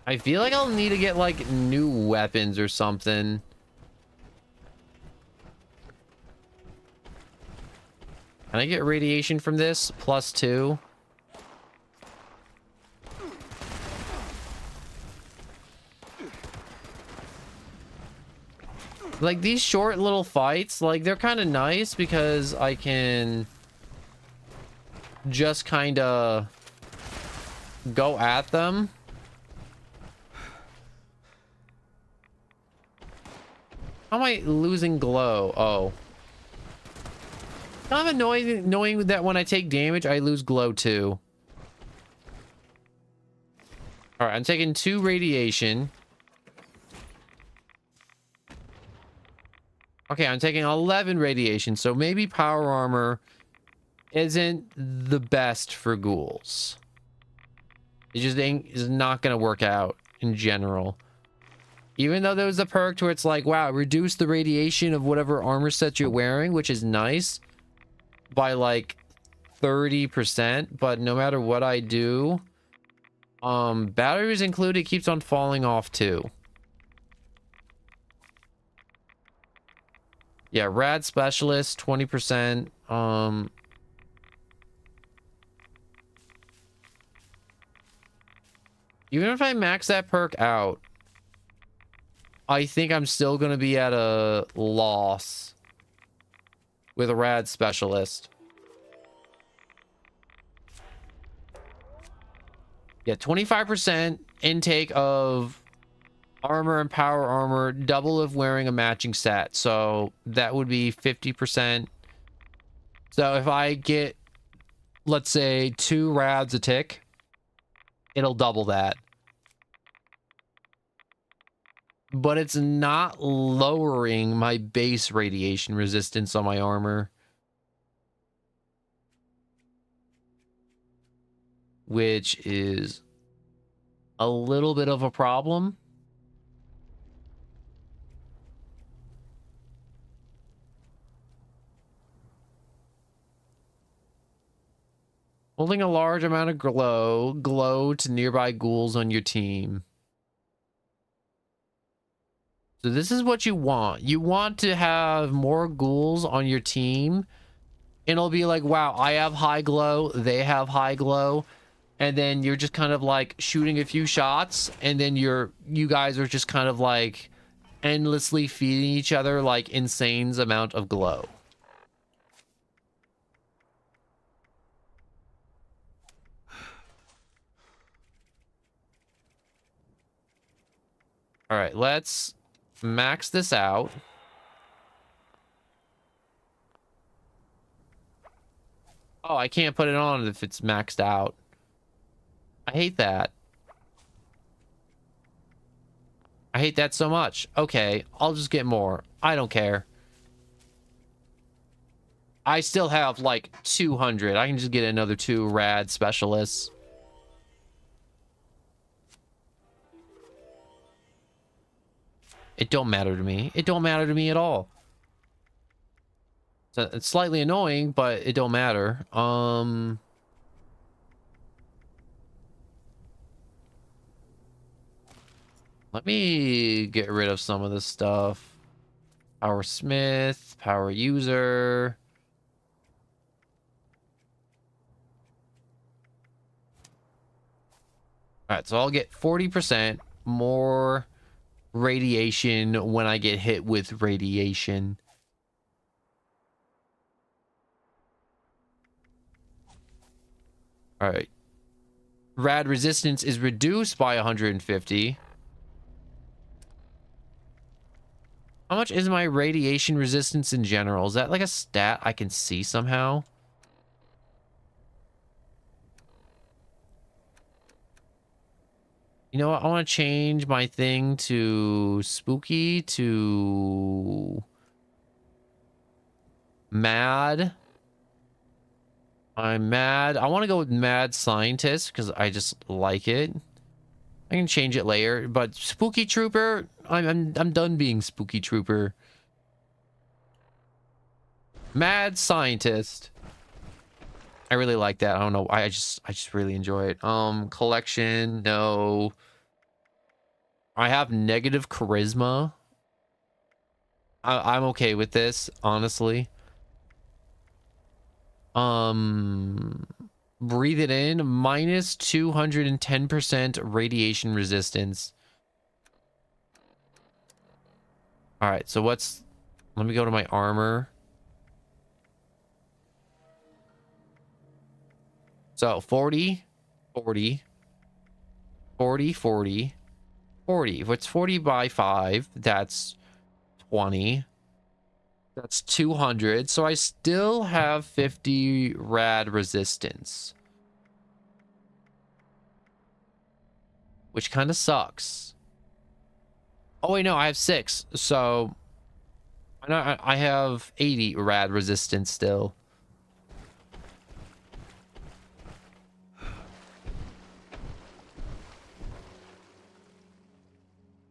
I feel like I'll need to get like new weapons or something. Can I get radiation from this? +2. Like these short little fights, like they're kind of nice because I can just kind of go at them. How am I losing glow? Oh. Kind of annoying that when I take damage, I lose glow too. All right, I'm taking 2 radiation. Okay, I'm taking 11 radiation, so maybe power armor isn't the best for ghouls. It just is not going to work out in general. Even though there was a perk where it's like, wow, reduce the radiation of whatever armor set you're wearing, which is nice, by like 30%. But no matter what I do, batteries included keeps on falling off too. Yeah, rad specialist 20%. Even if I max that perk out, I think I'm still going to be at a loss with a rad specialist. Yeah, 25% intake of armor and power armor, double of wearing a matching set. So that would be 50%. So if I get, let's say, 2 rads a tick, it'll double that. But it's not lowering my base radiation resistance on my armor, which is a little bit of a problem. Holding a large amount of glow to nearby ghouls on your team. So this is what you want. You want to have more ghouls on your team. And it'll be like, wow, I have high glow, they have high glow. And then you're just kind of like shooting a few shots. And then you guys are just kind of like endlessly feeding each other like insane amount of glow. All right, let's max this out. Oh, I can't put it on if it's maxed out. I hate that. I hate that so much. Okay, I'll just get more. I don't care. I still have like 200. I can just get another 2 rad specialists. It don't matter to me. It don't matter to me at all. So it's slightly annoying, but it don't matter. Let me get rid of some of this stuff. Power Smith, power user. All right, so I'll get 40% more radiation when I get hit with radiation. All right. Rad resistance is reduced by 150. How much is my radiation resistance in general? Is that like a stat I can see somehow? You know what? I want to change my thing to spooky to mad. I'm mad. I want to go with mad scientist because I just like it. I can change it later, but spooky trooper, I'm done being spooky trooper. Mad scientist. I really like that. I don't know. I just really enjoy it. Collection, no. I have negative charisma. I'm okay with this, honestly. Breathe it in, minus 210% radiation resistance. All right, so let me go to my armor. So 40, 40, 40, 40, 40. If it's 40 by 5, that's 20. That's 200. So I still have 50 rad resistance. Which kind of sucks. Oh, wait, no, I have 6. So I have 80 rad resistance still.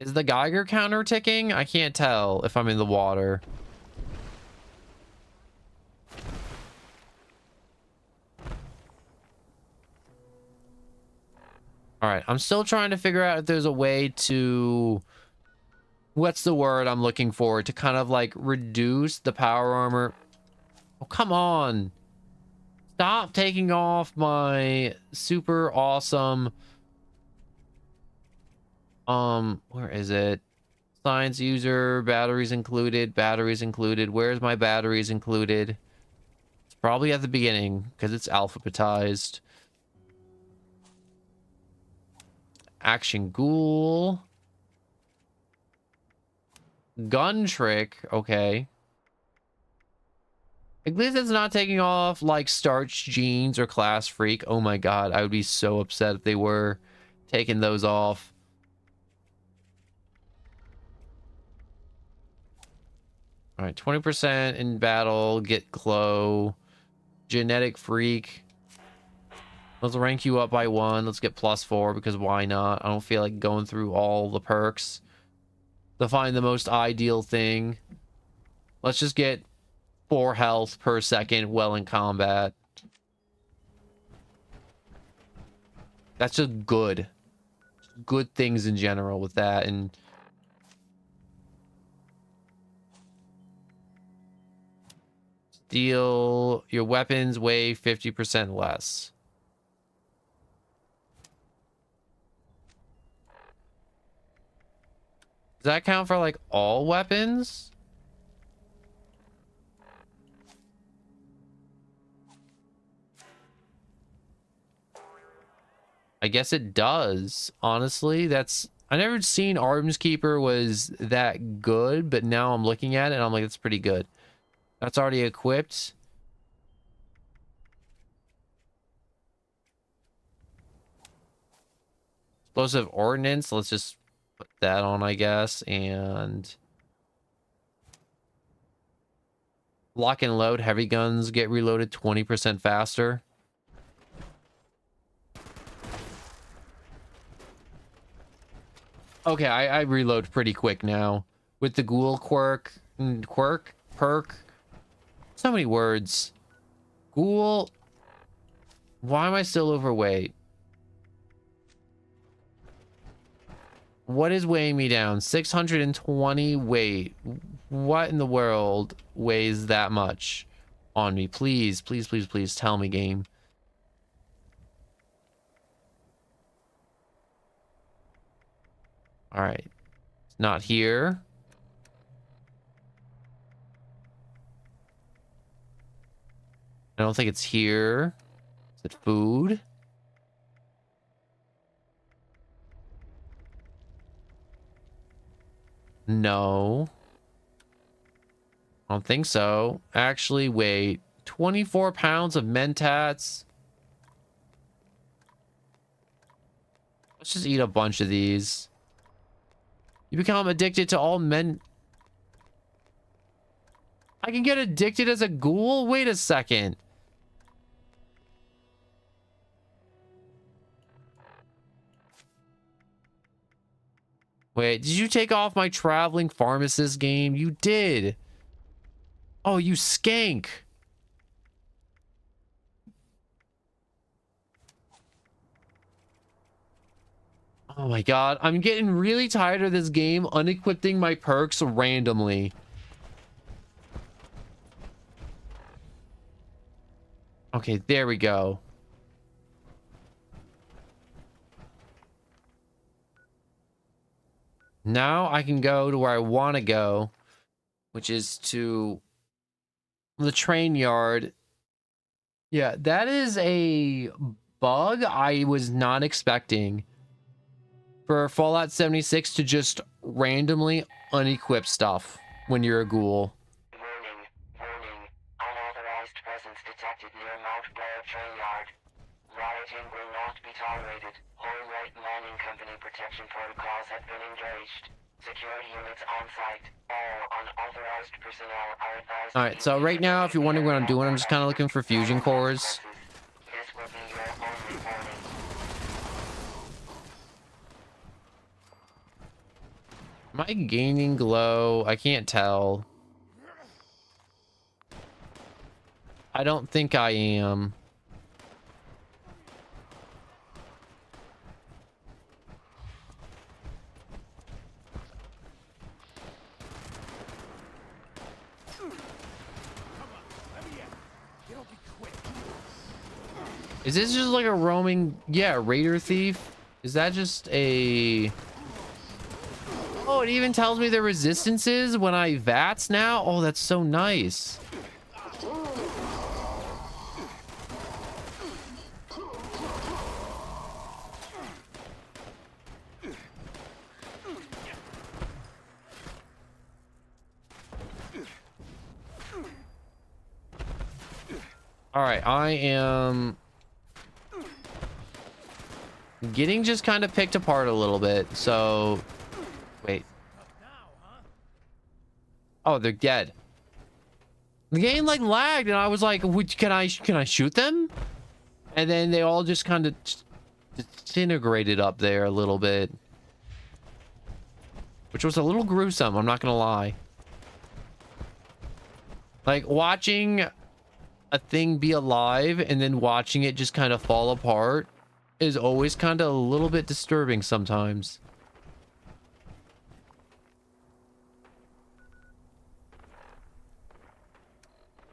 Is the Geiger counter ticking? I can't tell if I'm in the water. All right, I'm still trying to figure out if there's a way to... What's the word I'm looking for? To kind of like reduce the power armor. Oh, come on. Stop taking off my super awesome... where is it? Science user, batteries included, batteries included. Where's my batteries included? It's probably at the beginning because it's alphabetized. Action ghoul. Gun trick. Okay. At least it's not taking off like starch jeans or class freak. Oh my god, I would be so upset if they were taking those off. All right, 20% in battle, get glow, genetic freak. Let's rank you up by 1. Let's get +4 because why not? I don't feel like going through all the perks to find the most ideal thing. Let's just get 4 health per second while in combat. That's just good. Good things in general with that. And steal your weapons weigh 50% less. Does that count for like all weapons? I guess it does. Honestly, I never seen Arms Keeper was that good, but now I'm looking at it and I'm like, it's pretty good. That's already equipped. Explosive ordnance. Let's just put that on, I guess. And lock and load. Heavy guns get reloaded 20% faster. Okay, I reload pretty quick now. With the ghoul perk. So many words. Ghoul. Why am I still overweight? What is weighing me down? 620 weight. What in the world weighs that much on me? Please, please, please, please tell me, game. All right. It's not here. I don't think it's here. Is it food? No. I don't think so. Actually, wait. 24 pounds of mentats. Let's just eat a bunch of these. You become addicted to all men. I can get addicted as a ghoul? Wait a second. Wait, did you take off my traveling pharmacist game? You did. Oh, you skank. Oh my god, I'm getting really tired of this game unequipping my perks randomly. Okay, there we go. Now I can go to where I want to go, which is to the train yard. Yeah, that is a bug I was not expecting. For Fallout 76 to just randomly unequip stuff when you're a ghoul. Warning, warning. Unauthorized presence detected near Mount Blair train yard. Rioting will not be tolerated. Whole White Mining Company protection protocols have been engaged. Security units on site. All unauthorized personnel are advised. Alright, so right now, if you're wondering what I'm doing, I'm just kind of looking for fusion cores. This will be your only warning. Am I gaining glow? I can't tell. I don't think I am. Is this just like a roaming, yeah, raider thief? Is that just a... Oh, it even tells me the resistances when I VATS now? Oh, that's so nice. All right, I am getting just kind of picked apart a little bit. So, wait. Oh, they're dead. The game like lagged, and I was like, "Can I shoot them?" And then they all just kind of disintegrated up there a little bit, which was a little gruesome. I'm not gonna lie. Like watching a thing be alive and then watching it just kind of fall apart is always kind of a little bit disturbing sometimes.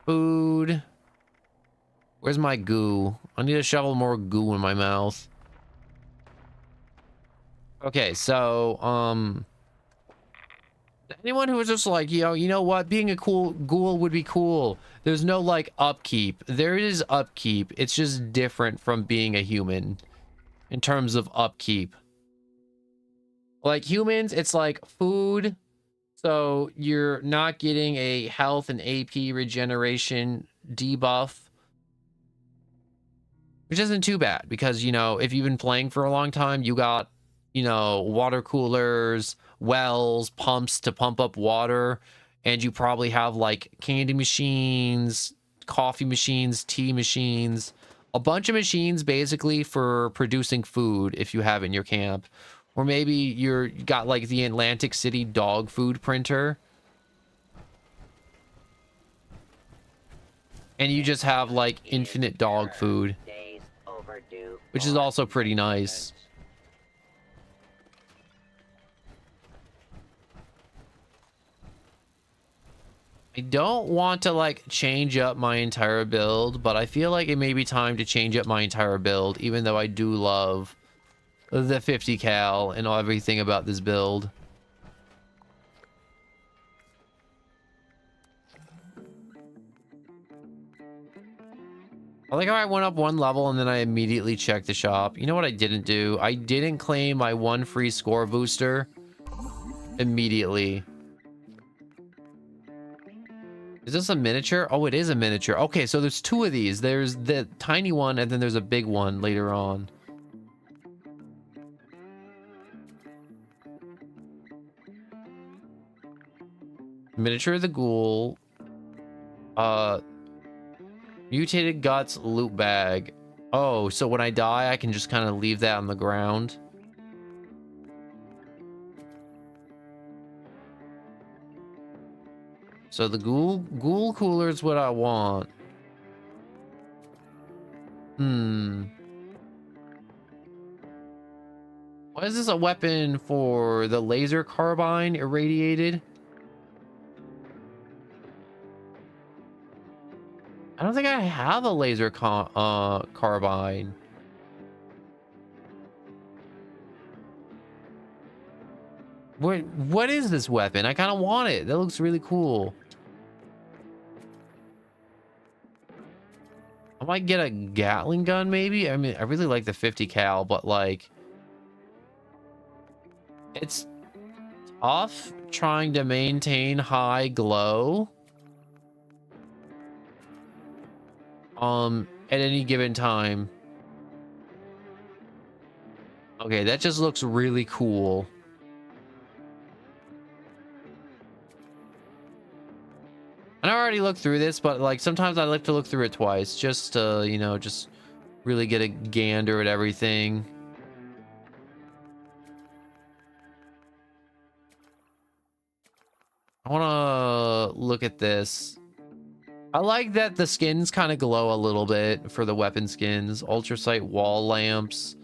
Food. Where's my goo? I need to shovel more goo in my mouth. Okay, so, anyone who was just like, you know what? Being a cool ghoul would be cool. There's no, like, upkeep. There is upkeep. It's just different from being a human in terms of upkeep. Like, humans, it's like food. So you're not getting a health and AP regeneration debuff, which isn't too bad because, you know, if you've been playing for a long time, you got, you know, water coolers, wells, pumps to pump up water, and you probably have like candy machines, coffee machines, tea machines, a bunch of machines basically for producing food if you have in your camp. Or maybe you got like the Atlantic City dog food printer. And you just have like infinite dog food, which is also pretty nice. I don't want to like change up my entire build, but I feel like it may be time to change up my entire build, even though I do love the 50 cal and everything about this build. I like how I went up one level and then I immediately checked the shop. You know what I didn't do? I didn't claim my 1 free score booster immediately. Is this a miniature? Oh, it is a miniature. Okay, so there's 2 of these. There's the tiny one and then there's a big one later on. Miniature of the ghoul. Mutated guts loot bag. Oh, so when I die, I can just kind of leave that on the ground. So the ghoul cooler is what I want. Why is this a weapon for the laser carbine irradiated? I don't think I have a laser carbine. What is this weapon? I kind of want it. That looks really cool. I might get a Gatling gun, maybe. I mean, I really like the 50 cal, but like, it's tough trying to maintain high glow. At any given time. Okay, that just looks really cool. And I already looked through this, but like sometimes I like to look through it twice just to, you know, just really get a gander at everything. I want to look at this. I like that the skins kind of glow a little bit for the weapon skins. Ultrasight wall lamps.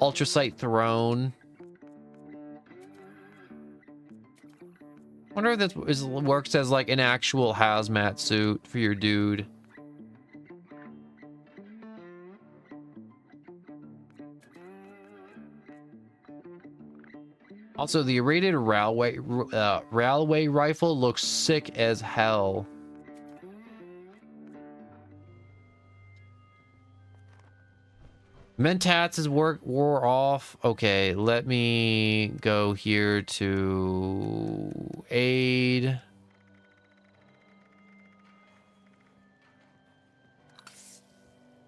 Ultrasight throne. I wonder if this works as like an actual hazmat suit for your dude. Also, the irradiated railway rifle looks sick as hell. Mentats is wore off. Okay, let me go here to aid.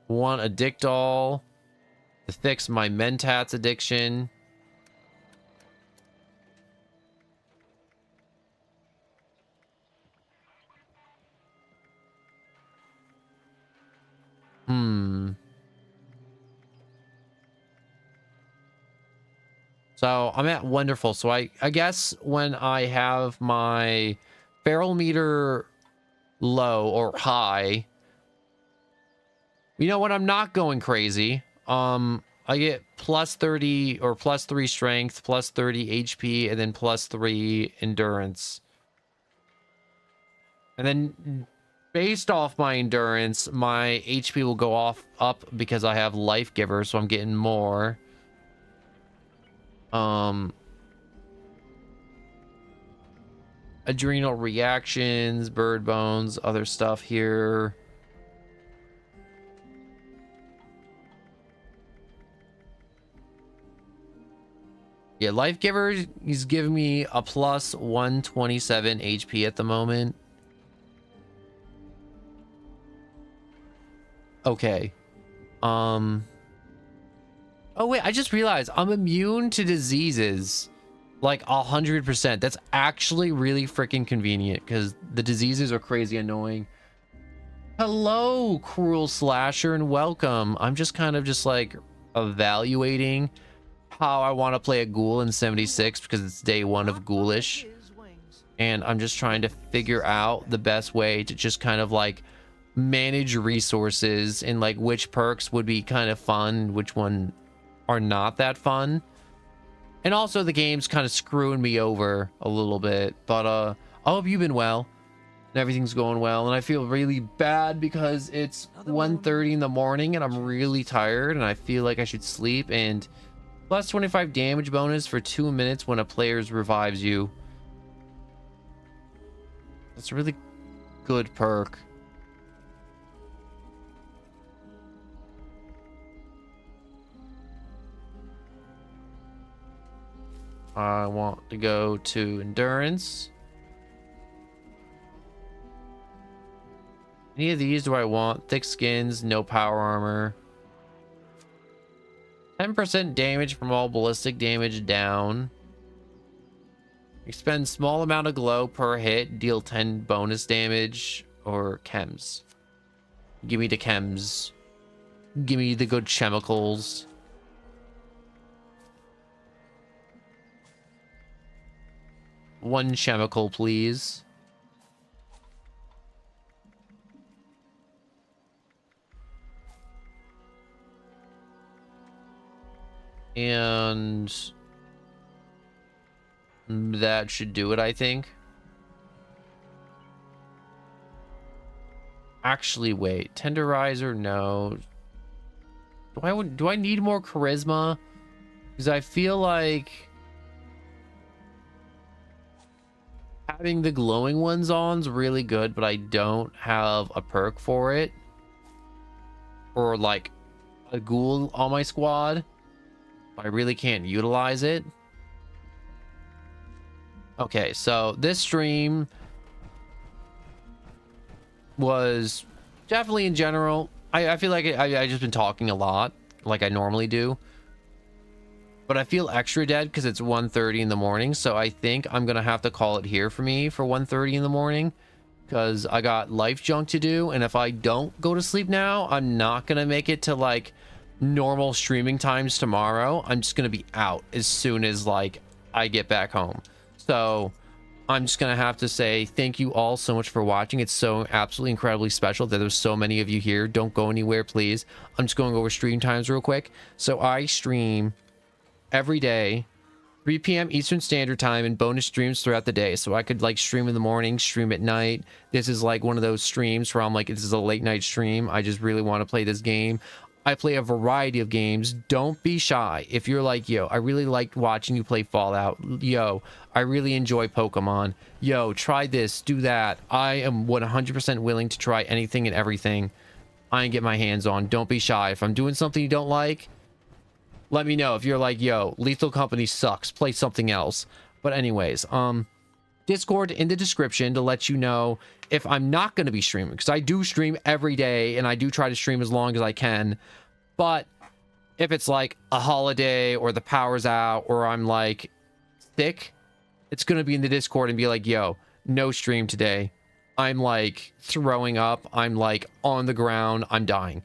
Want a dick doll to fix my Mentats addiction. So I'm at wonderful. So I guess when I have my feral meter low or high, you know, when I'm not going crazy, I get plus 30 or plus 3 strength, plus 30 HP, and then plus 3 endurance. And then based off my endurance, my HP will go up because I have life giver, so I'm getting more. Adrenal reactions, bird bones, other stuff here. Yeah, life giver is giving me a plus 127 HP at the moment. Okay. Oh wait, I just realized I'm immune to diseases like 100%. That's actually really freaking convenient because the diseases are crazy annoying. Hello, Cruel Slasher, and welcome. I'm just kind of just like evaluating how I want to play a ghoul in 76 because it's day 1 of Ghoulish. And I'm just trying to figure out the best way to just kind of like manage resources and like which perks would be kind of fun, which one are not that fun. And also the game's kind of screwing me over a little bit, but I hope you've been well and everything's going well. And I feel really bad because it's 1:30 in the morning and I'm really tired and I feel like I should sleep, and Plus 25 damage bonus for 2 minutes when a player revives you. That's a really good perk. I want to go to endurance. Any of these do I want? Thick skins, no power armor. 10% damage from all ballistic damage down. Expend small amount of glow per hit, deal 10 bonus damage, or chems. Give me the chems. Give me the good chemicals. One chemical, please. And that should do it, I think. Actually, wait. Tenderizer, no. Do I need more charisma? Because I feel like having the glowing ones on is really good, but I don't have a perk for it. Or like a ghoul on my squad. I really can't utilize it. Okay, so this stream was definitely in general. I feel like I just been talking a lot like I normally do. But I feel extra dead because it's 1:30 in the morning. So I think I'm going to have to call it here for me for 1:30 in the morning. Because I got life junk to do. And if I don't go to sleep now, I'm not going to make it to like normal streaming times tomorrow. I'm just going to be out as soon as like I get back home. So I'm just going to have to say thank you all so much for watching. It's so absolutely incredibly special that there's so many of you here. Don't go anywhere, please. I'm just going over stream times real quick. So I stream every day, 3 p.m. Eastern Standard Time, and bonus streams throughout the day. So I could like stream in the morning, stream at night. This is like one of those streams where I'm like, this is a late night stream. I just really want to play this game. I play a variety of games. Don't be shy. If you're like, yo, I really liked watching you play Fallout. Yo, I really enjoy Pokemon. Yo, try this, do that. I am 100% willing to try anything and everything I can get my hands on. Don't be shy. If I'm doing something you don't like, let me know. If you're like, yo, Lethal Company sucks, play something else. But anyways, Discord in the description to let you know if I'm not going to be streaming, because I do stream every day and I do try to stream as long as I can. But if it's like a holiday or the power's out or I'm like sick, it's going to be in the Discord and be like, yo, no stream today. I'm like throwing up. I'm like on the ground. I'm dying.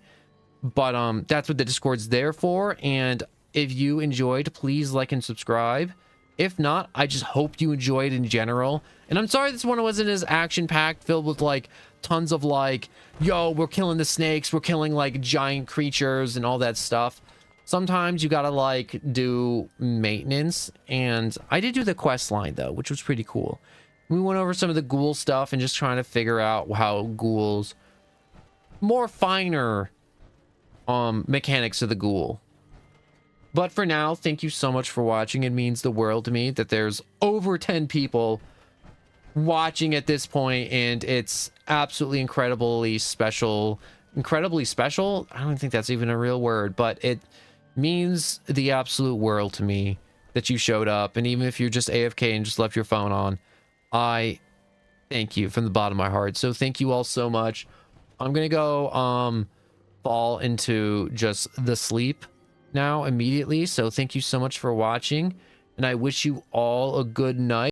But that's what the Discord's there for. And if you enjoyed, please like and subscribe. If not, I just hope you enjoyed in general. And I'm sorry this one wasn't as action-packed, filled with like tons of like, yo, we're killing the snakes, we're killing like giant creatures and all that stuff. Sometimes you gotta like do maintenance. And I did do the quest line though, which was pretty cool. We went over some of the ghoul stuff and just trying to figure out how ghouls, more finer mechanics of the ghoul. But for now, thank you so much for watching. It means the world to me that there's over 10 people watching at this point, and it's absolutely incredibly special. Incredibly special? I don't think that's even a real word, but it means the absolute world to me that you showed up. And even if you're just AFK and just left your phone on, I thank you from the bottom of my heart. So thank you all so much. I'm gonna go fall into just the sleep now immediately. So thank you so much for watching, and I wish you all a good night.